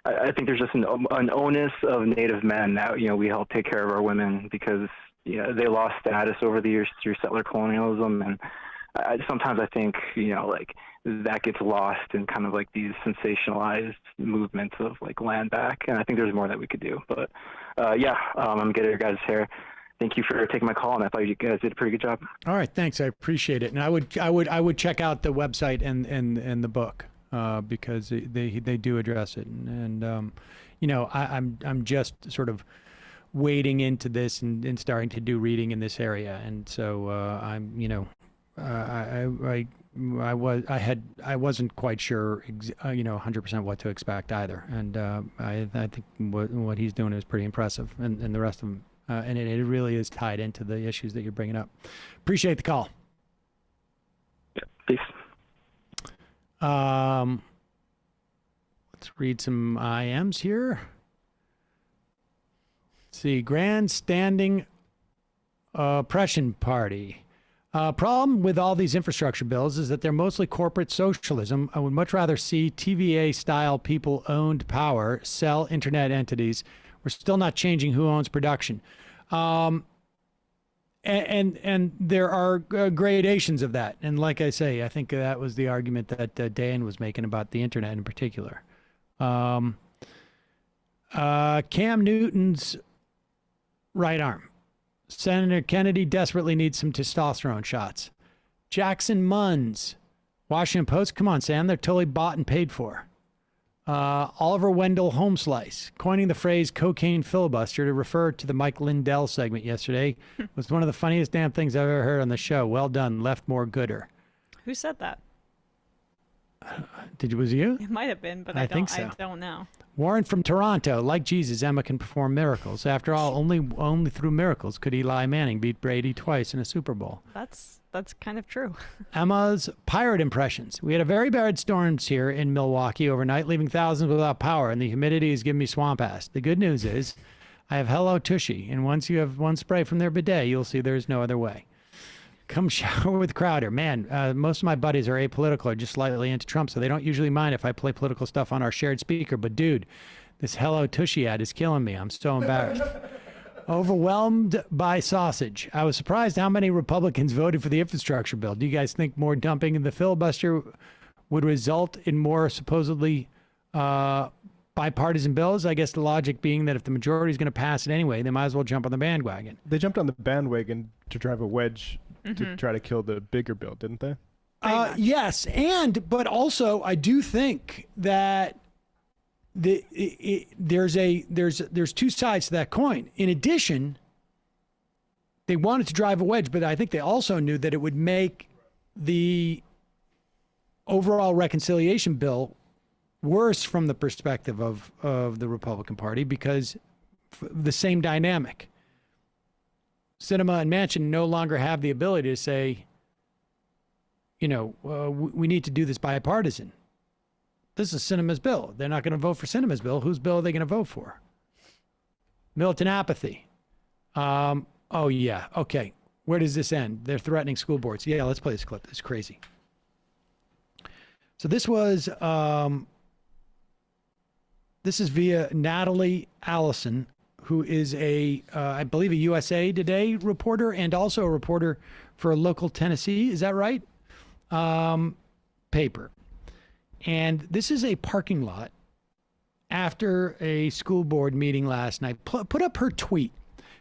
I think there's just an onus of Native men that we help take care of our women, because they lost status over the years through settler colonialism, and sometimes I think that gets lost in kind of like these sensationalized movements of like land back, and I think there's more that we could do. But I'm getting your guys' hair. Thank you for taking my call, and I thought you guys did a pretty good job. All right, thanks. I appreciate it, and I would check out the website and the book because they do address it, and I'm just sort of wading into this and starting to do reading in this area, and so I wasn't quite sure 100% what to expect either, and I think what he's doing is pretty impressive, and the rest of them, and it really is tied into the issues that you're bringing up. Appreciate the call. Yeah, peace. Let's read some IMs here. Let's see, grandstanding oppression party. Problem with all these infrastructure bills is that they're mostly corporate socialism. I would much rather see TVA-style people-owned power sell internet entities. We're still not changing who owns production. And there are gradations of that. And like I say, I think that was the argument that Dan was making about the internet in particular. Cam Newton's right arm. Senator Kennedy desperately needs some testosterone shots. Jackson Munns, Washington Post. Come on, Sam. They're totally bought and paid for. Oliver Wendell Homeslice, coining the phrase cocaine filibuster to refer to the Mike Lindell segment yesterday, was one of the funniest damn things I've ever heard on the show. Well done. Left more gooder. Who said that? Was it you? It might have been, but I think so. I don't know. Warren from Toronto, like Jesus, Emma can perform miracles. After all, only through miracles could Eli Manning beat Brady twice in a Super Bowl. That's kind of true. Emma's pirate impressions. We had a very bad storms here in Milwaukee overnight, leaving thousands without power, and the humidity is giving me swamp ass. The good news is I have Hello Tushy, and once you have one spray from their bidet, you'll see there's no other way. Come shower with Crowder. Man, most of my buddies are apolitical or just slightly into Trump, so they don't usually mind if I play political stuff on our shared speaker. But, dude, this Hello Tushy ad is killing me. I'm so embarrassed. Overwhelmed by sausage. I was surprised how many Republicans voted for the infrastructure bill. Do you guys think more dumping in the filibuster would result in more supposedly bipartisan bills? I guess the logic being that if the majority is going to pass it anyway, they might as well jump on the bandwagon. They jumped on the bandwagon to drive a wedge to try to kill the bigger bill, didn't they? Yes, but also I do think that there's two sides to that coin. In addition, they wanted to drive a wedge, but I think they also knew that it would make the overall reconciliation bill worse from the perspective of the Republican Party, because the same dynamic. Sinema and Manchin no longer have the ability to say, we need to do this bipartisan. This is Sinema's bill. They're not going to vote for Sinema's bill. Whose bill are they going to vote for? Militant apathy. Oh, yeah. Okay. Where does this end? They're threatening school boards. Yeah, let's play this clip. It's crazy. So this was, this is via Natalie Allison, who is I believe, a USA Today reporter and also a reporter for a local Tennessee. Is that right? Paper. And this is a parking lot after a school board meeting last night. Put up her tweet,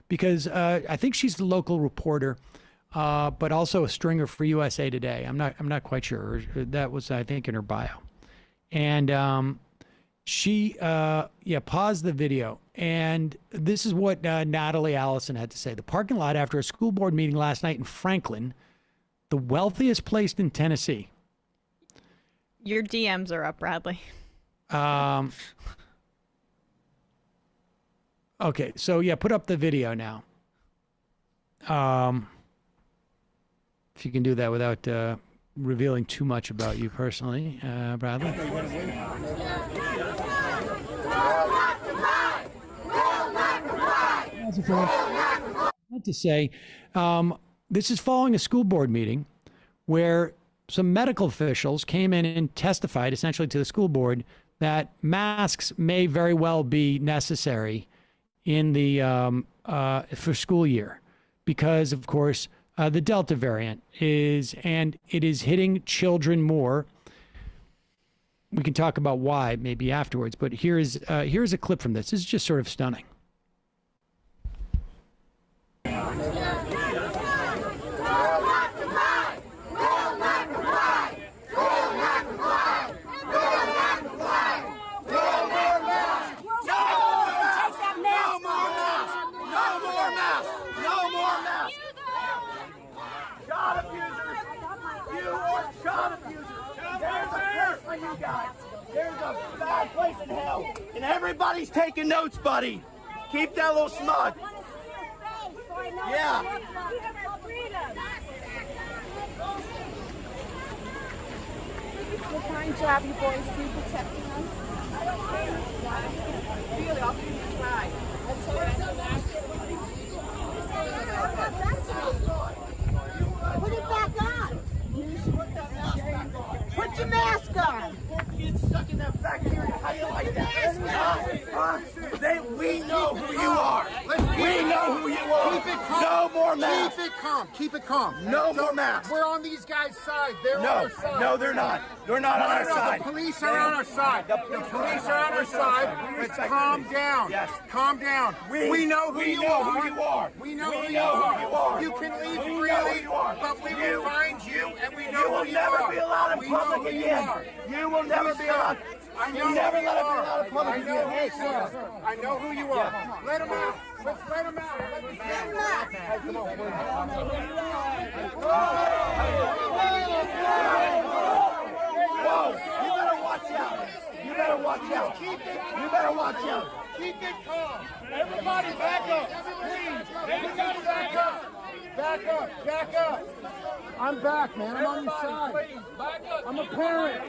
because I think she's the local reporter, but also a stringer for USA Today. I'm not quite sure. That was, I think, in her bio. And she paused the video. And this is what Natalie Allison had to say. The parking lot after a school board meeting last night in Franklin, the wealthiest place in Tennessee. Your DMs are up, Bradley. Okay, so yeah, put up the video now. If you can do that without revealing too much about you personally, Bradley. I want to say, this is following a school board meeting where some medical officials came in and testified essentially to the school board that masks may very well be necessary in the for school year, because of course the Delta variant is hitting children more. We can talk about why maybe afterwards, but here's a clip from this. This is just sort of stunning. There's a bad place in hell, and everybody's taking notes, buddy. Keep that little smug. Yeah. Fine job, you boys do protecting us. Really, I'll be inside. Put it back on. Put your mask on. Kids sucking that bacteria. How you like that? We know who you are. We know who you are. Keep it calm. No more masks. Keep it calm. Keep it calm. No more masks. We're on these guys' side. They're on our side. No, they're not. They're not on our side. The police are on our side. The police are on our side. Let's calm down. Yes. Calm down. We know who you are. We know who you are. You can leave freely, but we will find you, and we know who you are. You will never be allowed in public again. You will never be allowed. I know you never who let you it be are. allowed in public again. Hey, sir. I know who you are. Let him out. Let's let him out. Let him out. Whoa! You better watch out. You better watch out. You better watch out. Keep it calm. Everybody back up. Please. Everybody back up. Back up. Back up. I'm back, man. I'm on your side. I'm a parent.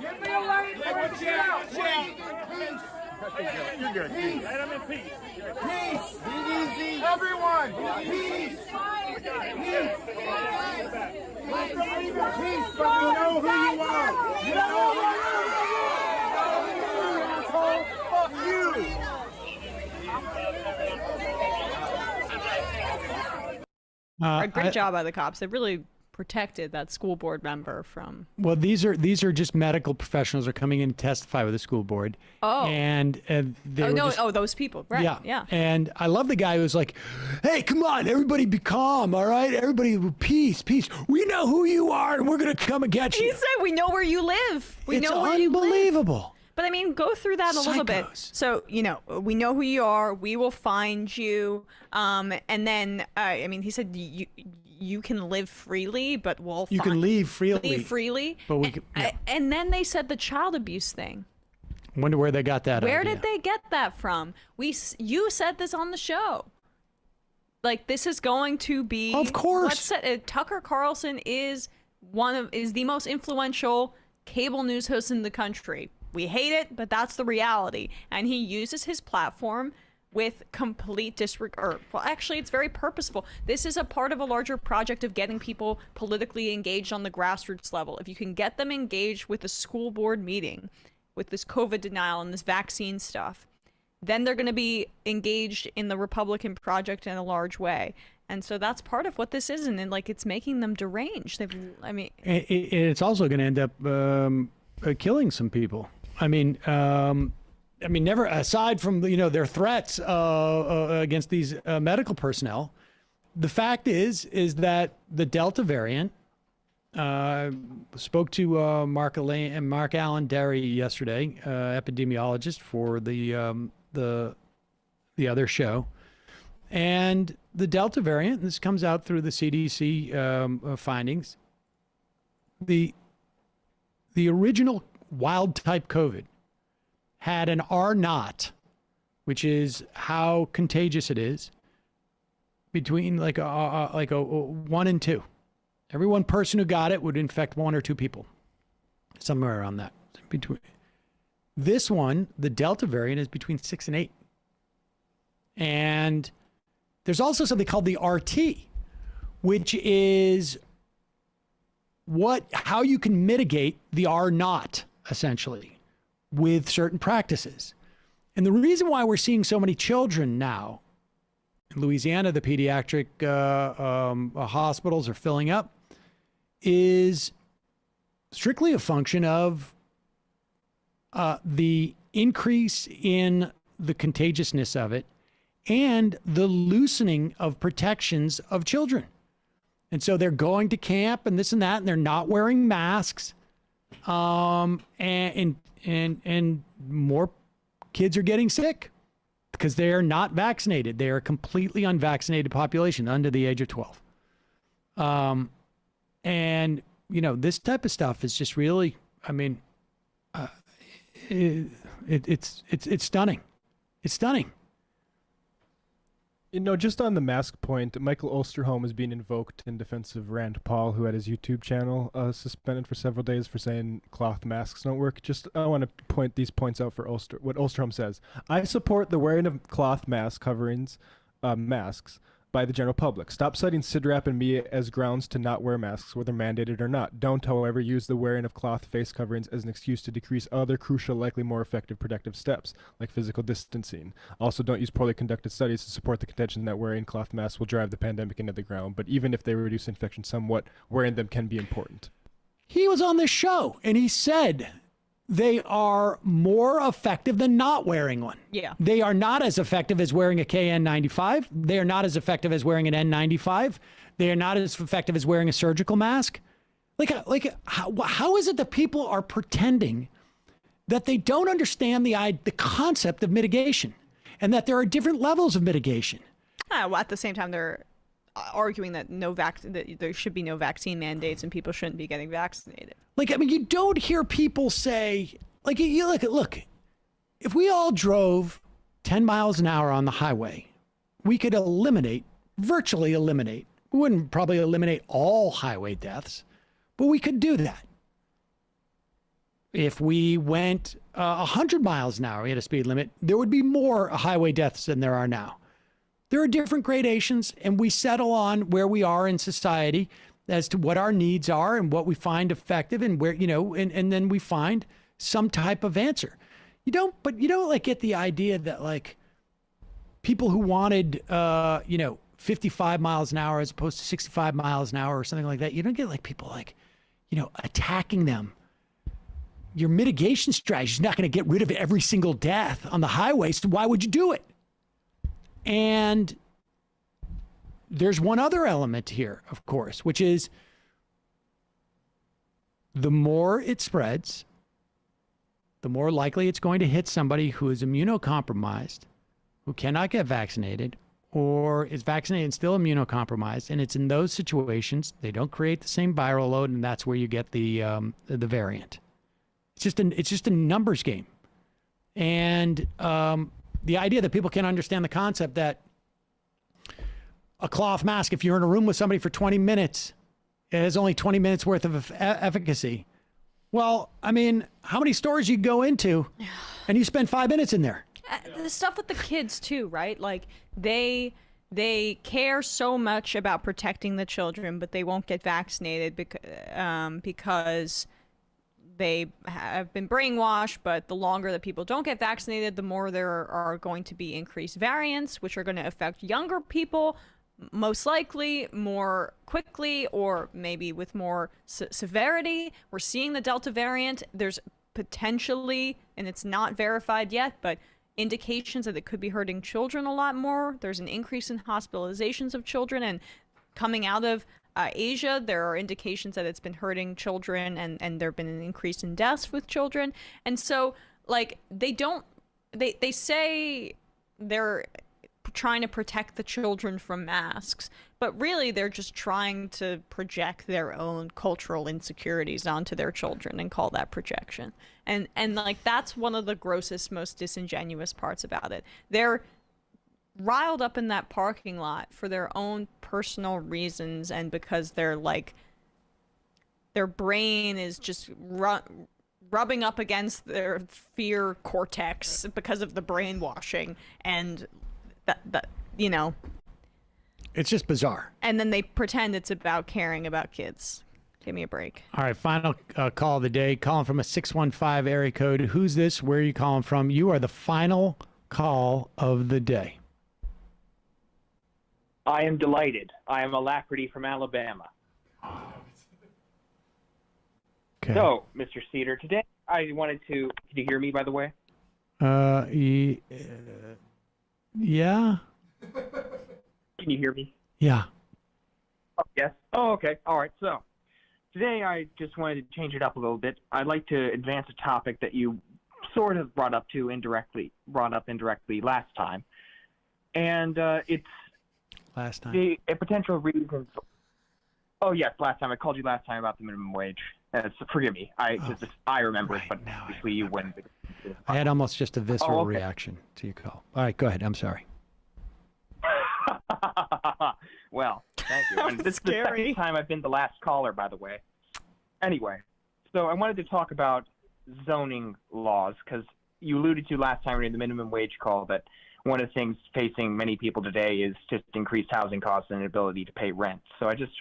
Give me a lane. Watch out. Peace. You're good. Peace. Let him in peace. Peace. Be easy. Everyone. Peace. Peace. Peace, but we know who you are. You know who you are. Asshole. Fuck you. Great job by the cops. They really protected that school board member from. Well, these are just medical professionals are coming in to testify with the school board. Oh. And they those people. Right. Yeah. And I love the guy who's like, "Hey, come on, everybody, be calm, all right? Everybody, peace. We know who you are, and we're gonna come and get you." He said, "We know where you live. We know where you live." It's unbelievable. But I mean, go through that a little bit. So, we know who you are. We will find you. And then, he said you can live freely, but you can leave freely. Leave freely. But and then they said the child abuse thing. Wonder where they got that. Where did they get that from? You said this on the show. Like, this is going to be. Of course. Tucker Carlson is the most influential cable news hosts in the country. We hate it, but that's the reality. And he uses his platform with complete disregard. Well, actually, it's very purposeful. This is a part of a larger project of getting people politically engaged on the grassroots level. If you can get them engaged with the school board meeting, with this COVID denial and this vaccine stuff, then they're going to be engaged in the Republican project in a large way. And so that's part of what this is. And then, like, it's making them deranged. It's also going to end up killing some people. Never aside from their threats against these medical personnel, the fact is that the Delta variant. Spoke to Mark Allen Derry yesterday, epidemiologist for the other show, and the Delta variant. This comes out through the CDC findings. The original wild type COVID had an R0, which is how contagious it is, between like a 1 and 2. Every one person who got it would infect 1 or 2 people, somewhere around that. Between this one, the Delta variant, is between 6 and 8. And there's also something called the RT, which is how you can mitigate the R0, essentially, with certain practices. And the reason why we're seeing so many children now in Louisiana, the pediatric hospitals are filling up, is strictly a function of the increase in the contagiousness of it and the loosening of protections of children. And so they're going to camp and this and that, and they're not wearing masks. And more kids are getting sick because they are not vaccinated. They are a completely unvaccinated population under the age of 12. And this type of stuff is just really, it's stunning. It's stunning. Just on the mask point, Michael Osterholm is being invoked in defense of Rand Paul, who had his YouTube channel suspended for several days for saying cloth masks don't work. I want to point these points out for what Osterholm says. I support the wearing of cloth mask coverings, masks, by the general public. Stop citing CIDRAP and me as grounds to not wear masks, whether mandated or not. Don't, however, use the wearing of cloth face coverings as an excuse to decrease other crucial, likely more effective protective steps, like physical distancing. Also, don't use poorly conducted studies to support the contention that wearing cloth masks will drive the pandemic into the ground. But even if they reduce infection somewhat, wearing them can be important. He was on this show, and he said they are more effective than not wearing one. Yeah. They are not as effective as wearing a KN95. They are not as effective as wearing an N95. They are not as effective as wearing a surgical mask. How is it that people are pretending that they don't understand the concept of mitigation and that there are different levels of mitigation? Well, at the same time, they're arguing that that there should be no vaccine mandates and people shouldn't be getting vaccinated. You don't hear people say, look, if we all drove 10 miles an hour on the highway, we could virtually eliminate, we wouldn't probably eliminate all highway deaths, but we could do that. If we went 100 miles an hour, we had a speed limit, there would be more highway deaths than there are now. There are different gradations, and we settle on where we are in society as to what our needs are and what we find effective and where, and then we find some type of answer. You don't get the idea that people who wanted, 55 miles an hour as opposed to 65 miles an hour or something like that. You don't get people attacking them. Your mitigation strategy is not going to get rid of every single death on the highway. So why would you do it? And there's one other element here, of course, which is the more it spreads, the more likely it's going to hit somebody who is immunocompromised, who cannot get vaccinated, or is vaccinated and still immunocompromised. And it's in those situations, they don't create the same viral load, and that's where you get the variant. It's just a numbers game. And the idea that people can't understand the concept that a cloth mask, if you're in a room with somebody for 20 minutes, it has only 20 minutes worth of efficacy. Well, I mean, how many stores you go into and you spend 5 minutes in there? The stuff with the kids too, right? Like they care so much about protecting the children, but they won't get vaccinated because they have been brainwashed. But the longer that people don't get vaccinated, the more there are going to be increased variants, which are going to affect younger people, most likely more quickly, or maybe with more severity. We're seeing the Delta variant. There's potentially, and it's not verified yet, but indications that it could be hurting children a lot more. There's an increase in hospitalizations of children, and coming out of Asia, there are indications that it's been hurting children, and there have been an increase in deaths with children. And so, like, they say they're trying to protect the children from masks, but really they're just trying to project their own cultural insecurities onto their children and call that projection. And like, that's one of the grossest, most disingenuous parts about it. They're riled up in that parking lot for their own personal reasons, and because they're like, their brain is just rubbing up against their fear cortex because of the brainwashing, and that you know, it's just bizarre. And then they pretend it's about caring about kids. Give me a break. All right, final call of the day. Calling from a 615 area code. Who's this? Where are you calling from? You are the final call of the day. I am delighted. I am Alacrity from Alabama. Okay. So, Mr. Seder, today I wanted to... Can you hear me, by the way? Yeah. Can you hear me? Yeah. Oh, yes. Oh, okay. All right. So, today I just wanted to change it up a little bit. I'd like to advance a topic that you sort of brought up indirectly last time. And it's... Last time? A potential reason... Oh, yes, last time. I called you last time about the minimum wage. Forgive me. I remember it, but obviously you wouldn't. I had almost just a visceral reaction to your call. All right, go ahead. I'm sorry. Well, thank you. And this is the second time I've been the last caller, by the way. Anyway, so I wanted to talk about zoning laws, because you alluded to last time in the minimum wage call that one of the things facing many people today is just increased housing costs and inability to pay rent. So I just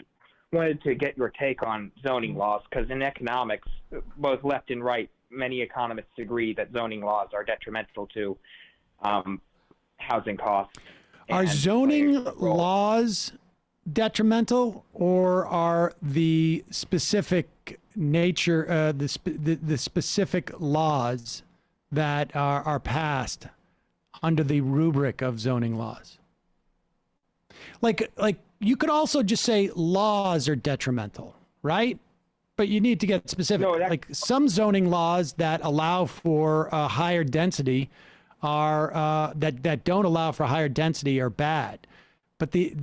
wanted to get your take on zoning laws, because in economics, both left and right, many economists agree that zoning laws are detrimental to housing costs. Are zoning laws detrimental, or are the specific nature, the specific laws that are passed under the rubric of zoning laws? Like you could also just say laws are detrimental, right? But you need to get specific. No, like some zoning laws that allow for higher density are that don't allow for higher density are bad. But the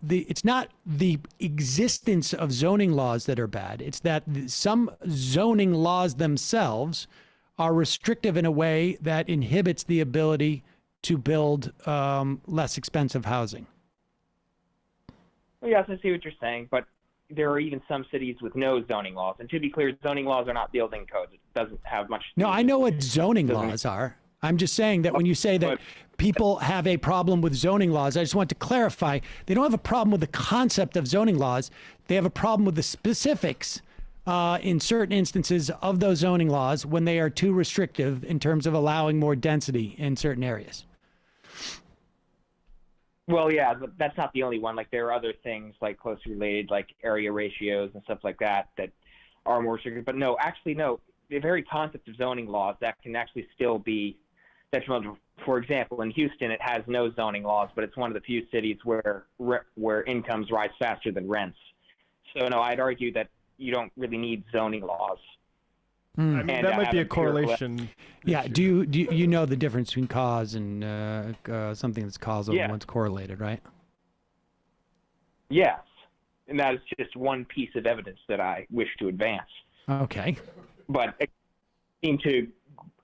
it's not the existence of zoning laws that are bad. It's that some zoning laws themselves are restrictive in a way that inhibits the ability to build less expensive housing. Well, yes, I see what you're saying, but there are even some cities with no zoning laws. And to be clear, zoning laws are not building codes. It doesn't have much. No, I know what zoning laws are. I'm just saying that when you say that people have a problem with zoning laws, I just want to clarify, they don't have a problem with the concept of zoning laws. They have a problem with the specifics in certain instances of those zoning laws when they are too restrictive in terms of allowing more density in certain areas. Well, yeah, but that's not the only one. Like, there are other things, like closely related, like area ratios and stuff like that, that are more restrictive. But no, actually, no. The very concept of zoning laws, that can actually still be detrimental. For example, in Houston, it has no zoning laws, but it's one of the few cities where incomes rise faster than rents. So, no, I'd argue that you don't really need zoning laws. I mean, that might be a correlation. Yeah. Do you know the difference between cause and something that's causal and one's correlated, right? Yes. And that is just one piece of evidence that I wish to advance. Okay. But it seemed to,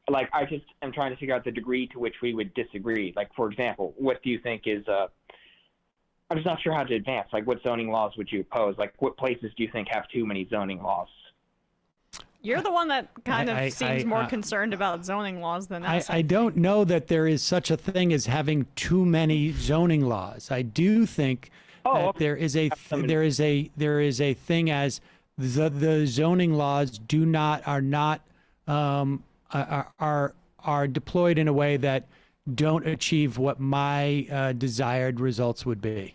like, I just am trying to figure out the degree to which we would disagree. Like, for example, what do you think is, I'm just not sure how to advance. Like, what zoning laws would you oppose? Like, what places do you think have too many zoning laws? You're the one that kind of seems more concerned about zoning laws than us. I don't know that there is such a thing as having too many zoning laws. I do think that there is a thing as the zoning laws are deployed in a way that don't achieve what my desired results would be.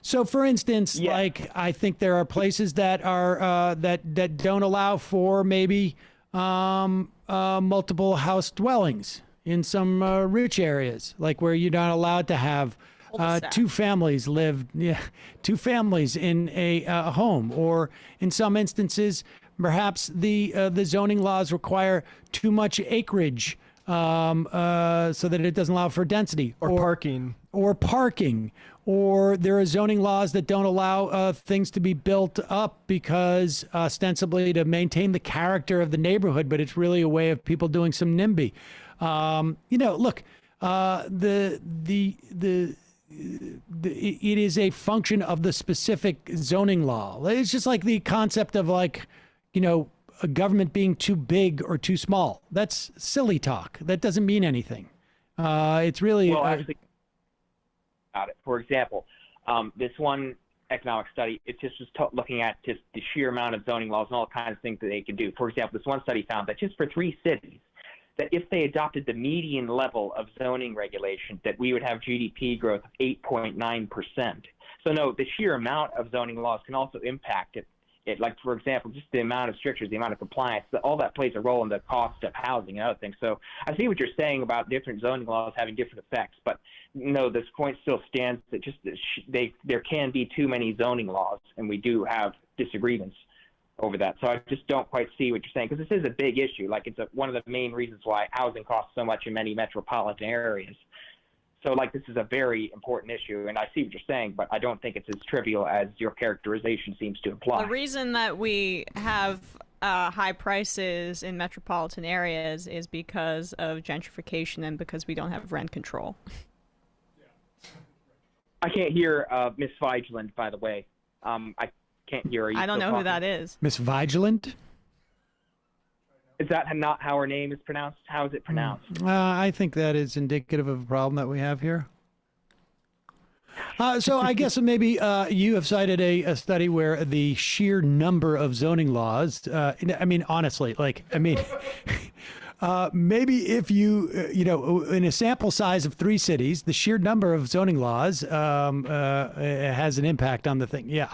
So, for instance, like I think there are places that are that don't allow for maybe multiple house dwellings in some rich areas, like where you're not allowed to have two families in a home, or in some instances, perhaps the zoning laws require too much acreage so that it doesn't allow for density or parking. Or there are zoning laws that don't allow things to be built up because ostensibly to maintain the character of the neighborhood, but it's really a way of people doing some NIMBY. Look, it is a function of the specific zoning law. It's just like the concept of a government being too big or too small. That's silly talk. That doesn't mean anything. It's really... Well, actually, about it. For example, this one economic study, it just was looking at just the sheer amount of zoning laws and all kinds of things that they could do. For example, this one study found that just for 3 cities, that if they adopted the median level of zoning regulation, that we would have GDP growth of 8.9%. So no, the sheer amount of zoning laws can also impact it. Like, for example, just the amount of strictures, the amount of compliance, all that plays a role in the cost of housing and other things. So I see what you're saying about different zoning laws having different effects, but no, this point still stands that just there can be too many zoning laws, and we do have disagreements over that. So I just don't quite see what you're saying, because this is a big issue. Like, it's one of the main reasons why housing costs so much in many metropolitan areas. So, this is a very important issue, and I see what you're saying, but I don't think it's as trivial as your characterization seems to imply. The reason that we have high prices in metropolitan areas is because of gentrification and because we don't have rent control. I can't hear Miss Vigilant, by the way. I can't hear her. I don't know who that is. Miss Vigilant? Is that not how her name is pronounced? How is it pronounced? I think that is indicative of a problem that we have here. So I guess maybe you have cited a study where the sheer number of zoning laws, honestly, maybe if you, in a sample size of 3 cities, the sheer number of zoning laws has an impact on the thing. Yeah,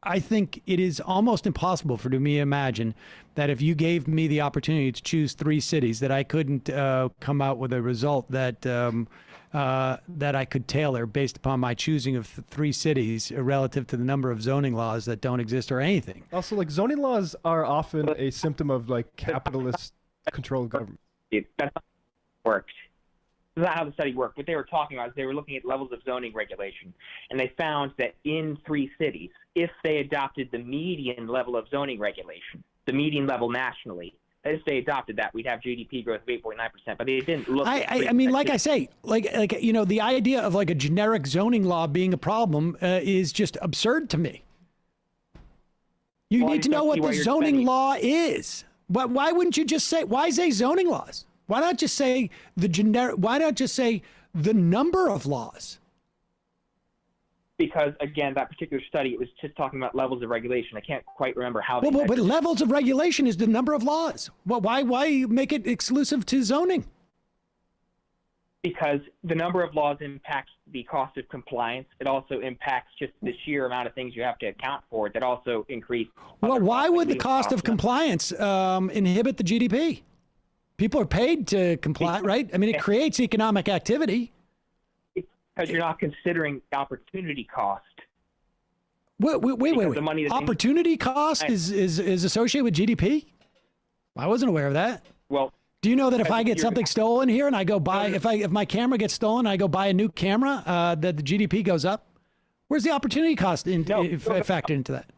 I think it is almost impossible for me to imagine that if you gave me the opportunity to choose 3 cities, that I couldn't come out with a result that that I could tailor based upon my choosing of 3 cities relative to the number of zoning laws that don't exist or anything. Also, zoning laws are often a symptom of capitalist control of government. That's not how it worked. That's not how the study worked. What they were talking about is they were looking at levels of zoning regulation, and they found that in 3 cities, if they adopted the median level of zoning regulation, the median level nationally, if they adopted that, we'd have GDP growth of 8.9%. But they didn't look. I mean, like I say, the idea of a generic zoning law being a problem is just absurd to me. You need to know what the zoning law is. Why wouldn't you just say? Why say zoning laws? Why not just say the generic? Why not just say the number of laws? Because, again, that particular study, it was just talking about levels of regulation. I can't quite remember how. But levels of regulation is the number of laws. Well, why make it exclusive to zoning? Because the number of laws impacts the cost of compliance. It also impacts just the sheer amount of things you have to account for that also increase. Well, why would the cost of compliance inhibit the GDP? People are paid to comply, right? I mean, it creates economic activity. Because you're not considering the opportunity cost. Wait. Opportunity cost is associated with GDP? I wasn't aware of that. Well, do you know that if I get something stolen here and I go buy, if my camera gets stolen, and I go buy a new camera, that the GDP goes up? Where's the opportunity cost factored into that?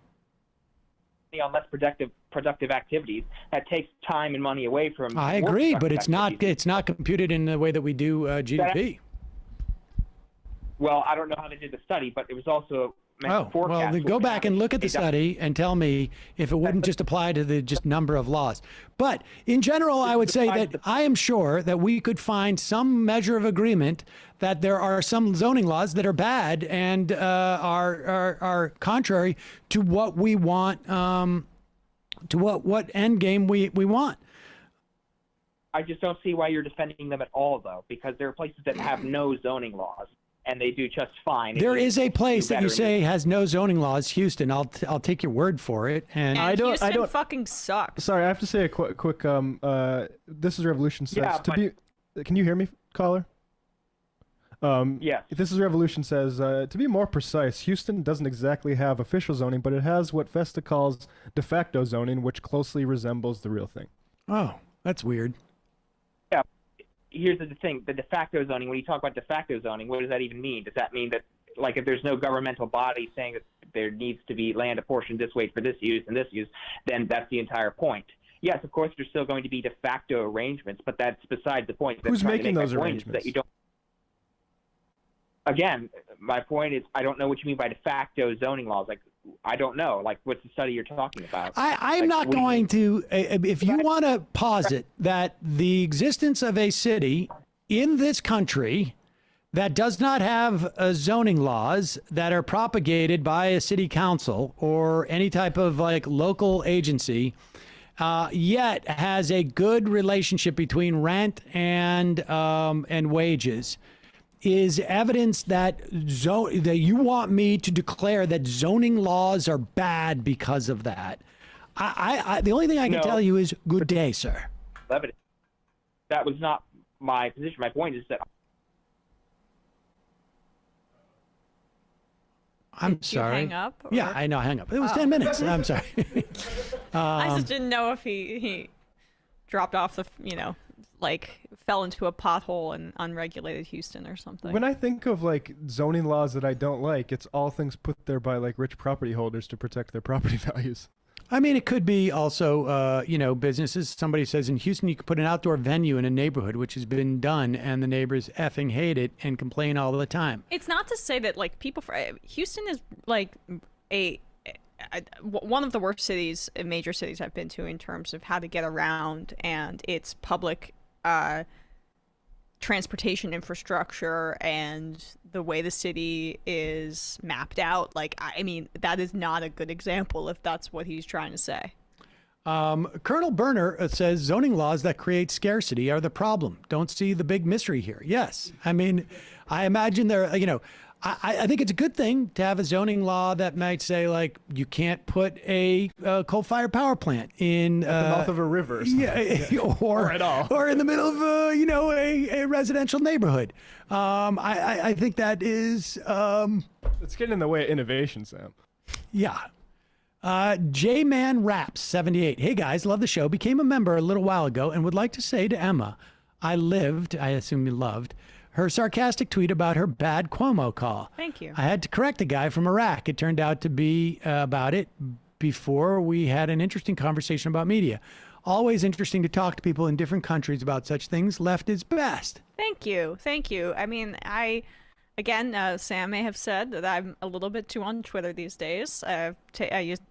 On less productive activities, that takes time and money away from. I agree, but it's not computed in the way that we do GDP. Well, I don't know how they did the study, but it was also forecast. Then go back and look at the study and tell me if it wouldn't just apply to the just number of laws. But in general, I would say that I am sure that we could find some measure of agreement that there are some zoning laws that are bad and are contrary to what we want, to what end game we want. I just don't see why you're defending them at all, though, because there are places that have no zoning laws, and they do just fine. There is a place that you say has no zoning laws, Houston. I'll take your word for it. And Houston fucking sucks. Sorry, I have to say a quick. This is Revolution says Can you hear me, caller? Yes. This is Revolution says to be more precise, Houston doesn't exactly have official zoning, but it has what Festa calls de facto zoning, which closely resembles the real thing. Oh, that's weird. Here's the thing, the de facto zoning, when you talk about de facto zoning, what does that even mean? Does that mean that, like, if there's no governmental body saying that there needs to be land apportioned this way for this use and this use, then that's the entire point. Yes, of course, there's still going to be de facto arrangements, but that's beside the point. Who's making those arrangements? That you don't... Again, my point is, I don't know what you mean by de facto zoning laws. Like, I don't know. Like, what's the study you're talking about? I'm not going to, if you want to posit that the existence of a city in this country that does not have zoning laws that are propagated by a city council or any type of like local agency, yet has a good relationship between rent and wages, is evidence that that you want me to declare that zoning laws are bad because of that. The only thing I can tell you is good day, sir. That was not my position. My point is that I'm sorry. You hang up? Yeah, I know. Hang up. It was 10 minutes. I'm sorry. I just didn't know if he dropped off the, like fell into a pothole in unregulated Houston or something. When I think of like zoning laws that I don't like, it's all things put there by like rich property holders to protect their property values. I mean, it could be also, businesses. Somebody says in Houston, you can put an outdoor venue in a neighborhood, which has been done, and the neighbors effing hate it and complain all the time. It's not to say that like Houston is like one of the worst cities, major cities I've been to in terms of how to get around and its public transportation infrastructure and the way the city is mapped out. Like, I mean, that is not a good example if that's what he's trying to say. Colonel Berner says zoning laws that create scarcity are the problem. Don't see the big mystery here. Yes. I mean, I imagine there, I think it's a good thing to have a zoning law that might say, like, you can't put a coal-fired power plant in at the mouth of a river, or at all, or in the middle of a residential neighborhood. I think that is it's getting in the way of innovation, Sam. Yeah. J-Man Raps 78. Hey guys, love the show. Became a member a little while ago and would like to say to Emma, I assume you loved her sarcastic tweet about her bad Cuomo call. Thank you. I had to correct a guy from Iraq. It turned out to be about it before we had an interesting conversation about media. Always interesting to talk to people in different countries about such things. Left is best. Thank you. Thank you. I mean, Sam may have said that I'm a little bit too on Twitter these days. I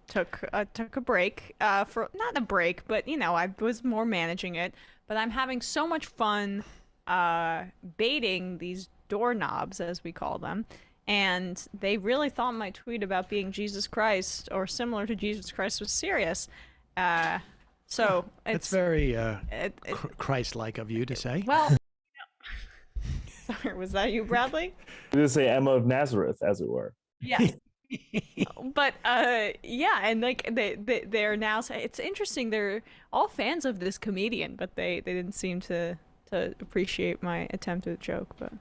took a break, for not a break, but I was more managing it. But I'm having so much fun baiting these doorknobs, as we call them, and they really thought my tweet about being Jesus Christ or similar to Jesus Christ was serious. So it's very Christ-like of you to say. Well, sorry, was that you, Bradley? To say Emma of Nazareth, as it were. Yeah. But yeah, and like they're now saying it's interesting. They're all fans of this comedian, but they didn't seem to appreciate my attempt at a joke. But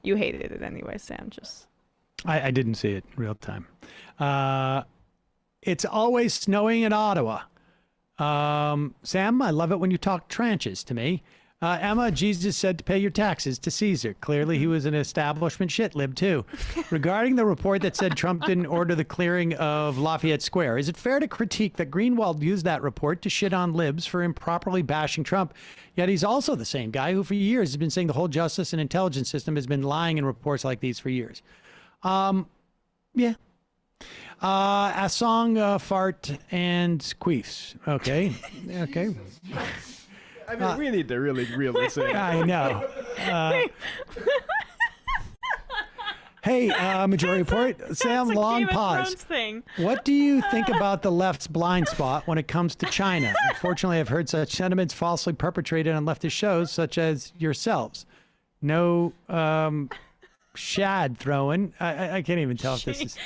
you hated it anyway, Sam. Just I didn't see it real time. It's always snowing in Ottawa. Sam, I love it when you talk trenches to me. Emma, Jesus said to pay your taxes to Caesar. Clearly, he was an establishment shitlib, too. Regarding the report that said Trump didn't order the clearing of Lafayette Square, is it fair to critique that Greenwald used that report to shit on libs for improperly bashing Trump? Yet he's also the same guy who for years has been saying the whole justice and intelligence system has been lying in reports like these for years. Yeah, A song, fart, and queefs. Okay. Okay. I mean, we need to really reel this in. I know. Hey, Majority Report. Sam, long pause. What do you think about the left's blind spot when it comes to China? Unfortunately, I've heard such sentiments falsely perpetrated on leftist shows, such as yourselves. No shad throwing. I can't even tell if this is.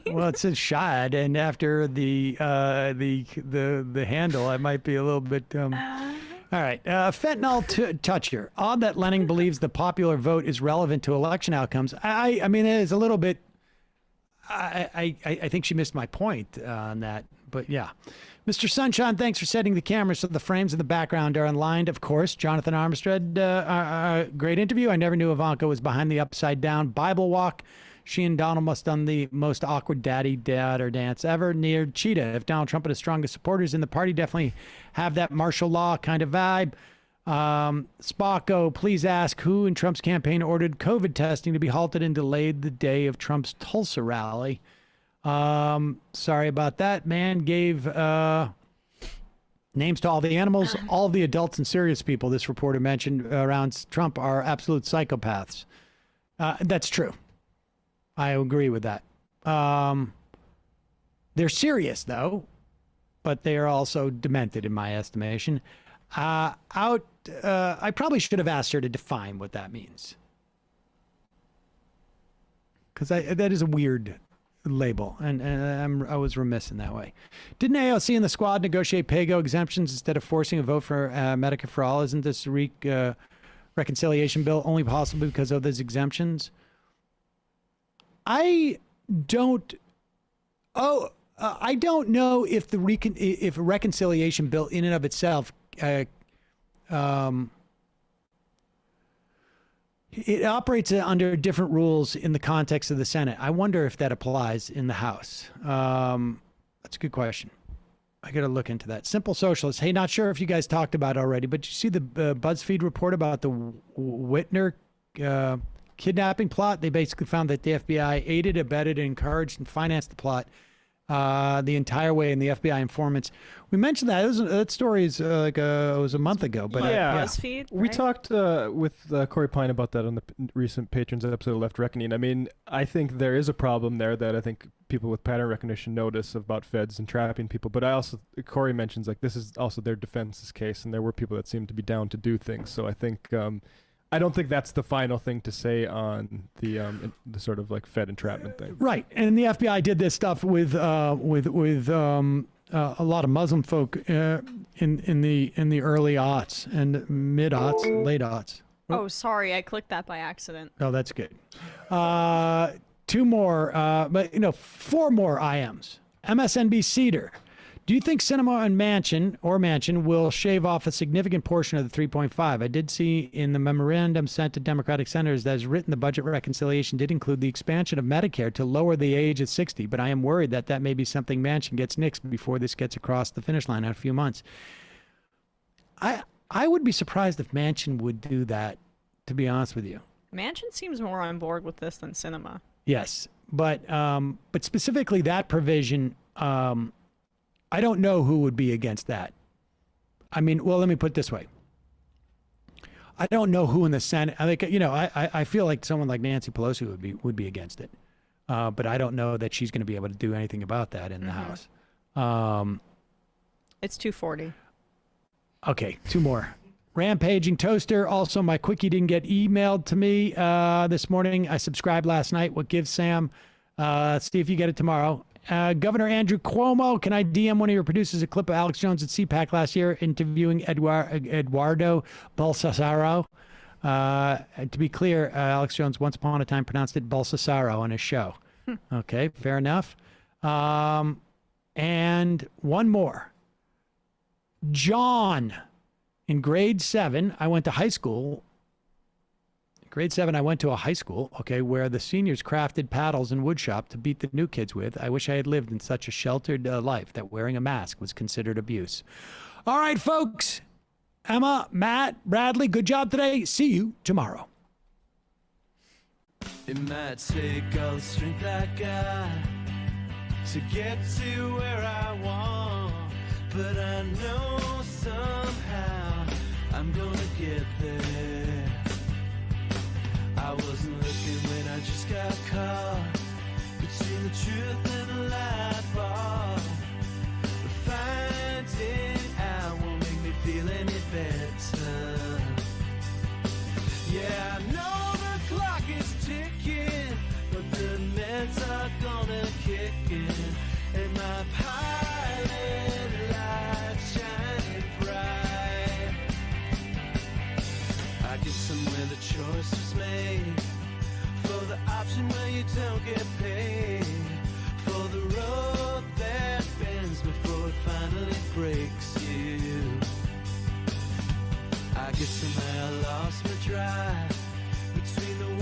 Well, it says shad, and after the handle, I might be a little bit. All right. Fentanyl toucher. Odd that Leonnig believes the popular vote is relevant to election outcomes. I mean, it is a little bit. I think she missed my point on that. But yeah. Mr. Sunshine, thanks for setting the camera so the frames in the background are aligned. Of course, Jonathan Armstead, great interview. I never knew Ivanka was behind the upside down Bible walk. She and Donald must have done the most awkward daddy-daughter dance ever near Cheetah. If Donald Trump and his strongest supporters in the party definitely have that martial law kind of vibe. Spocko, please ask who in Trump's campaign ordered COVID testing to be halted and delayed the day of Trump's Tulsa rally. Sorry about that. Man gave names to all the animals. All the adults and serious people this reporter mentioned around Trump are absolute psychopaths. That's true. I agree with that. They're serious, though, but they are also demented, in my estimation. I probably should have asked her to define what that means, because that is a weird label, and I was remiss in that way. Didn't AOC and the squad negotiate PAYGO exemptions instead of forcing a vote for Medicare for All? Isn't this reconciliation bill only possible because of those exemptions? I don't know if if a reconciliation bill in and of itself it operates under different rules in the context of the Senate. I wonder if that applies in the House. That's a good question. I got to look into that. Simple Socialist. Hey, not sure if you guys talked about it already, but you see the BuzzFeed report about the Whitner kidnapping plot? They basically found that the FBI aided, abetted, encouraged, and financed the plot the entire way, and the FBI informants. We mentioned that. That story is it was a month ago. But yeah, BuzzFeed, we talked with Corey Pine about that on the recent Patrons episode of Left Reckoning. I mean, I think there is a problem there that I think people with pattern recognition notice about feds and trapping people. But Corey mentions, like, this is also their defense's case, and there were people that seemed to be down to do things. So I think I don't think that's the final thing to say on the sort of like Fed entrapment thing. Right, and the FBI did this stuff with a lot of Muslim folk in the early aughts and mid aughts, late aughts. Oh, sorry, I clicked that by accident. Oh, that's good. 2 more, but 4 more IMs. MSNB Seder. Do you think Sinema and Manchin will shave off a significant portion of the 3.5? I did see in the memorandum sent to Democratic senators that is written the budget reconciliation did include the expansion of Medicare to lower the age of 60, but I am worried that may be something Manchin gets nixed before this gets across the finish line in a few months. I would be surprised if Manchin would do that, to be honest with you. Manchin seems more on board with this than Sinema. Yes, but specifically that provision, I don't know who would be against that. I mean, well, let me put it this way. I don't know who in the Senate. I think, I feel like someone like Nancy Pelosi would be against it, but I don't know that she's going to be able to do anything about that in the House. It's 240. Okay, 2 more. Rampaging Toaster. Also, my quickie didn't get emailed to me this morning. I subscribed last night. What gives, Sam? See if you get it tomorrow. Governor Andrew Cuomo, can I DM one of your producers a clip of Alex Jones at CPAC last year interviewing Eduardo Balsasaro? To be clear, Alex Jones once upon a time pronounced it Balsasaro on his show. Okay, fair enough. And one more. John, in grade 7, I went to high school. Grade 7, I went to a high school, where the seniors crafted paddles and woodshop to beat the new kids with. I wish I had lived in such a sheltered life that wearing a mask was considered abuse. All right, folks. Emma, Matt, Bradley, good job today. See you tomorrow. It might take all the strength I got to get to where I want, but I know somehow I'm gonna get there. I wasn't looking when I just got caught between the truth and the light bar, but finding out won't make me feel any better. Yeah, I know the clock is ticking, but the meds are gonna kick in, and my pilot light's shining bright. I get somewhere the choice was made, for the option where you don't get paid, for the road that bends before it finally breaks you. I guess somehow I lost my drive between the